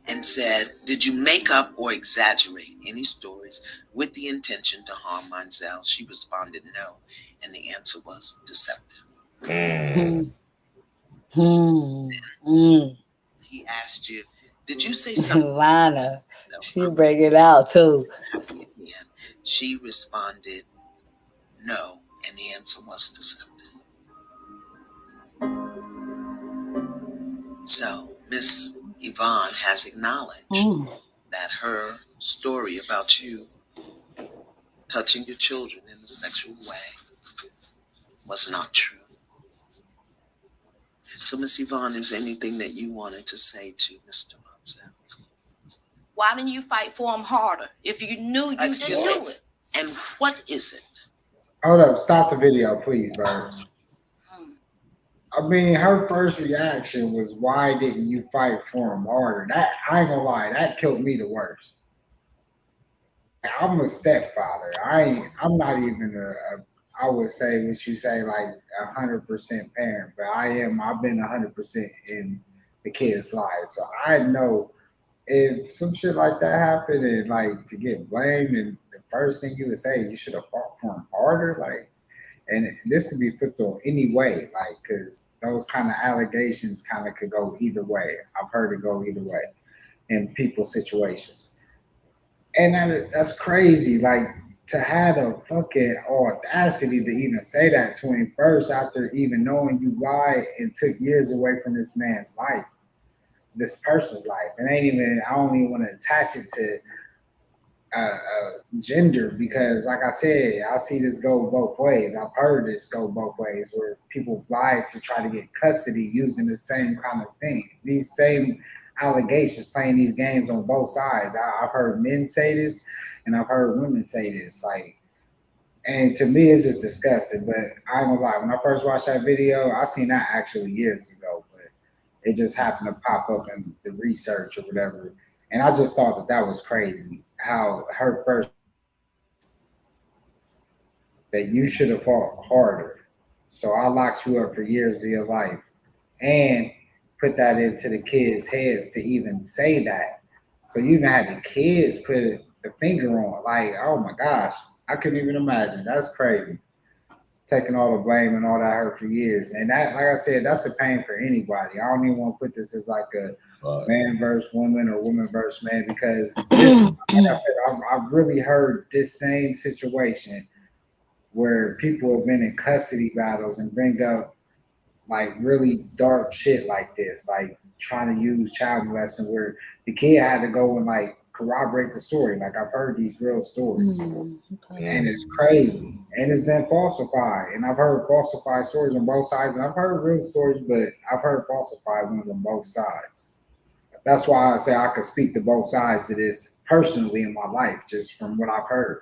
and said, did you make up or exaggerate any stories with the intention to harm Monzel? She responded no, and the answer was deceptive. He asked you, did you say something? Lana, she break it out too. She responded no, and the answer was deceptive. So Miss Yvonne has acknowledged that her story about you touching your children in a sexual way was not true. So Miss Yvonne, is there anything that you wanted to say to Mr. Monzel? Why didn't you fight for him harder if you knew you didn't do it? And what is it? Hold up, stop the video, please, Birds. I mean, her first reaction was, why didn't you fight for him harder? That, I ain't gonna lie, that killed me the worst. I'm a stepfather. I'm not even I would say what you say, like 100% parent, but I've been 100% in the kid's life. So I know if some shit like that happened and like to get blamed, and the first thing you would say, you should have fought for him harder. Like, and this could be flipped on any way, like, because those kind of allegations kind of could go either way. I've heard it go either way in people's situations. And that's crazy. Like, to have the fucking audacity to even say that to him first after even knowing you lied and took years away from this man's life, this person's life. And I don't even want to attach it to gender, because like I said, I see this go both ways. I've heard this go both ways where people lie to try to get custody using the same kind of thing. These same allegations, playing these games on both sides. I've heard men say this and I've heard women say this. Like, and to me, it's just disgusting. But I ain't gonna lie, when I first watched that video, I seen that actually years ago, but it just happened to pop up in the research or whatever. And I just thought that was crazy. How her first, that you should have fought harder. So I locked you up for years of your life, and put that into the kids' heads to even say that. So you even had the kids put the finger on, like, oh my gosh, I couldn't even imagine. That's crazy. Taking all the blame and all that hurt for years. And that, like I said, that's a pain for anybody. I don't even want to put this as like a man versus woman or woman versus man, because this, like I said, I've really heard this same situation where people have been in custody battles and bring up like really dark shit like this, like trying to use child molesting, where the kid had to go and like corroborate the story. Like, I've heard these real stories, and it's crazy, and it's been falsified. And I've heard falsified stories on both sides, and I've heard real stories, but I've heard falsified ones on both sides. That's why I say I could speak to both sides of this personally in my life, just from what I've heard.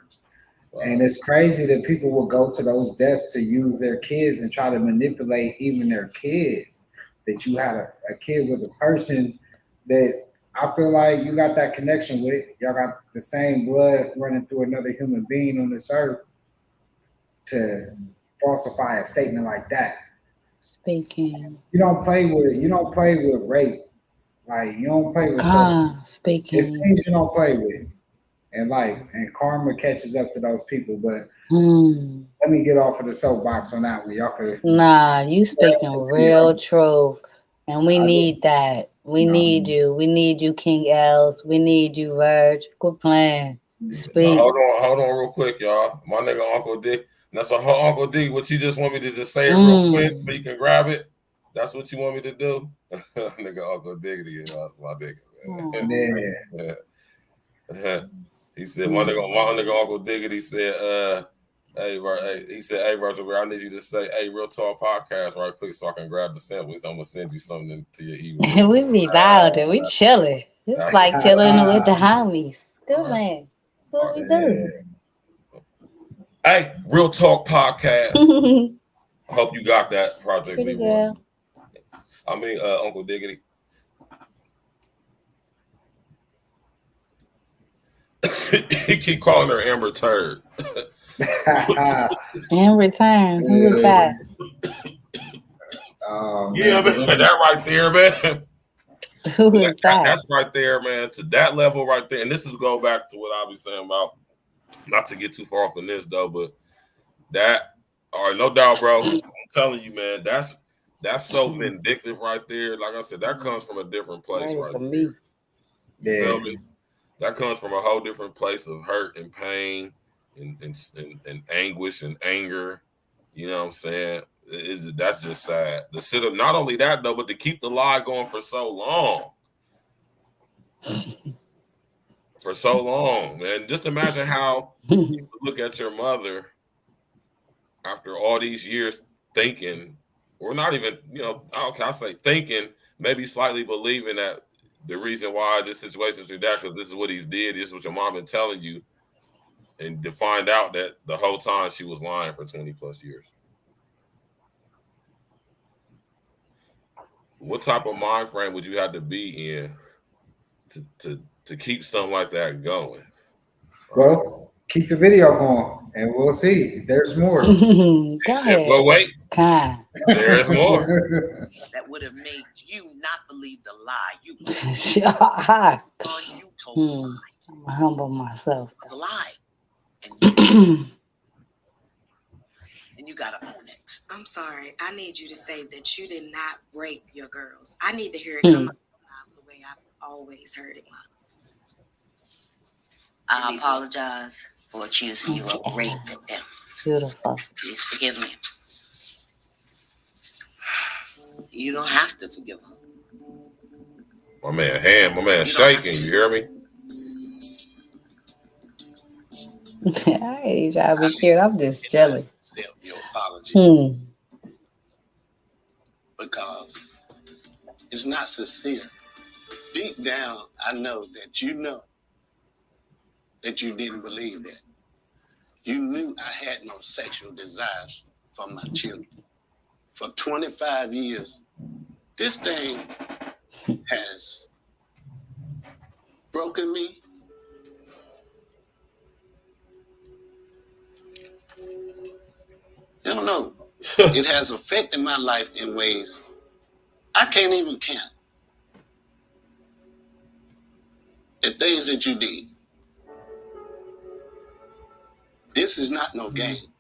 And it's crazy that people will go to those depths to use their kids and try to manipulate even their kids. That you had a kid with a person that I feel like you got that connection with. Y'all got the same blood running through another human being on this earth, to falsify a statement like that. Speaking. You don't play with rape. Like, you don't play with speaking. It's things you don't play with in life, and karma catches up to those people. But let me get off of the soapbox on that one. Y'all could. Nah, you speaking real truth, and we need that. We need you. We need you, King Els. We need you, Verge. Quit playing. Speak. Hold on real quick, y'all. My nigga Uncle Dick. That's a whole Uncle D. What you just want me to just say it real quick so you can grab it? That's what you want me to do? Nigga, Uncle Diggity is my nigga, man. Yeah. He said, my nigga Uncle Diggity said, he said, hey, Virgil, I need you to say, hey, Real Talk Podcast right quick so I can grab the samples. I'm going to send you something to your email. We be loud and we chilling. It's like chilling with the homies. Good man. That's what we do. Hey, Real Talk Podcast. I hope you got that, Project Leroy. I mean, Uncle Diggity. He keep calling her Amber Turd. Amber Turd. Who was that? Yeah, man, that right there, man. Who was that? That's right there, man. To that level right there. And this is go back to what I was saying about, not to get too far off in this though, but that, all right, no doubt, bro. I'm telling you, man, that's so vindictive right there. Like I said, that comes from a different place right there. You feel me? That comes from a whole different place of hurt and pain and anguish and anger. You know what I'm saying? That's just sad. To sit up, not only that though, but to keep the lie going for so long. For so long, man. Just imagine how you look at your mother after all these years thinking, or not even, I say thinking, maybe slightly believing that the reason why this situation is like that, because this is what he's did, this is what your mom been telling you, and to find out that the whole time she was lying for 20 plus years. What type of mind frame would you have to be in to keep something like that going? Well, keep the video going, and we'll see. There's more. Go ahead. Well, wait. There's more. That would have made you not believe the lie. You told the lie. I'm humble myself. It's a lie. And you gotta own it. I'm sorry. I need you to say that you did not rape your girls. I need to hear it come out of your mouth the way I've always heard it. I apologize for accusing you of raping them. Beautiful. Please forgive me. You don't have to forgive him. My man shaking, you hear me? I ain't trying to be cute. I'm just chilling. Accept your apology. Because it's not sincere. Deep down, I know that you didn't believe that. You knew I had no sexual desires for my children. For 25 years, this thing has broken me. You don't know. It has affected my life in ways I can't even count. The things that you did. This is not no game.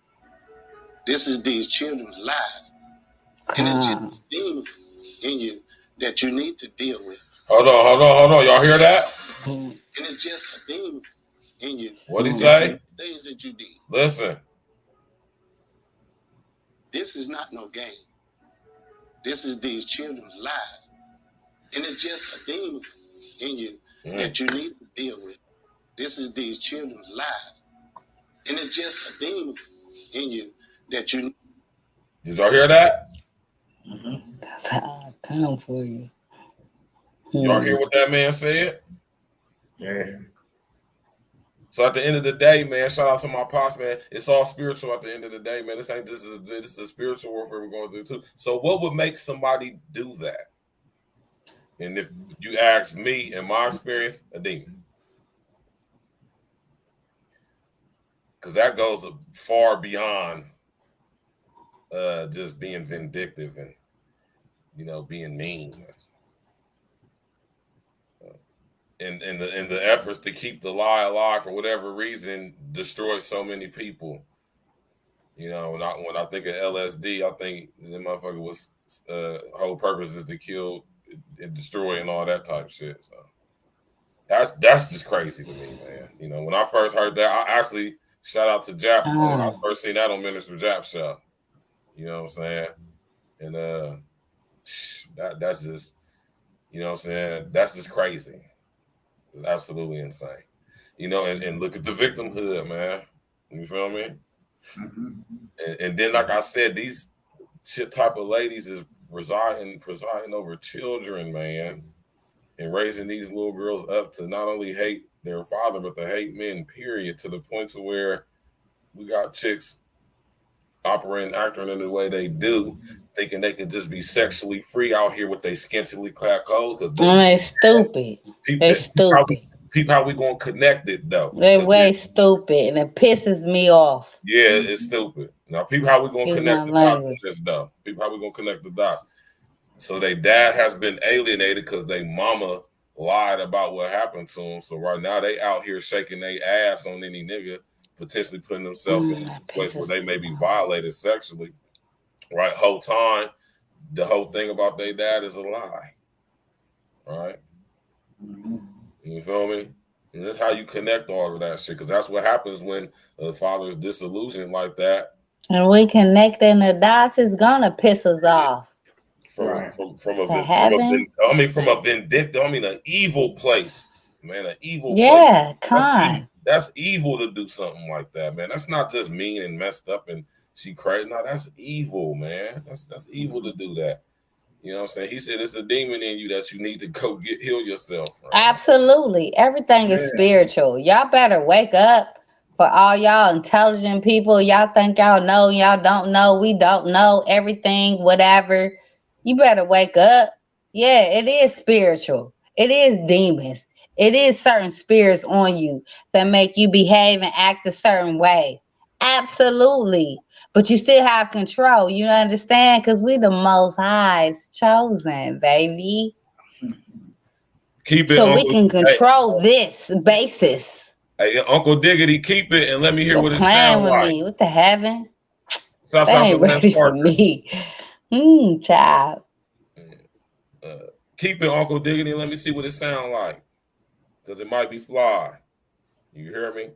This is these children's lives. And it's just a demon in you that you need to deal with. Hold on. Y'all hear that? And it's just a demon in you. What'd he say? Things that you did. Listen. This is not no game. This is these children's lives. And it's just a demon in you that you need to deal with. This is these children's lives. And it's just a demon in you that you... Did y'all hear that? That's how I come for you. Y'all hear what that man said? Yeah. So at the end of the day, man, shout out to my pops, man. It's all spiritual at the end of the day, man. This is a spiritual warfare we're going through too. So what would make somebody do that? And if you ask me, in my experience, a demon. Because that goes far beyond just being vindictive and, being mean. And the efforts to keep the lie alive for whatever reason destroy so many people. When I think of LSD, I think the motherfucker was whole purpose is to kill and destroy and all that type shit. So that's just crazy to me, man. When I first heard that, I actually Shout out to Jap. I first seen that on Minister Jap's show. You know what I'm saying? And that's just, you know what I'm saying? That's just crazy. It's absolutely insane. You know, and look at the victimhood, man. You feel me? Mm-hmm. And then, like I said, these type of ladies is presiding over children, man, and raising these little girls up to not only hate their father, but to hate men, period, to the point to where we got chicks operating, acting in the way they do, thinking they could just be sexually free out here with they scantily clad clothes. Because they stupid. They stupid. People, how we gonna connect it though? They're way stupid, and it pisses me off. Yeah, it's stupid. Now, people, how we gonna connect the dots in this though? People, how we gonna connect the dots? So their dad has been alienated because their mama lied about what happened to him. So right now they out here shaking their ass on any nigga, potentially putting themselves in a place where they may be violated sexually. Right? Whole time, the whole thing about their dad is a lie. Right? You feel me? And that's how you connect all of that shit, because that's what happens when a father is disillusioned like that. And we connecting the dots is gonna piss us off. From a vindictive, an evil place, man, an evil place. That's evil to do something like that, man. That's not just mean and messed up and she crazy. No, that's evil, man. That's evil to do that. You know what I'm saying? He said it's a demon in you that you need to go heal yourself. Right? Absolutely. Everything is spiritual. Y'all better wake up. For all y'all intelligent people, y'all think y'all know, y'all don't know, we don't know everything, whatever. You better wake up. Yeah, it is spiritual. It is demons. It is certain spirits on you that make you behave and act a certain way. Absolutely. But you still have control. You understand? Because we the Most High's chosen, baby. Keep it. So we can control this basis. Hey, Uncle Diggity, keep it and let me hear what it sounds like. Me. What the heaven? That ain't ready for me. Child. Keep it, Uncle Diggity, and let me see what it sounds like. Because it might be fly. You hear me?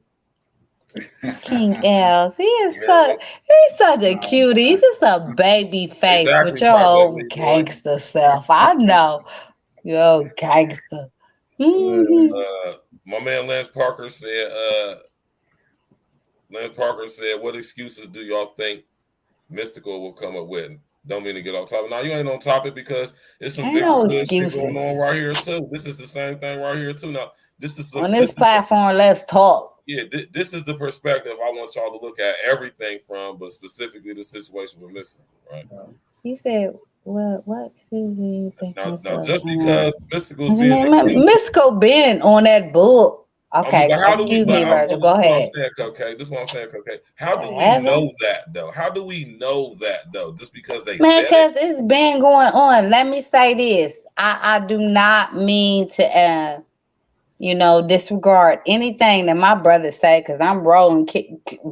King Els, he's such a cutie. He's just a baby face with your old gangster self. I know. Your old gangster. My man Lance Parker said, what excuses do y'all think Mystical will come up with? Don't mean to get off topic. Now, you ain't on topic because it's some good shit going on right here, too. This is the same thing right here, too. Now, this is on this platform, let's talk. Yeah, this is the perspective I want y'all to look at everything from, but specifically the situation with Mystical, right? He said, what excuse do you think? Now just because Mystical's being Mystical been on that book. Okay, excuse me, Virgil. Go ahead. This is what I'm saying, okay. How do we know that, though? How do we know that, though? Just because they said it? Because it's been going on. Let me say this. I do not mean to, disregard anything that my brothers say, because I'm rolling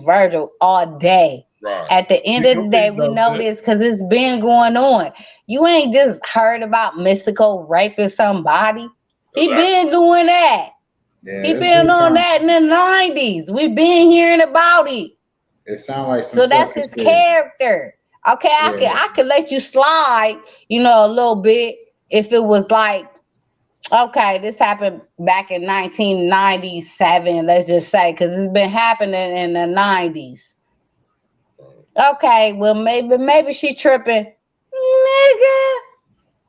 Virgil all day. Right. At the end of the day, we know this because it's been going on. You ain't just heard about Mystical raping somebody. He been doing that. Yeah, he been on that in the 90s. We been hearing about it. It sounds like so that's his character. Okay, I could let you slide, a little bit if it was like, okay, this happened back in 1997, let's just say, because it's been happening in the 90s. Okay, well, maybe she tripping. Nigga,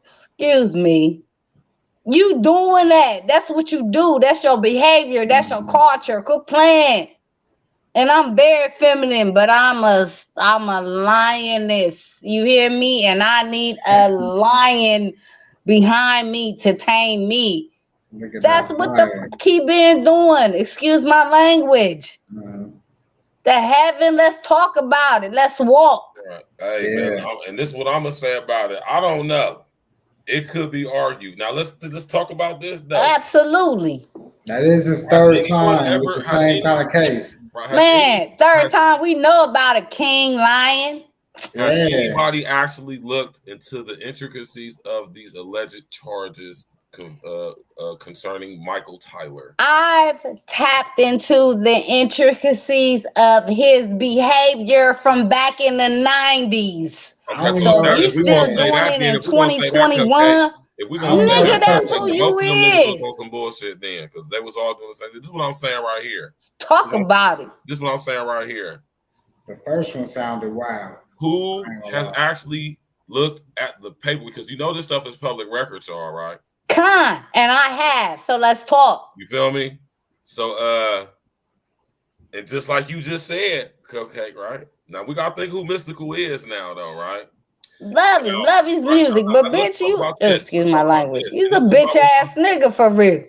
excuse me. You doing that. That's what you do. That's your behavior. That's your culture. Quit playing. And I'm very feminine, but I'm a lioness. You hear me? And I need a lion behind me to tame me. That's what the he been doing. Excuse my language. The heaven, let's talk about it. Let's walk. Right. Hey, man, and this is what I'm gonna say about it. I don't know. It could be argued. Now let's talk about this though. Absolutely. That is his third time with the same kind of case. Man, third time we know about a king lion. Has anybody actually looked into the intricacies of these alleged charges concerning Michael Tyler? I've tapped into the intricacies of his behavior from back in the 90s. Okay, So if you if we still gonna say doing that, it then in if we're gonna say that, 2021, if we're gonna say nigga, that, that's then who you most of them niggas was on is. some bullshit then, because they was all doing the same thing. This is what I'm saying right here. Talk about it. This is what I'm saying right here. The first one sounded wild. Who has actually looked at the paper? Because you know this stuff is public records, all right? Con, and I have. So let's talk. You feel me? So and just like you just said, Cupcake, right? Now we gotta think who Mystical is now, though, right? Love him, love his music, but bitch, you excuse my language. You's a bitch ass nigga for real.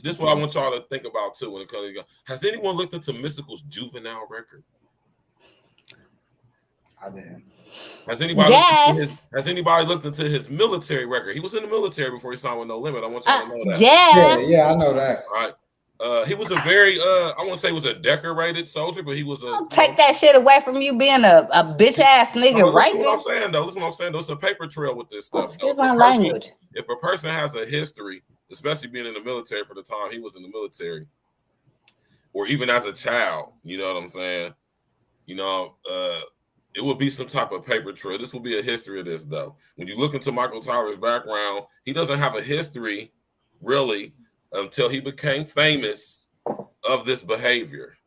This is what I want y'all to think about too when it comes to. Has anyone looked into Mystical's juvenile record? I didn't. Has anybody looked into his military record? He was in the military before he signed with No Limit. I want y'all to know that. Yeah, I know that. Right. He was a very I want to say was a decorated soldier, but he was a take that shit away from you being a bitch ass nigga, right? Listen what I'm saying though. Listen what I'm saying though. It's a paper trail with this stuff. Excuse my language. If a person has a history, especially being in the military for the time he was in the military, or even as a child, you know what I'm saying? You know, it would be some type of paper trail. This will be a history of this, though. When you look into Michael Tyler's background, he doesn't have a history, really, until he became famous of this behavior.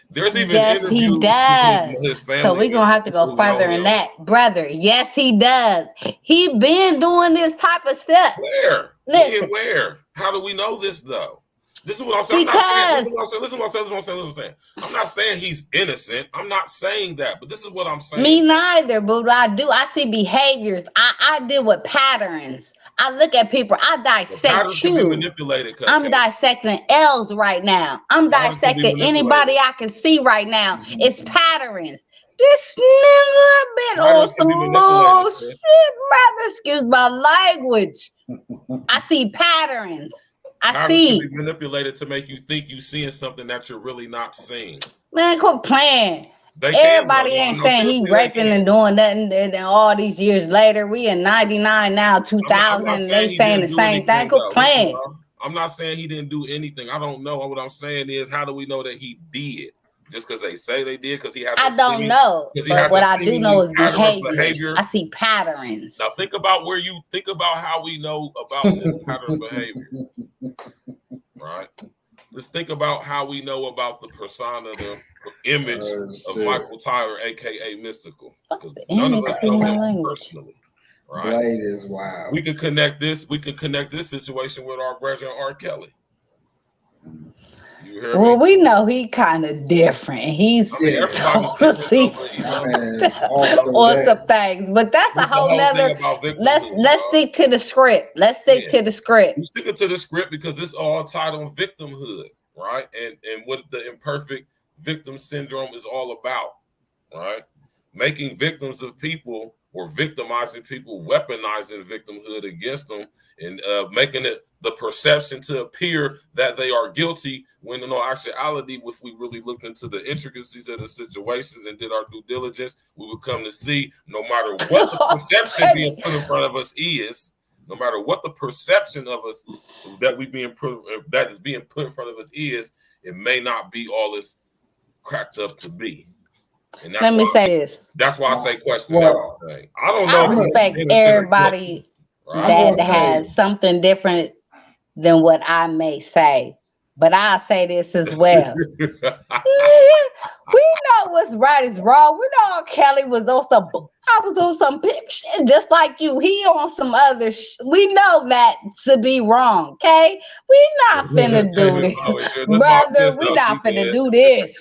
There's even interviews with his family. So we're going to have to go further in that. Brother, yes, he does. He been doing this type of stuff. Where? Listen. Where? How do we know this, though? This is what I'm saying. Listen to what I'm saying. I'm not saying he's innocent. I'm not saying that, but this is what I'm saying. Me neither, but I see behaviors. I deal with patterns. I look at people. I dissect you. I'm dissecting L's right now. I'm dissecting anybody I can see right now. It's patterns. This nigga been on some bullshit, brother. Excuse my language. I see patterns. I see. Can be manipulated to make you think you're seeing something that you're really not seeing. Man, quit playing. Everybody ain't saying he raping and doing nothing. And all these years later, we in 99 now, 2000, and they saying the same thing. Quit playing. I'm not saying he didn't do anything. I don't know. What I'm saying is, how do we know that he did? Just because they say they did? Because he has. I don't know. But what I do know is behavior. I see patterns. Now think about how we know about this pattern behavior. Right. Let's think about how we know about the persona, the image of Michael Tyler, aka Mystical. Because none of us know him personally. Right. Blade is wild. We could connect this situation with our brother R. Kelly. You heard well, me? We know he kind of different. He's totally on some things, but that's a whole nother. Let's stick to the script. Let's stick to the script. We're sticking to the script because it's all tied on victimhood, right? And what the imperfect victim syndrome is all about, right? Making victims of people or victimizing people, weaponizing victimhood against them, and making it the perception to appear that they are guilty when in all actuality, if we really looked into the intricacies of the situations and did our due diligence, we would come to see no matter what the perception being put in front of us is, no matter what the perception of us that is being put in front of us is, it may not be all it's cracked up to be. And that's Let me say this. That's why I say question everything. I don't know. I respect everybody that has something different than what I may say. But I'll say this as well. We know what's right is wrong. We know Kelly was on some. I was on some pimp shit just like you. He on some other. We know that to be wrong. Okay, we not finna do this, brother. We not finna do this.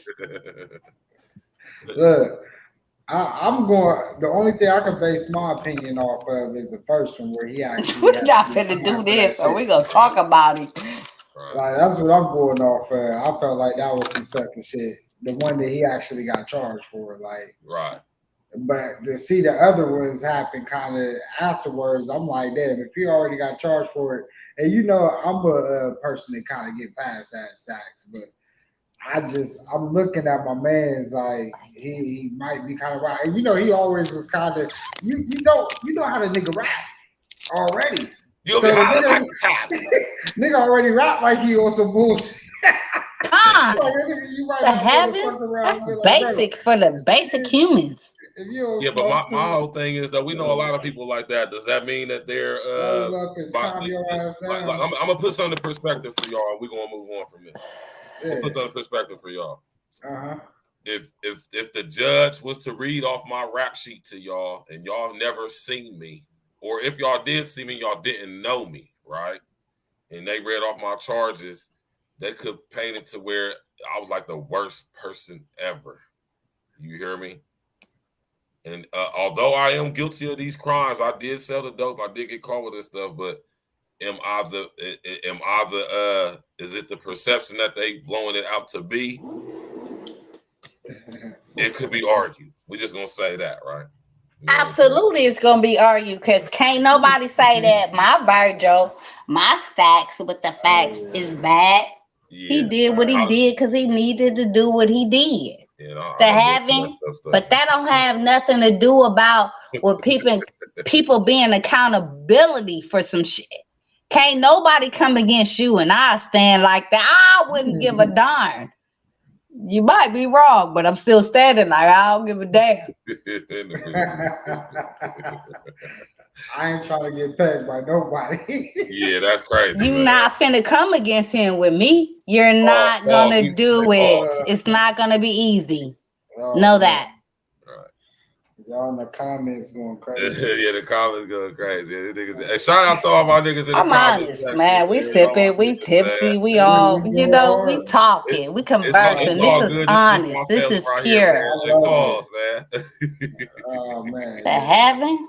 Look, I'm going. The only thing I can base my opinion off of is the first one where he actually. We're not finna do this, so we gonna talk about it. Like that's what I'm going off of. I felt like that was some sucker shit. The one that he actually got charged for, like right. But to see the other ones happen kind of afterwards, I'm like, damn, if he already got charged for it, and you know, I'm a person that kind of get past that stacks, but I'm looking at my man's like he might be kind of right. And you know, he always was kind of you know how the nigga rap already. You'll So be the nigga already rap like he on some bullshit. Come on. You might The heaven? That's basic for the basic humans. Yeah, but my whole thing is though, we know a lot of people like that. Does that mean that they're I'm gonna put something in perspective for y'all. We're gonna move on from this. I'm gonna put something in perspective for y'all. If the judge was to read off my rap sheet to y'all and y'all never seen me, or if y'all did see me, y'all didn't know me, right? And they read off my charges, they could paint it to where I was like the worst person ever. You hear me? And although I am guilty of these crimes, I did sell the dope. I did get caught with this stuff, but is it the perception that they blowing it out to be? It could be argued. We're just gonna say that, right? You know Absolutely, it's gonna be argued because can't nobody say that my Virgil, my stacks with the facts is bad. Yeah, he did what he did because he needed to do what he did. But that don't have nothing to do about what people being accountability for some shit. Can't nobody come against you and I stand like that. I wouldn't give a darn. You might be wrong, but I'm still standing like I don't give a damn. I ain't trying to get pegged by nobody. Yeah, that's crazy. You're not finna come against him with me. You're not gonna do it. It's not gonna be easy. Know that. Y'all in the comments going crazy. Yeah, the comments going crazy. Hey, shout out to all my niggas in the comments section. Man, we sipping, we tipsy, we all, you know, we talking, we conversing. This is honest. This is pure. Pause, man. Oh man. The heaven.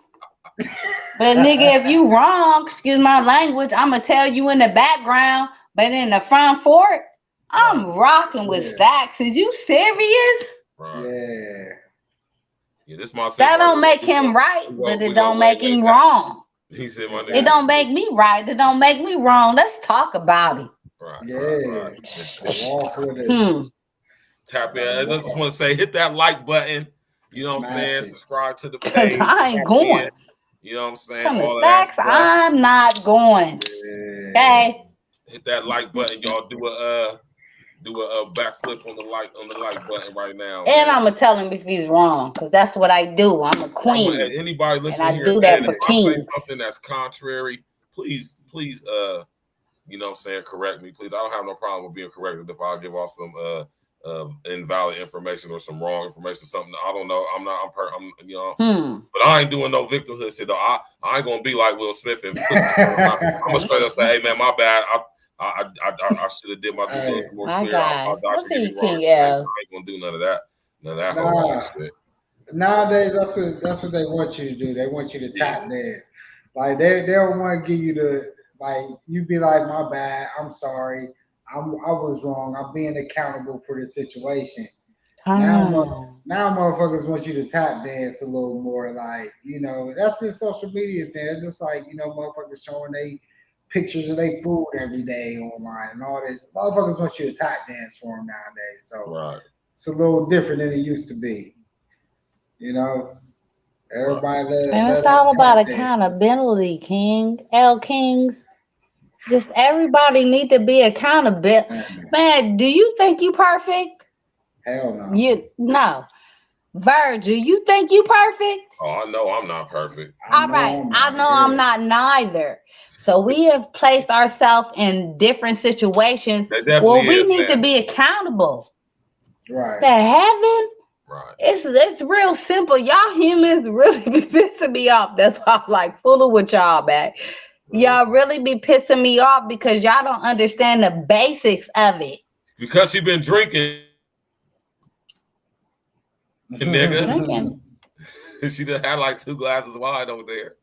But nigga, if you wrong, excuse my language, I'ma tell you in the background, but in the front fork, I'm rocking with stacks. Is you serious? Yeah. Yeah, this my that don't make him right, but it don't make him wrong. He said my name. It don't make me right. It don't make me wrong. Let's talk about it. Right. Walk with us. Tap in. I just want to say, hit that like button. You know what I'm saying? Subscribe to the page. I ain't going. You know what I'm saying? Some stacks, I'm not going. Okay. Hit that like button, y'all. Do a backflip on the like button right now. And I'm gonna tell him if he's wrong, because that's what I do. I'm a queen. Anybody listen and here, I do that for if kings. I say something that's contrary, please, you know what I'm saying, correct me, please. I don't have no problem with being corrected if I give off some invalid information or some wrong information, something I don't know. I'm you know, but I ain't doing no victimhood shit though. I ain't gonna be like Will Smith and I'm gonna straight up say, hey man, my bad. I should have did my due diligence more clear. I'll doctor get it wrong. I ain't gonna do none of that. None of that whole shit. Nowadays, that's what they want you to do. They want you to tap dance. Like they don't want to give you the you be like, my bad. I'm sorry. I was wrong. I'm being accountable for the situation. Now motherfuckers want you to tap dance a little more. Like, you know, that's just social media thing. It's just like, you know, motherfuckers showing they pictures of their food every day online and all that. Motherfuckers want you to tap dance for them nowadays. So it's a little different than it used to be. You know, everybody. And it's all about accountability, King. Kings. Just everybody need to be accountable. Man, do you think you perfect? Hell no. No. Virgil, you think you perfect? Oh, I know I'm not perfect. All right. I know I'm not neither. So we have placed ourselves in different situations. Well, we need to be accountable. Right. The heaven. Right. It's real simple. Y'all humans really be pissing me off. That's why I'm like fooling with y'all, man. Y'all really be pissing me off because y'all don't understand the basics of it. Because you been drinking, nigga. Drinking. She done had like 2 glasses of wine over there.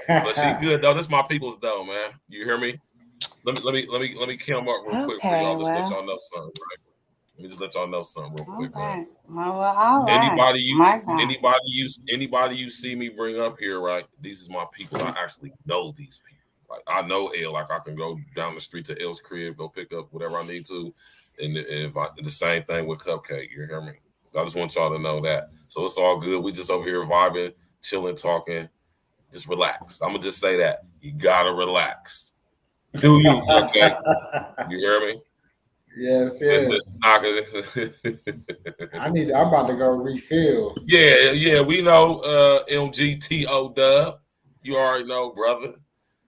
But she good though. This my people's though, man. You hear me? Let me come up real quick for y'all. Just let y'all know something, right? Let me just let y'all know something real quick, man. Anybody you see me bring up here, right? These is my people. I actually know these people. Like I know L. Like I can go down the street to L's crib, go pick up whatever I need to, and the same thing with Cupcake. You hear me? I just want y'all to know that. So it's all good. We just over here vibing, chilling, talking. Just relax. I'm gonna just say that. You gotta relax. Do you? Okay. You hear me? Yes, yes. I'm about to go refill. Yeah, we know MGTO Dub. You already know, brother.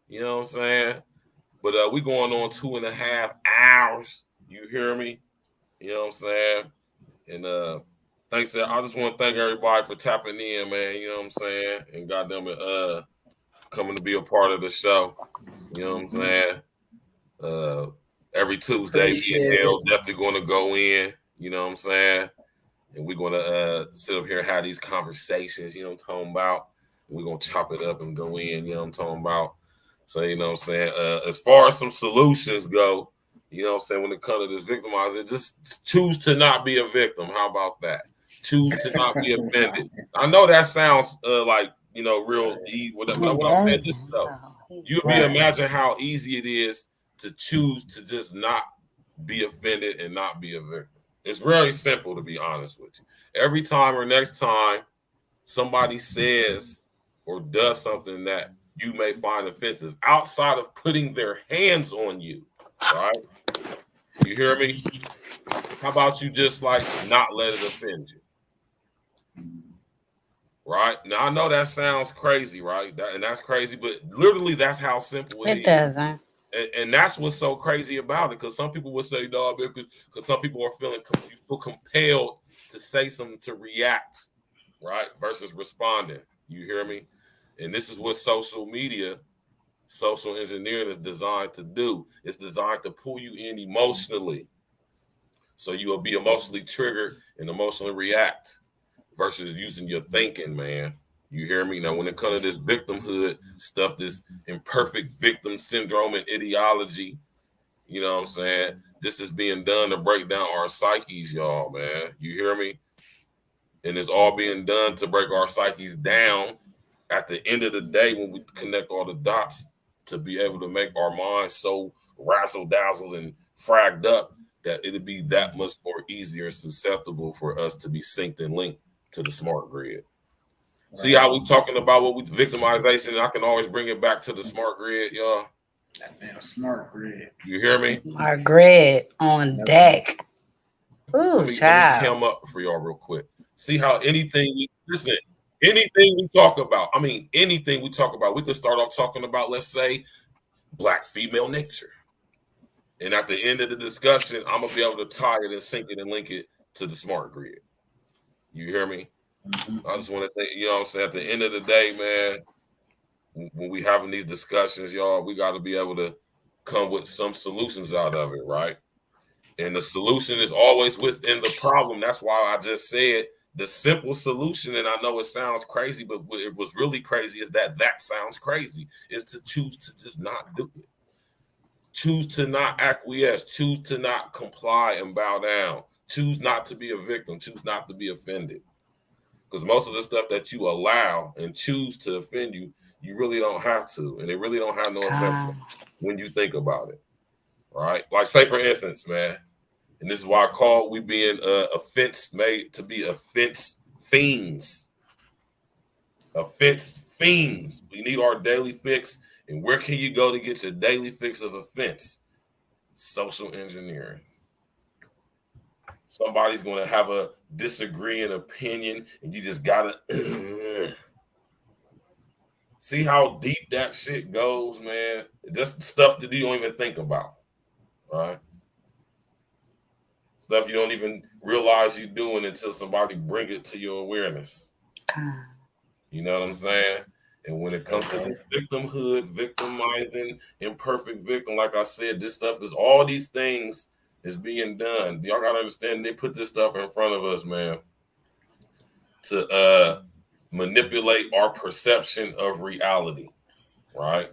You know what I'm saying? But we going on 2.5 hours. You hear me? You know what I'm saying? And thanks. I just want to thank everybody for tapping in, man. You know what I'm saying? And goddamn it, coming to be a part of the show. You know what I'm saying? Every Tuesday, me and L definitely going to go in. You know what I'm saying? And we're going to sit up here and have these conversations. You know what I'm talking about? We're going to chop it up and go in. You know what I'm talking about? So, you know what I'm saying? As far as some solutions go, you know what I'm saying, when it comes to this victimizing, just choose to not be a victim. How about that? Choose to not be offended. I know that sounds like, you know, real evil, but what I'm saying is, though, you'll be imagine how easy it is to choose to just not be offended and not be a victim. It's very simple, to be honest with you. Every time or next time somebody says or does something that you may find offensive, outside of putting their hands on you, right? You hear me? How about you just like not let it offend you? Right? Now I know that sounds crazy, right? And that's crazy, but literally that's how simple it is. Doesn't. And that's what's so crazy about it, because some people would say, no, because some people are feeling compelled to say something, to react, right? Versus responding. You hear me? And this is what social media, social engineering is designed to do. It's designed to pull you in emotionally. So you will be emotionally triggered and emotionally react versus using your thinking, man. You hear me? Now, when it comes to this victimhood stuff, this imperfect victim syndrome and ideology, you know what I'm saying? This is being done to break down our psyches, y'all, man. You hear me? And it's all being done to break our psyches down at the end of the day when we connect all the dots to be able to make our minds so razzle-dazzle and fragged up that it'd be that much more easier and susceptible for us to be synced and linked to the smart grid. See how we talking about what we victimization? I can always bring it back to the smart grid, y'all. That damn smart grid. You hear me? Smart grid on deck. Ooh, let me cam up for y'all real quick. See how anything we talk about, anything we talk about, we could start off talking about, let's say, Black female nature. And at the end of the discussion, I'm gonna be able to tie it and sync it and link it to the smart grid. You hear me? I just want to think, you know what I'm saying? At the end of the day, man, when we having these discussions, y'all, we got to be able to come with some solutions out of it, right? And the solution is always within the problem. That's why I just said the simple solution, and I know it sounds crazy, but it was really crazy, is that sounds crazy, is to choose to just not do it. Choose to not acquiesce. Choose to not comply and bow down. Choose not to be a victim. Choose not to be offended. Because most of the stuff that you allow and choose to offend you, you really don't have to. And it really don't have no effect when you think about it. Right? Like, say, for instance, man, and this is why I call we being offense made to be offense fiends. Offense fiends. We need our daily fix. And where can you go to get your daily fix of offense? Social engineering. Somebody's going to have a disagreeing opinion, and you just got to see how deep that shit goes, man. That's stuff that you don't even think about, right? Stuff you don't even realize you're doing until somebody bring it to your awareness. You know what I'm saying? And when it comes to the victimhood, victimizing, imperfect victim, like I said, this stuff is all these things is being done. Y'all gotta understand, they put this stuff in front of us, man, to manipulate our perception of reality, right?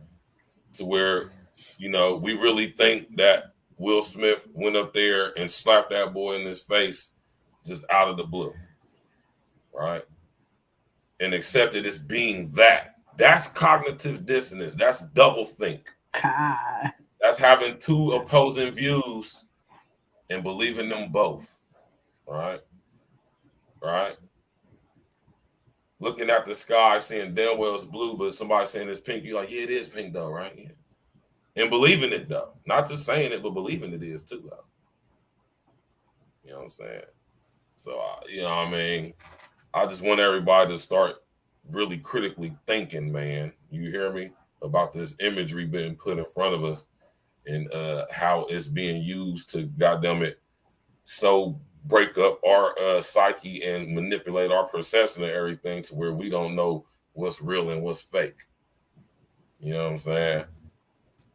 To where, you know, we really think that Will Smith went up there and slapped that boy in his face just out of the blue, right? And accepted as being that. That's cognitive dissonance. That's double think. That's having two opposing views and believing them both. Right? Right? looking at the sky, seeing damn well it's blue, but somebody saying it's pink, you're like, yeah, it is pink though, right? Yeah. And believing it though, not just saying it, but believing it is too though. You know what I'm saying? So, you know what I mean? I just want everybody to start really critically thinking, man. You hear me? About this imagery being put in front of us and how it's being used to, goddamn it, so break up our psyche and manipulate our perception of everything to where we don't know what's real and what's fake. You know what I'm saying?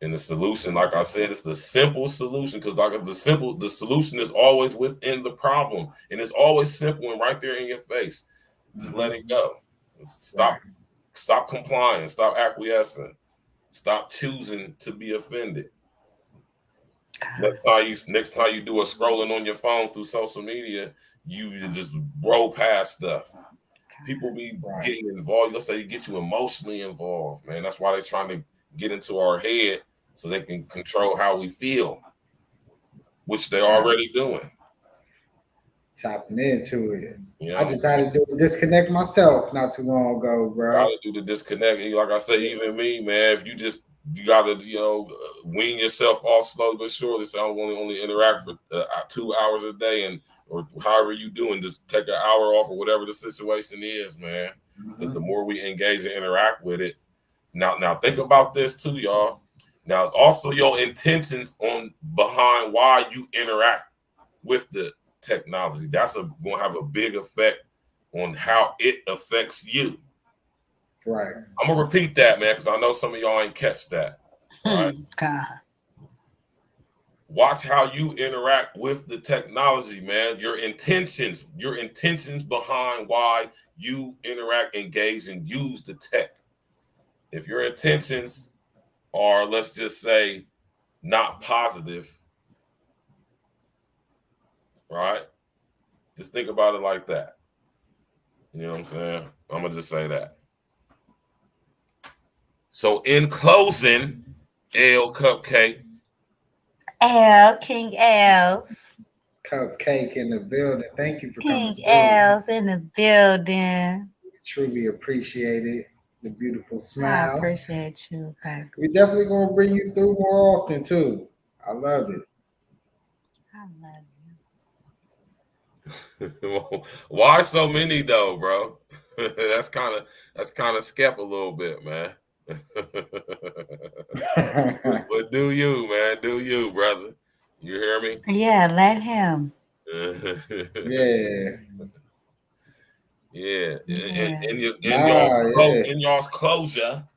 And the solution, like I said, it's the simple solution, because like the solution is always within the problem, and it's always simple and right there in your face. Just let it go. Stop complying. Stop acquiescing. Stop choosing to be offended. Next time you do a scrolling on your phone through social media, you just roll past stuff. People be getting involved. Let's say you get you emotionally involved, man. That's why they're trying to get into our head so they can control how we feel, which they're already doing. Tapping into it. You know? I just had to do a disconnect myself not too long ago, bro. Gotta do the disconnect. Like I say, even me, man, if you gotta, wean yourself off slowly but surely. So I only interact for 2 hours a day, and or however you doing, just take an hour off or whatever the situation is, man. Because the more we engage and interact with it, now think about this too, y'all. Now it's also your intentions on behind why you interact with the technology. That's going to have a big effect on how it affects you. Right. I'm gonna repeat that, man, because I know some of y'all ain't catch that. Right? God. Watch how you interact with the technology, man. Your intentions behind why you interact, engage, and use the tech. If your intentions are, let's just say, not positive, right? Just think about it like that. You know what I'm saying? I'm gonna just say that. So in closing, L Cupcake. L, King L. Cupcake in the building. Thank you for coming. King L's in the building. Truly appreciate it. The beautiful smile. I appreciate you, baby. We definitely gonna bring you through more often too. I love it. I love you. Why so many though, bro? that's kind of skep a little bit, man. But do you, man? Do you, brother? You hear me? Yeah, let him. Yeah. Yeah. In y'all's closure.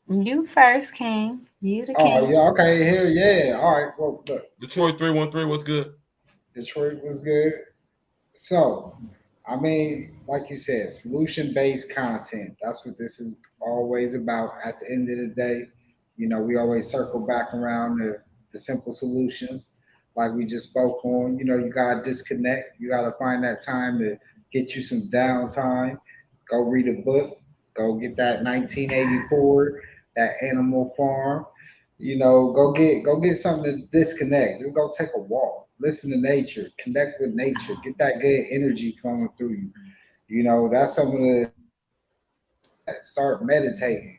You first, King. You the king. Oh, yeah, okay, here, yeah. All right, well, look. Detroit 313 was good. Detroit was good. So, I mean, like you said, solution-based content. That's what this is always about at the end of the day. You know, we always circle back around the simple solutions like we just spoke on. You know, you got to disconnect. You got to find that time to get you some downtime. Go read a book. Go get that 1984, that Animal Farm. You know, go get something to disconnect. Just go take a walk. Listen to nature. Connect with nature. Get that good energy flowing through you. You know, that's some of the start meditating.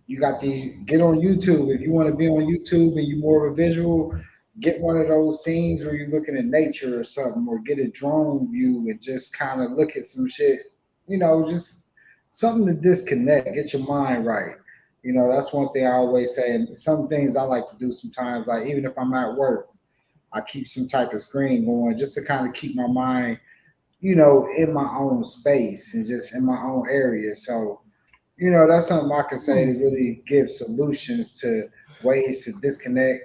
You got these. Get on YouTube if you want to be on YouTube and you're more of a visual. Get one of those scenes where you're looking at nature or something, or get a drone view and just kind of look at some shit. You know, just something to disconnect. Get your mind right. You know, that's one thing I always say. And some things I like to do sometimes, like even if I'm at work, I keep some type of screen going just to kind of keep my mind, you know, in my own space and just in my own area. So, you know, that's something I can say to really give solutions to ways to disconnect.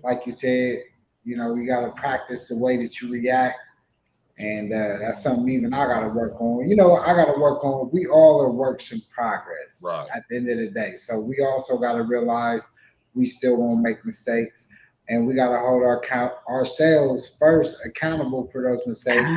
Like you said, you know, you got to practice the way that you react. And that's something even I got to work on. You know, I got to work on. We all are works in progress at the end of the day. So we also got to realize we still going to make mistakes. And we got to hold ourselves first accountable for those mistakes.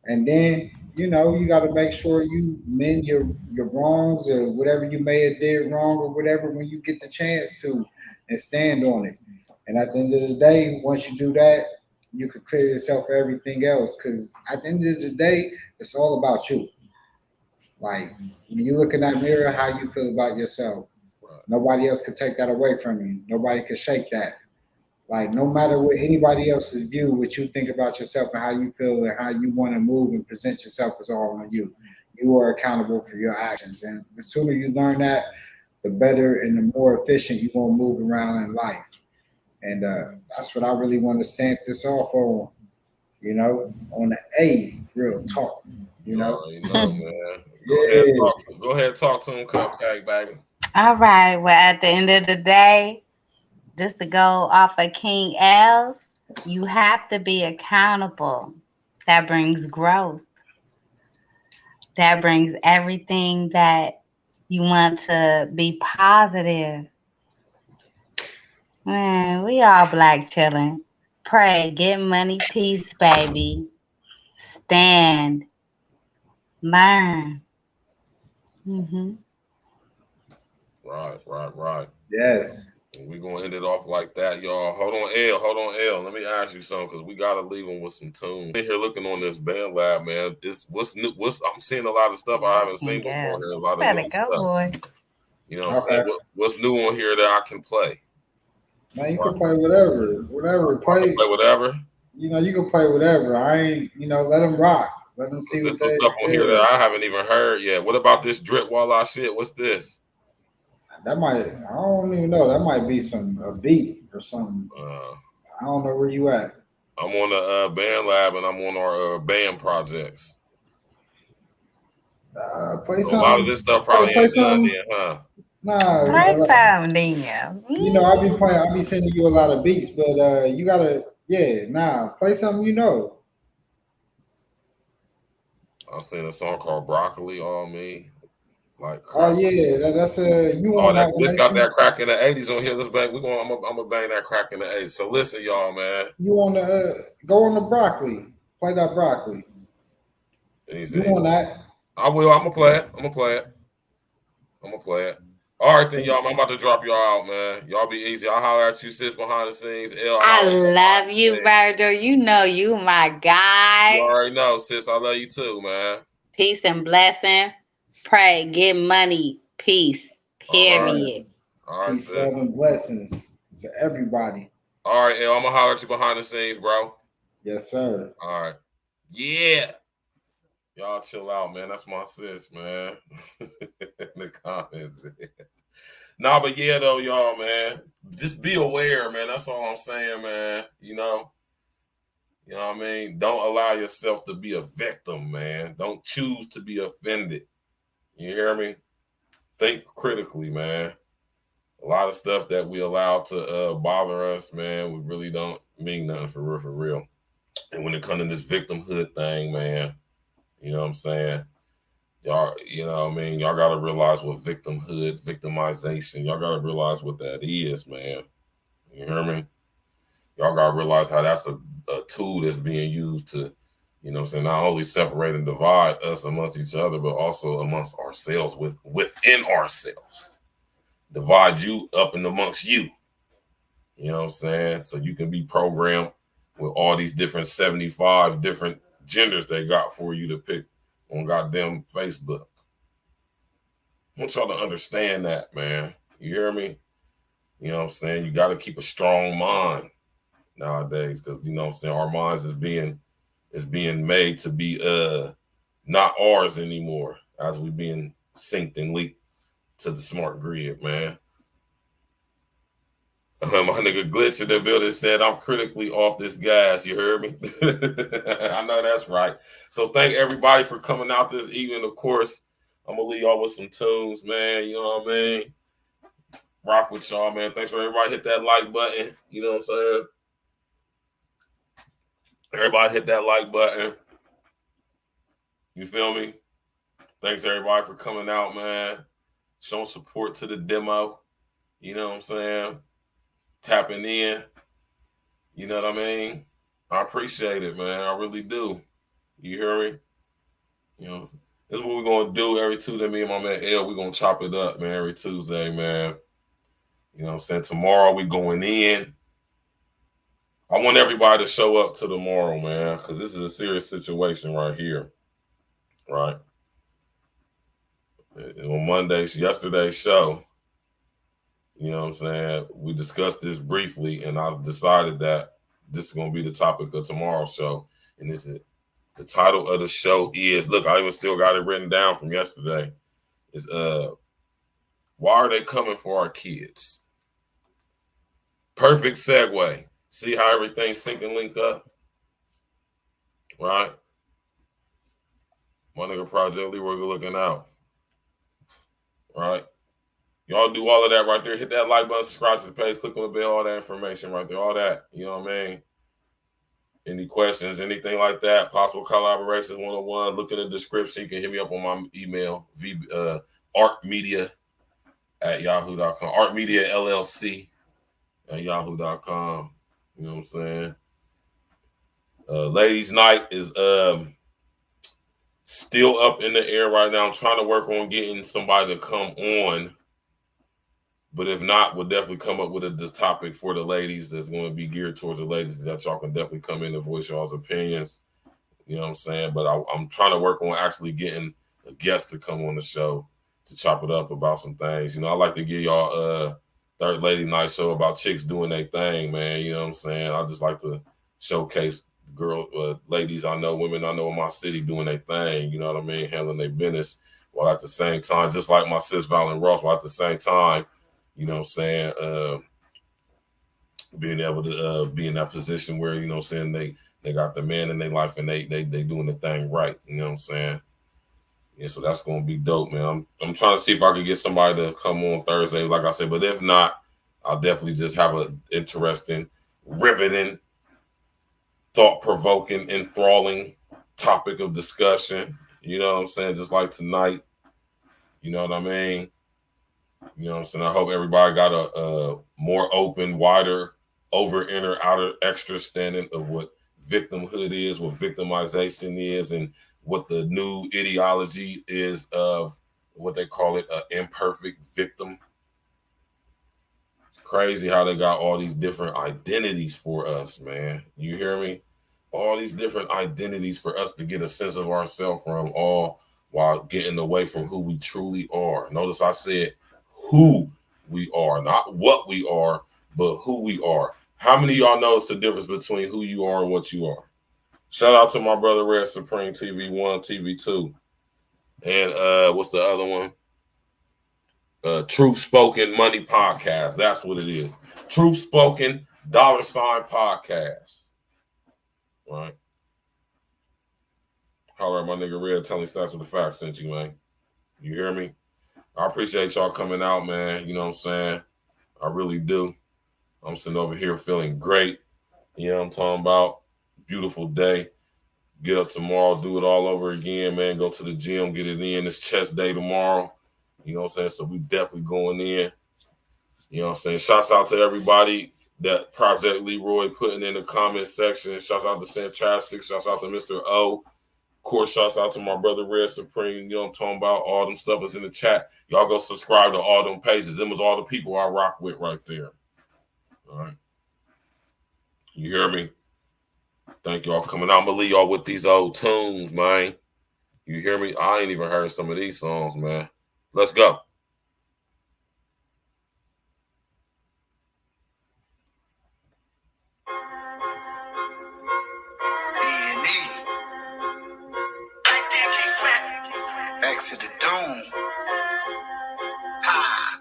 And then, you know, you got to make sure you mend your wrongs or whatever you may have did wrong or whatever when you get the chance to and stand on it. And at the end of the day, once you do that, you can clear yourself for everything else. Because at the end of the day, it's all about you. Like when you look in that mirror, how you feel about yourself. Nobody else could take that away from you. Nobody could shake that. Like no matter what anybody else's view, what you think about yourself and how you feel and how you want to move and present yourself is all on you. You are accountable for your actions. And the sooner you learn that, the better and the more efficient you're gonna move around in life. And that's what I really want to stamp this off on, on the A, real talk, You know, man. Yeah. Go ahead and talk to him, Cupcake, baby. All right. Well, at the end of the day, just to go off of King L's, you have to be accountable. That brings growth. That brings everything that you want to be positive. Man, we all black chilling. Pray, get money, peace, baby. Stand, learn. Right. Yes. We're going to end it off like that, y'all. Hold on, L. Let me ask you something because we got to leave them with some tunes. I'm here looking on this band lab, man. What's new? I'm seeing a lot of stuff I haven't seen before here. A lot of new stuff. Boy. You know what I'm saying? What's new on here that I can play? Man, you can play whatever. Play whatever. You can play whatever. I ain't, let them rock. Let them see There's some stuff on here that I haven't even heard yet. What about this drip while I shit? What's this? I don't even know. That might be a beat or something. I don't know where you at. I'm on the band lab and I'm on our band projects. Play so something. A lot of this stuff probably ain't done yet, huh? Nah. Play something, I be sending you a lot of beats, but you gotta, play something I'm singing a song called Broccoli on Me. Like that's you on that. This got that crack in the 80s on here. Let's bang. I'm gonna bang that crack in the 80s. So listen, y'all, man. You on the go on the Broccoli. Play that Broccoli. Easy. You on that? I will. I'm gonna play it. All right, then, y'all. I'm about to drop y'all out, man. Y'all be easy. I'll holler at you, sis, behind the scenes. I love you, Virgil. You know you my guy. You already know, sis. I love you too, man. Peace and blessing. Pray, get money, peace. Period. All right, peace, love, and blessings to everybody. All right, I'm gonna holler at you behind the scenes, bro. Yes, sir. All right. Yeah. Y'all chill out, man. That's my sis, man. In the comments, man. Nah, but yeah, though, y'all, man. Just be aware, man. That's all I'm saying, man. You know what I mean? Don't allow yourself to be a victim, man. Don't choose to be offended. You hear me? Think critically, man. A lot of stuff that we allow to bother us, man, we really don't mean nothing for real. And when it comes to this victimhood thing, man, you know what I'm saying? Y'all, you know what I mean? Y'all got to realize what victimhood, victimization, y'all got to realize what that is, man. You hear me? Y'all got to realize how that's a tool that's being used to, you know what I'm saying, not only separate and divide us amongst each other, but also amongst ourselves, within ourselves. Divide you up and amongst you. You know what I'm saying? So you can be programmed with all these different 75 different genders they got for you to pick on goddamn Facebook. I want y'all to understand that, man. You hear me? You know what I'm saying? You got to keep a strong mind nowadays because, you know what I'm saying, our minds is being made to be not ours anymore as we being synced and leaked to the smart grid, man. My nigga Glitch in the building said, I'm critically off this gas. You heard me? I know that's right. So thank everybody for coming out this evening. Of course, I'm going to leave y'all with some tunes, man. You know what I mean? Rock with y'all, man. Thanks for everybody. Hit that like button. You know what I'm saying? Everybody hit that like button. You feel me? Thanks everybody for coming out, man. Showing support to the demo. You know what I'm saying? Tapping in. You know what I mean? I appreciate it, man. I really do. You hear me? You know, this is what we're going to do every Tuesday. Me and my man L, we're going to chop it up, man, every Tuesday, man. You know what I'm saying? Tomorrow we going in. I want everybody to show up to tomorrow, man, because this is a serious situation right here, right? On yesterday's show, you know what I'm saying, we discussed this briefly, and I decided that this is going to be the topic of tomorrow's show. And this is the title of the show is, look, I even still got it written down from yesterday, is why are they coming for our kids? Perfect segue. See how everything sync and link up? Right? My nigga Project Leroy looking out. Right? Y'all do all of that right there. Hit that like button, subscribe to the page, click on the bell, all that information right there. All that. You know what I mean? Any questions, anything like that, possible collaborations 101, look in the description. You can hit me up on my email, artmedia@yahoo.com. artmediallc@yahoo.com. You know what I'm saying? Ladies' night is still up in the air right now. I'm trying to work on getting somebody to come on. But if not, we'll definitely come up with this topic for the ladies that's going to be geared towards the ladies that y'all can definitely come in and voice y'all's opinions. You know what I'm saying? But I'm trying to work on actually getting a guest to come on the show to chop it up about some things. You know, I like to give y'all third lady night show about chicks doing their thing, man. You know what I'm saying? I just like to showcase ladies I know, women I know in my city doing their thing. You know what I mean? Handling their business while at the same time, just like my sis Valen Ross, while at the same time, you know what I'm saying, being able to be in that position where, you know what I'm saying, they got the man in their life and they doing the thing right. You know what I'm saying? Yeah, so that's going to be dope, man. I'm trying to see if I can get somebody to come on Thursday, like I said, but if not, I'll definitely just have an interesting, riveting, thought-provoking, enthralling topic of discussion. You know what I'm saying? Just like tonight. You know what I mean? You know what I'm saying? I hope everybody got a more open, wider, over, inner, outer, extra standing of what victimhood is, what victimization is, and what the new ideology is of what they call it, an imperfect victim. It's crazy how they got all these different identities for us, man. You hear me? All these different identities for us to get a sense of ourselves from, all while getting away from who we truly are. Notice I said who we are, not what we are, but who we are. How many of y'all notice the difference between who you are and what you are? Shout out to my brother Red Supreme, TV1, TV2. And what's the other one? Truth Spoken Money Podcast. That's what it is. Truth Spoken $$ Podcast. Right. All right, my nigga Red telling stats with the facts sent you, man. You hear me? I appreciate y'all coming out, man. You know what I'm saying? I really do. I'm sitting over here feeling great. You know what I'm talking about? Beautiful day. Get up tomorrow, do it all over again, man. Go to the gym, get it in. It's chest day tomorrow. You know what I'm saying? So we definitely going in. You know what I'm saying? Shouts out to everybody that Project Leroy putting in the comment section. Shouts out to Fantastic. Shouts out to Mr. O. Of course, shouts out to my brother Red Supreme. You know what I'm talking about? All them stuff is in the chat. Y'all go subscribe to all them pages. Them was all the people I rock with right there. All right. You hear me? Thank y'all for coming out. I'm going to leave y'all with these old tunes, man. You hear me? I ain't even heard some of these songs, man. Let's go. Back to the dome. Ha!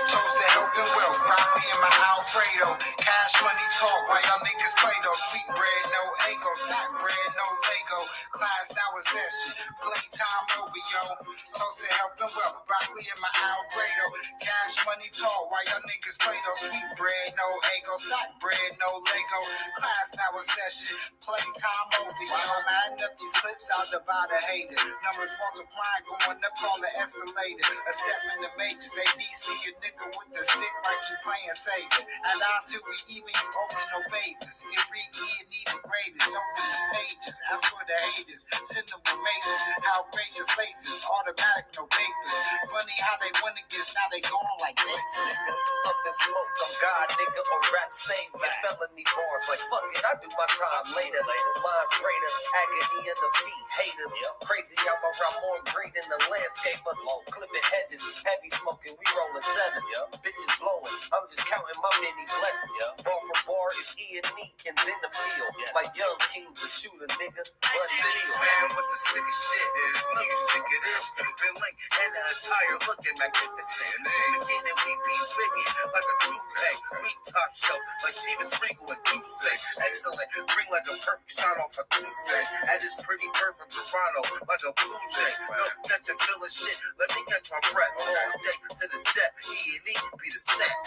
Toast to health and wealth, broccoli in my Alfredo. Cash money talk while y'all niggas play though. Sweet bread, no ego. Stock bread, no Lego. Class now a session. Playtime over, yo. Toast to health and wealth, broccoli in my Alfredo. Cash money talk while y'all niggas play though. Sweet bread, no ego. Stock bread, no Lego. Class now a session. Playtime over, yo. Adding up these clips, I'll divide a hater. Numbers multiplying, going up on the escalator. A step in the majors, ABC, a nigga with the stick like you playing Satan. And I see we even open no favors. Every year need the greatest. Open the pages, ask for the haters. Send them with maces, outrageous faces. Automatic, no papers. Funny how they win against, now they gone like this. smoke, I'm God, nigga, or rap savior. Felony bars, like fuck it, I do my time later. Mine's greater, agony of defeat, haters. Crazy, I'm around more green than the landscaper. Clipping hedges, heavy smoking, we rolling sevens. Bitches blowing, I'm just counting my many blessings. Bar for bar is E and E, and then the field. My young king's a shooter, nigga. Sick man with the sickest shit. Know you sick of this. Stupid link and the attire looking magnificent. Again, and we be wicked like a toupee. We top shelf like Chivas Regal and Douce. Excellent, bring like a perfect shot off a Tuesday. At this pretty bird from Toronto, like a blue jay. No, catch a feeling shit. Let me catch my breath all day to the depth. E&E be the set.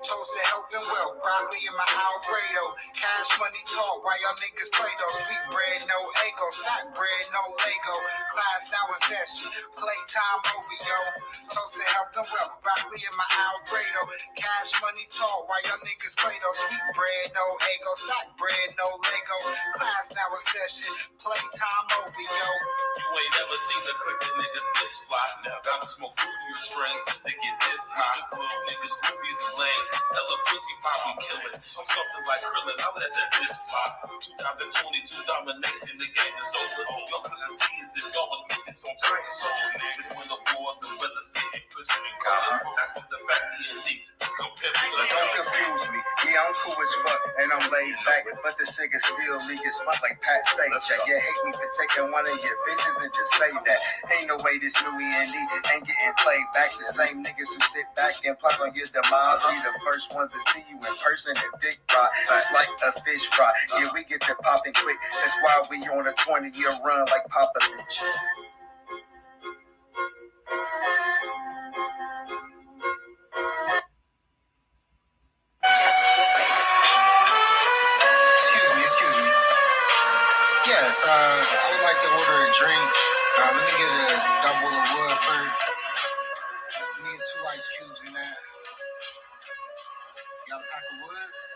Toast to health and wealth, broccoli in my Alfredo. Cash money talk, why y'all niggas play those? Sweet bread, no ego. Stock bread, no Lego. Class now in session. Playtime over, yo. Toast to health and wealth, broccoli in my Alfredo. Cash money talk, why y'all niggas play those? Sweet bread, no ego. Stock bread, no Lego. Class now in session. Playtime over, yo. You ain't never seen the crooked niggas this fly. Now gotta smoke fruitier strains just to get this high. Little niggas, groupies and lanes. Hella pussy pop, we killing. I'm something like Krillin, I let that diss fly. 2022 domination, the game is over. Y'all couldn't see us if y'all was minted on giant souls. Niggas win the wars, the brothers getting pushed in college. That's what the fact is. Don't confuse me. Yeah, I'm cool as fuck and I'm laid back, but the nigga still leave your spot like Pat say that. You hate me for taking one of your bitches, then just say that. Ain't no way this new E&E ain't getting played back. The same niggas who sit back and plot on your demise be the first ones to see you in person and dick fry. It's like a fish fry. Yeah, we get to popping quick. That's why we on a 20-year run like Papa bitch. Excuse me. Yes, I would like to order a drink. Let me get a double of Woodford. Let me get 2 ice cubes in that. Got a pack of Woods?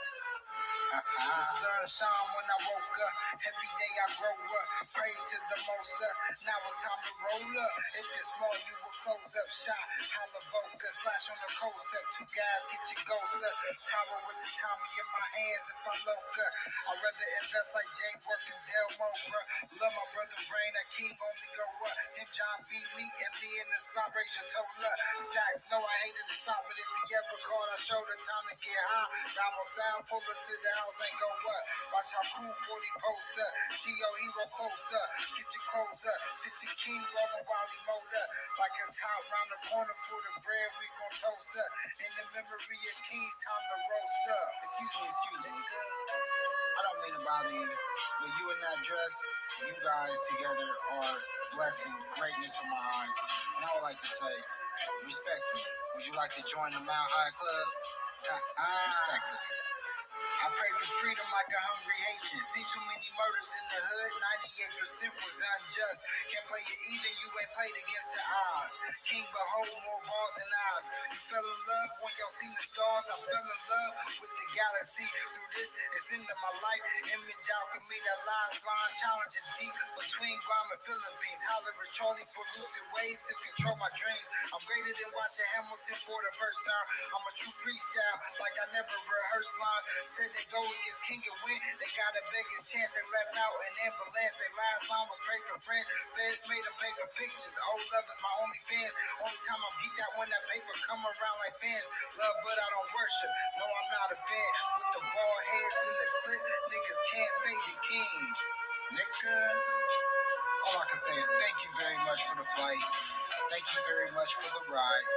The sun shine when I woke up. Every day I grow up. Praise to the most up. Now it's time to roll up. If it's more, you will close up shot. Holla Boca, splash on the coast up. 2 guys get your ghost up. Power with the Tommy in my hands if I loca. I'd rather invest like Jay working Delmo, bruh. Love my brother Brain, I keep only go up. Him John beat me and me in the spot, raise your total up. Stacks, know I hated the spot, but if he ever called, I showed the time to get high. Ramo sound, pull up to the house and go up. Watch how cool 40 posts up. Geo hero close up. Get your clothes up. Fit your king rolling while he mowed up. Like it's hot round the corner for the bread, we gon' toast up. In the memory of kings, time to roast up. Excuse me. I don't mean to bother you, but you in that dress, you guys together are blessing, greatness from my eyes. And I would like to say, respectfully, would you like to join the Mount High Club? Respectfully. I pray for freedom like a hungry Haitian. See too many murders in the hood, 98% was unjust. Can't play it either, you ain't played against the odds. King behold more balls than eyes. You fell in love when y'all seen the stars. I fell in love with the galaxy. Through this, it's into my life. Image alchemy, that line challenging deep between Guam and Philippines. Holler at Charlie for lucid ways to control my dreams. I'm greater than watching Hamilton for the first time. I'm a true freestyle, like I never rehearsed lines. Said they go against King and win. They got a biggest chance. They left out an ambulance. Their last line was pray for friends. Beds made them pay for pictures. Old love is my only fans. Only time I'm geeked out when that paper come around like fans. Love, but I don't worship. No, I'm not a fan. With the bald heads in the clip, niggas can't fade the king. Nigga. All I can say is thank you very much for the flight. Thank you very much for the ride.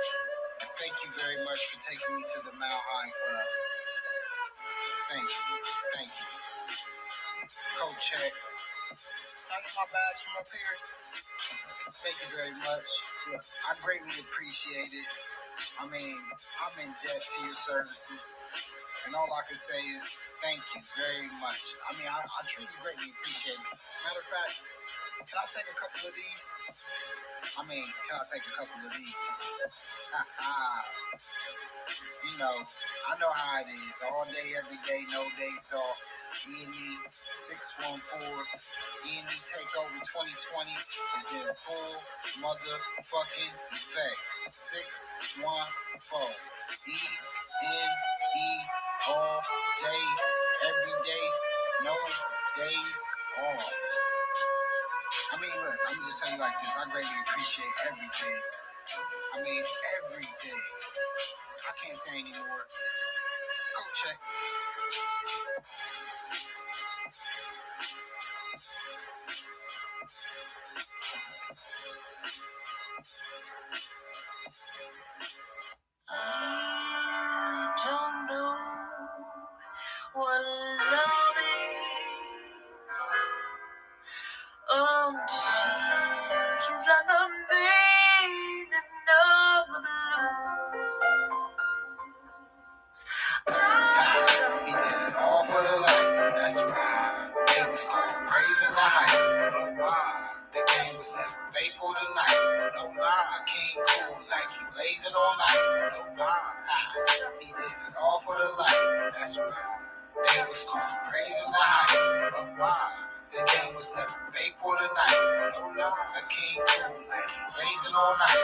And thank you very much for taking me to the Mount High Club. Thank you. Coat check. Can I get my badge from up here? Thank you very much. I greatly appreciate it. I mean, I'm in debt to your services. And all I can say is thank you very much. I mean, I truly greatly appreciate it. Matter of fact, can I take a couple of these? You know, I know how it is. All day, every day, no days off. E&E 614. E&E Takeover 2020 is in full motherfucking effect. 614. E&E all day, every day, no days off. I mean, look, I'm just saying like this. I greatly appreciate everything. I mean, everything. I can't say anymore. Go check. I don't know what love is. Oh, gee, you've done the meaning of He did it all for the light. That's right. They was praising the hype. No lie. The game was never faithful tonight. No lie. King cool like he blazing all night. No lie. He did it all for the light. That's right. They was praising the hype. No lie. The game was never faithful tonight. No lie. A king cool like he blazing all night.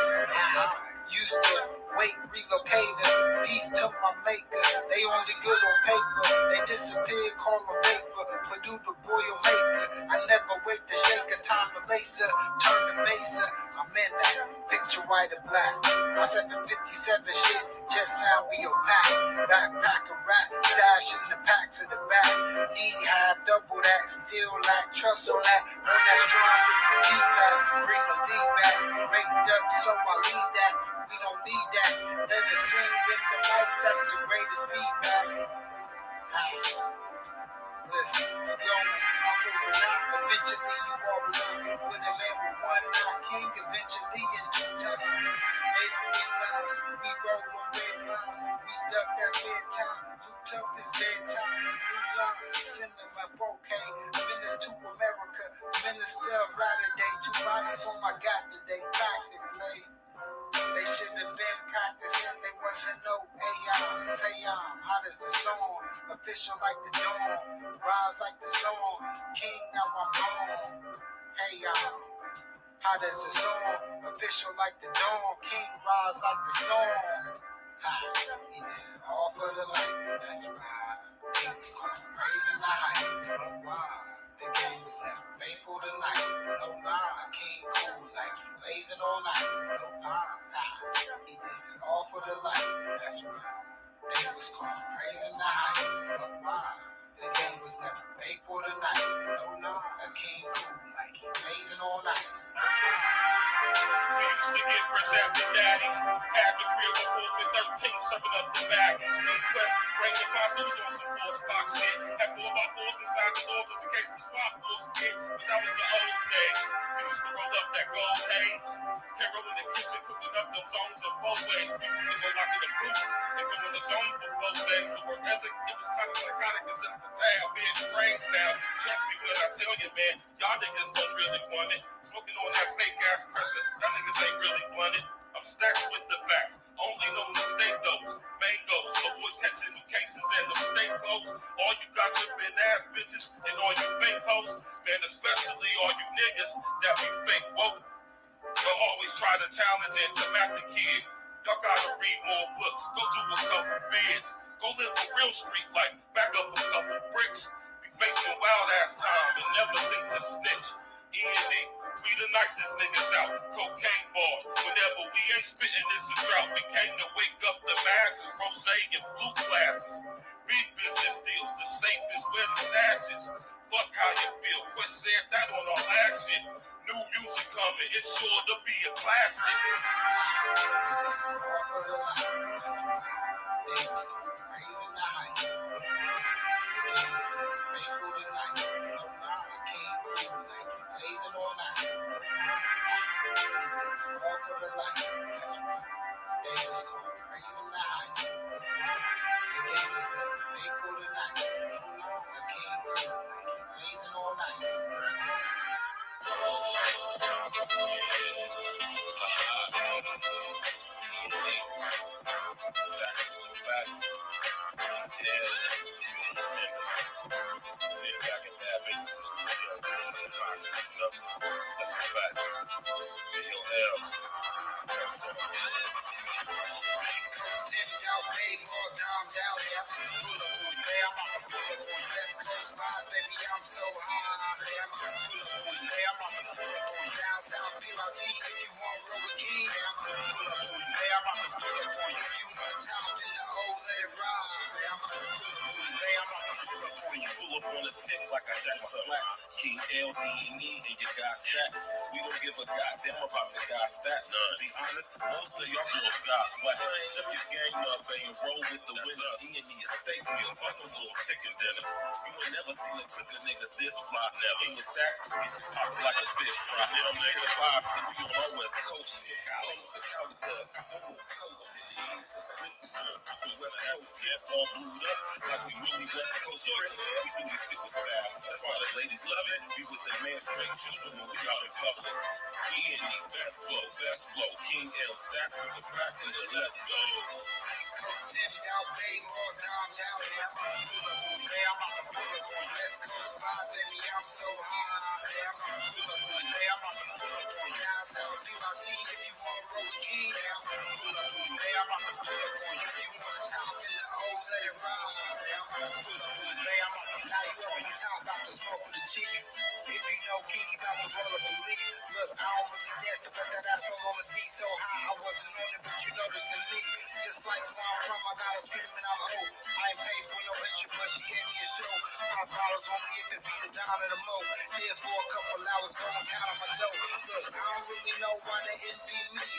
Used to wait, relocated. Peace to my maker. They only good on paper. They disappeared, call them vapor. Purdue the boil maker. I never wait to shake a time to lacer. Turn the baser. I'm in that. Picture white and black. My 757 shit. Jet sound we opaque. Backpack of rats. Stash in the packs in the back. Need half double that. Still lack trust on that. On that strong Mr. T-Pack. Bring the lead back. Raked up so I lead that. We don't need that. Let it sing in the mic. That's the greatest feedback. Listen, yo, I'm pulling out. Eventually, you all belong. With a man with one eye, king. Eventually, in due time. They don't get lines. We roll on red lines. We duck that bedtime. You tuck this bedtime. New line. Send them a 4K. Menace to America. Minister of Latter-day. 2 bodies on my God today. Practically. They should have been practicing, there wasn't no AI. Say hot as the song, official like the dawn, rise like the song, king now I'm on. Hey hot as the song, official like the dawn, king rise like the song. He did it all for the light, that's right. Kings praising the hype, no why. The game was never faithful tonight. No lie, king cool like he blazing all night. No lie, he did it all for the light. That's right. They was praising the hype. No lie, the game was never faithful tonight. No lie, a king cool like he blazing all night. We used to get fresh after daddies. At the crib with 4th and 13, serving up the baggies. No quest, bring the 5 nips on some 4-spot shit. Had 4x4s inside the door just in case the spot force hit. But that was the old days. We used to roll up that gold haze. Carol in the kitchen cooking up them zones in 4 ways. We used to go lock in the booth and go in the zone for 4 days. The work ethic, it was kind of psychotic and just a tad bit brains now. Trust me when I tell you, man, y'all niggas don't really want it. Smoking on that fake ass pressure, y'all niggas ain't really want it. I'm stacked with the facts, only known to stay those mangoes. Avoid catching new cases and them stay close. All you gossiping ass bitches and all you fake hoes, man, especially all you niggas that be fake woke. Y'all always try to challenge and come at the kid. Y'all gotta read more books, go do a couple bids, go live a real street life, back up a couple bricks. Be facing wild ass time and never think to snitch. E&E, we the nicest niggas out, cocaine balls. Whenever we ain't spitting, it's a drought. We came to wake up the masses, rosé and flute glasses. Big business deals, the safest where the stash is. Fuck how you feel, Quest said that on our last shit. New music coming, it's sure to be a classic. Raising the height. The game is never faithful tonight. No lie, king cool like he blazing all night. He did it all for the light. That's right. They was raising the height. The game is never faithful tonight. No lie, the king cool like he blazing all night. L's. West Coast vibes, baby, I'm so high. Down south, PYC, if you want roll with King, if you want to top in the O, let it ride. Pull up on the tip like I jack my flat. King LDE and your guy stats. We don't give a goddamn about your guy stats. To be honest, most of y'all girls got flat. If your gang up and roll with the winners, E&E is safe. We'll fuck a little chicken dinner. You ain't never seen a click of niggas this fly. Never. In your stacks, get you popped like a fish fry. I'm making 5, so we on our West Coast shit. I almost the Cali Dub. I almost coast it. The West Coast, yes, all blued up. Like we really West Coast shit. We do this shit with style. That's why the ladies love it. Be with the man straight shooting when we out in public. E&E, best flow. King L stats with the facts and the let's go. West Coast vibes, baby, I'm so high. Down south, PYC, if you want roll King, if you want to top in the O, let it ride. Now you on top, about to smoke with the chief. If you know King, you about to roll up a leaf. Look, I don't really dance, cause I got that roll on the D so high. I wasn't on it, but you noticing me. Just like where I'm from, I got a screaming out hope. I ain't paid for no entry, but she gave me a show. $5 only if it beat it down at the mo. Here for a couple hours, go and count on my dough. Look, I don't really know why they envy me.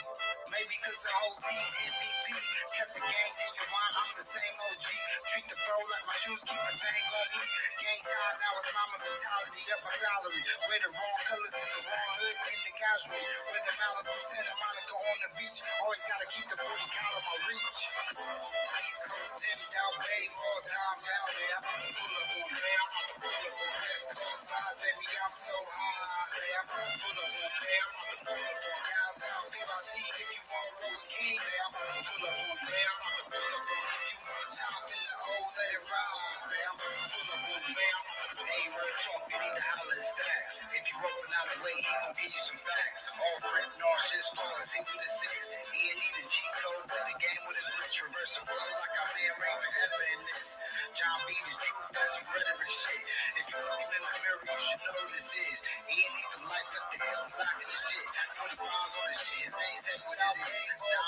Maybe cause the whole team MVP. Kept the games in your mind, I'm the same OG. Treat the throw like my shoes, keep the bang on me. Game time, now it's mama mentality, up my salary. Wear the wrong colors in the wrong hood, in the casual. With the Malibu, Santa Monica on the beach. Always gotta keep the 40 cal on my reach. East Coast, City, out, way more time down there. I'm gonna pull up on there. West Coast vibes, baby, I'm so high. I'm gonna pull up on there. Down south, PYC, if you want roll King, I'm gonna pull up on there. If you want to top in the O, let it ride. I'm gonna pull up on there. Ain't real talk, you need to holler at stacks. If you open out the way, he gon' give you some facts. All brick, nauseous, stars, 6 to the 6. E&E the G code, play the game with a glitch. Reverse the flow like I'm in rain forever in this. John B the truth, that's some rhetoric shit. If you looking in the mirror, you should know this is. E&E the lights up the hill, blocking the shit. 20 pounds on the shit, his name said what it is.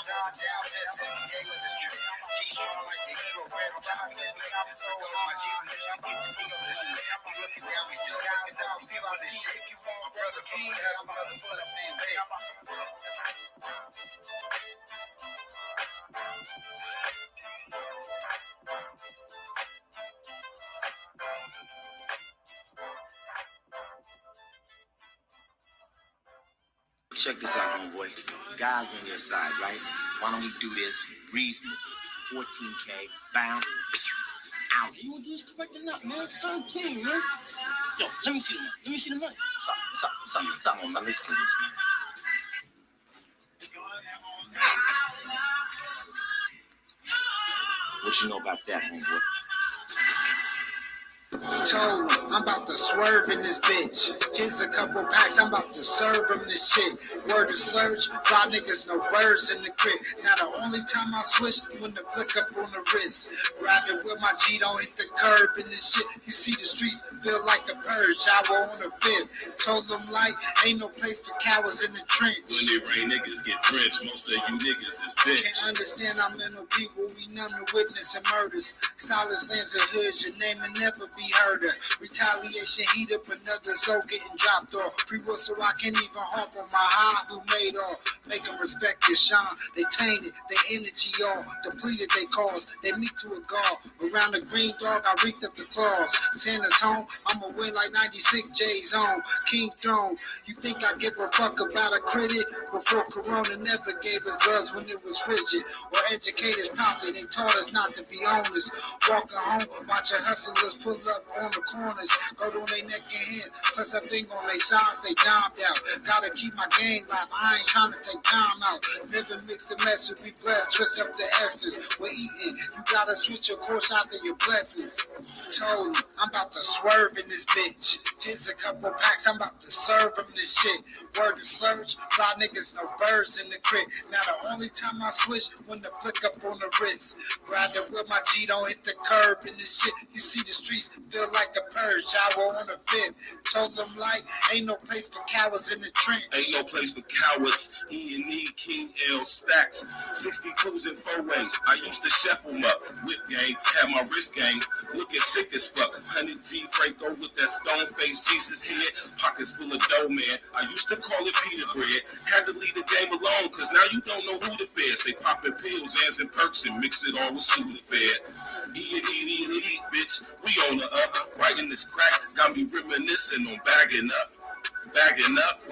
Down, test, every day was a trip. G-strong like the hero, red stars, I'm so on my G, we just keep it real. You looking down, we still down south, we about this shit. If you want brother King, that's my brother Buzz, man, Check this out, homeboy. God's on your side, right? Why don't we do this reasonable? 14K, bound, out. You just correcting up, man. 17, man. Yo, let me see the money. Let me see the money. What's up, man? Let's do this, man. What you know about that, homeboy? Told him, I'm about to swerve in this bitch. Here's a couple packs, I'm about to serve him this shit. Word of slurge, fly niggas, no words in the crib. Now the only time I switch, when the flick up on the wrist. Grab it with my G, don't hit the curb in this shit. You see the streets feel like the purge, shower on the fifth. Told them like, ain't no place for cowards in the trench. When it rain, niggas get drenched. Most of you niggas is bitch. Can't understand how mental people, we numb to witness and murders. Solid slams and hoods, your name will never be heard of. Retaliation, heat up another soul getting dropped off. Free will so I can't even harp on my high who made off. Make them respect your shine. They tainted, their energy all depleted they cause. They meet to a gall. Around the green dog, I reeked up the claws. Santa's home, I'ma win like 96 J's on. King throne, you think I give a fuck about a critic? Before Corona never gave us gloves when it was frigid. Or educators promptly, they taught us not to be honest. Walking home, watching hustlers pull up on the corners, go on they neck and hand. Plus a thing on they sides, they domed out. Gotta keep my game live, I ain't trying to take time out. Never mix a mess, we be blessed, twist up the essence. We're eating, you gotta switch your course after your blessings. Told him, I'm about to swerve in this bitch. Here's a couple packs, I'm about to serve them this shit. Word to slurge, fly niggas, no birds in the crib. Now the only time I switch, when the flick up on the wrist. Grind it with my G, don't hit the curb in this shit. You see the streets, feel like the purge, shower on the fifth. Told them like, ain't no place for cowards in the trench. Ain't no place for cowards. E&E, King L, Stacks, 62s and 4-ways. I used to shuffle them up. Whip game, had my wrist game. Looking sick as fuck. 100 G Franco with that stone face Jesus head. Pockets full of dough, man. I used to call it Peter bread. Had to leave the game alone, cause now you don't know who the feds. They popping pills, Zans and perks, and mix it all with Sudafed. E&E, bitch. We on the up. Writing this crack got me reminiscing on bagging up. Bagging up,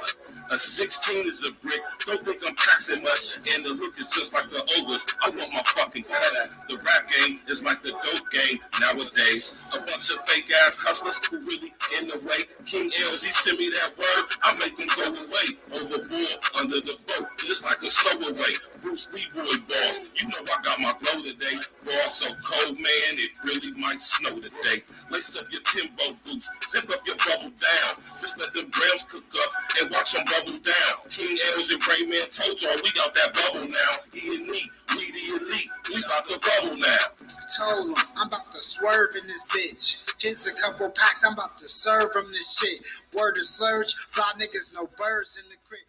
a 16 is a brick. Don't think I'm taxing much, and the look is just like the ogres. I want my fucking cut. The rap game is like the dope game nowadays. A bunch of fake ass hustlers who really in the way. King LZ send me that word, I make them go away. Overboard, under the boat, just like a stowaway. Bruce Lee boy balls, you know I got my glow today. Ball so cold, man, it really might snow today. Lace up your Timbo boots, zip up your bubble down. Just let them grams cook up and watch them bubble down. King Els and Rayman told y'all we got that bubble now. E&E, we the elite, we got the bubble now. Told him, I'm about to swerve in this bitch. Here's a couple packs, I'm about to serve them this shit. Word to slurge, fly niggas, no birds in the crib.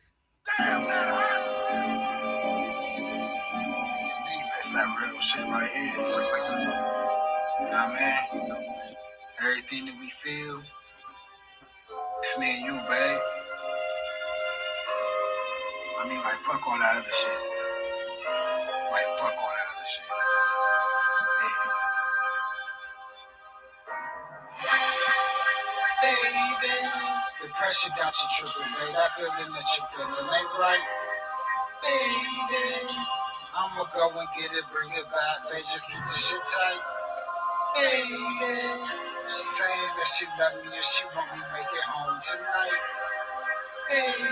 Damn, that's that real shit right here. You know what I mean? Everything that we feel, it's me and you, babe. I mean, like, fuck all that other shit. Like, fuck all that other shit. Yeah. Baby, the pressure got you tripping, babe. That feeling that you're feeling ain't right. Baby, I'ma go and get it, bring it back, babe. Just keep the shit tight. Baby, she saying that she love me and she want me make it home tonight. Baby,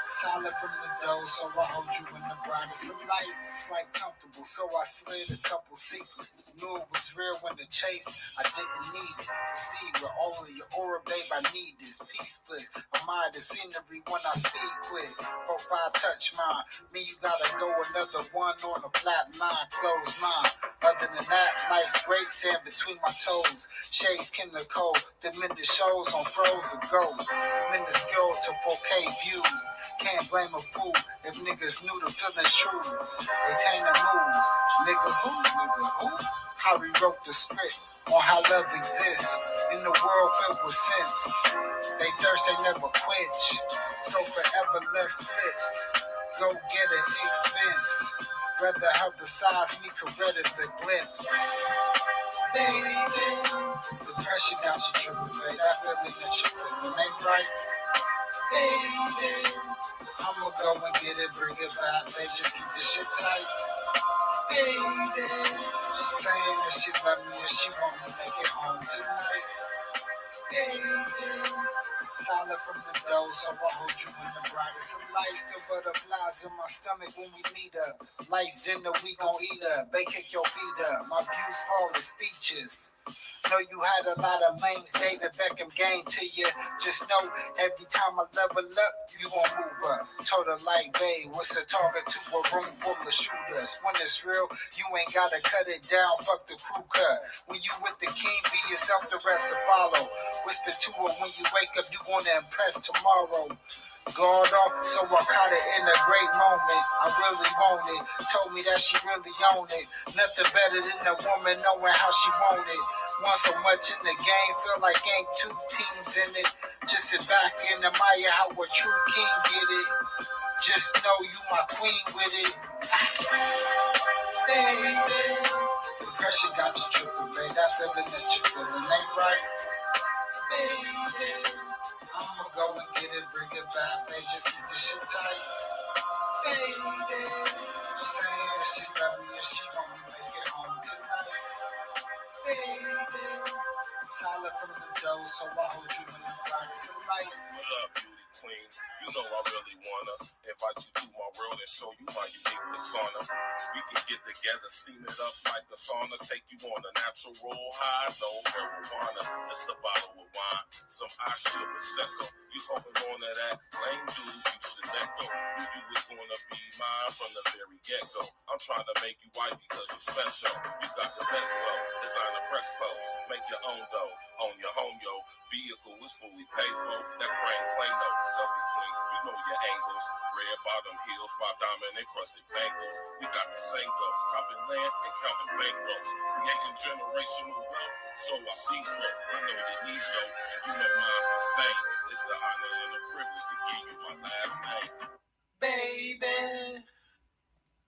solid from the door, so I hold you in the brightest of lights. Like comfortable, so I slid a couple secrets. Knew it was real when the chase, I didn't need it. Proceed with all of your aura, babe, I need this. Peace bliss, admire the scenery when I speak with. 4-5 touch mine, me you gotta go another one on a flat line, close mine. Other than that, life's great, sand between my toes. Shades skin the cold, diminished shows on frozen ghosts. Minuscule to 4K views. Can't blame a fool if niggas knew the feeling's true. They taint the moves. Nigga who? How we wrote the script on how love exists in the world filled with simps. They thirst, they never quench. So forever less flips. Go get an expense. Rather her besides me corrected the glimpse. Baby, the pressure got you tripping, babe. That feeling that you're feeling ain't right. Baby, I'ma go and get it, bring it back, babe. Just keep the shit tight. Baby, she's saying that she love me and she want me make it home tonight. Baby, solid from the door, so I hold you in the brightest of lights. The butterflies in my stomach when we meet up. Life's dinner, we gon' eat up. They kick your feet up. My views fall in speeches. Know you had a lot of lames, David Beckham game to you. Just know every time I level up, you gon' move up. Told her like, babe, what's the target to a room full of shooters? When it's real, you ain't gotta cut it down, fuck the crew cut. When you with the king, be yourself, the rest to follow. Whisper to her when you wake up, you gonna impress tomorrow. Guard off, so I caught it in a great moment. I really want it. Told me that she really own it. Nothing better than a woman knowing how she want it. Want so much in the game, feel like ain't two teams in it. Just sit back and admire how a true king get it. Just know you my queen with it. Baby, the pressure got you tripping, babe. That feeling that you feeling ain't right. Baby, I'ma go and get it, bring it back, babe. Just keep the shit tight. Baby, she's saying that she love me and she want me make it home tonight. Baby, solid left from the dough, so I hold you in the box of lights. What up, beauty queen? You know I really wanna invite you to my world and show you my unique persona. We can get together, steam it up like a sauna, take you on a natural high, no marijuana, just a bottle of wine, some ice to Prosecco. You holding on to that lame dude, you should let go. You was gonna be mine from the very get-go. I'm trying to make you wifey cause you're special. You got the best glow, designer fresh clothes, make your own dough, own your home, yo. Vehicle is fully paid for, that frame flame note, selfie queen, you know your angles. Red bottom heels, 5 diamond encrusted bangles. We got the same goals, copping land and counting bankrolls, creating generational wealth. So I seize growth, I know that needs though, and you know mine's the same. It's an honor and a privilege to give you my last name. Baby,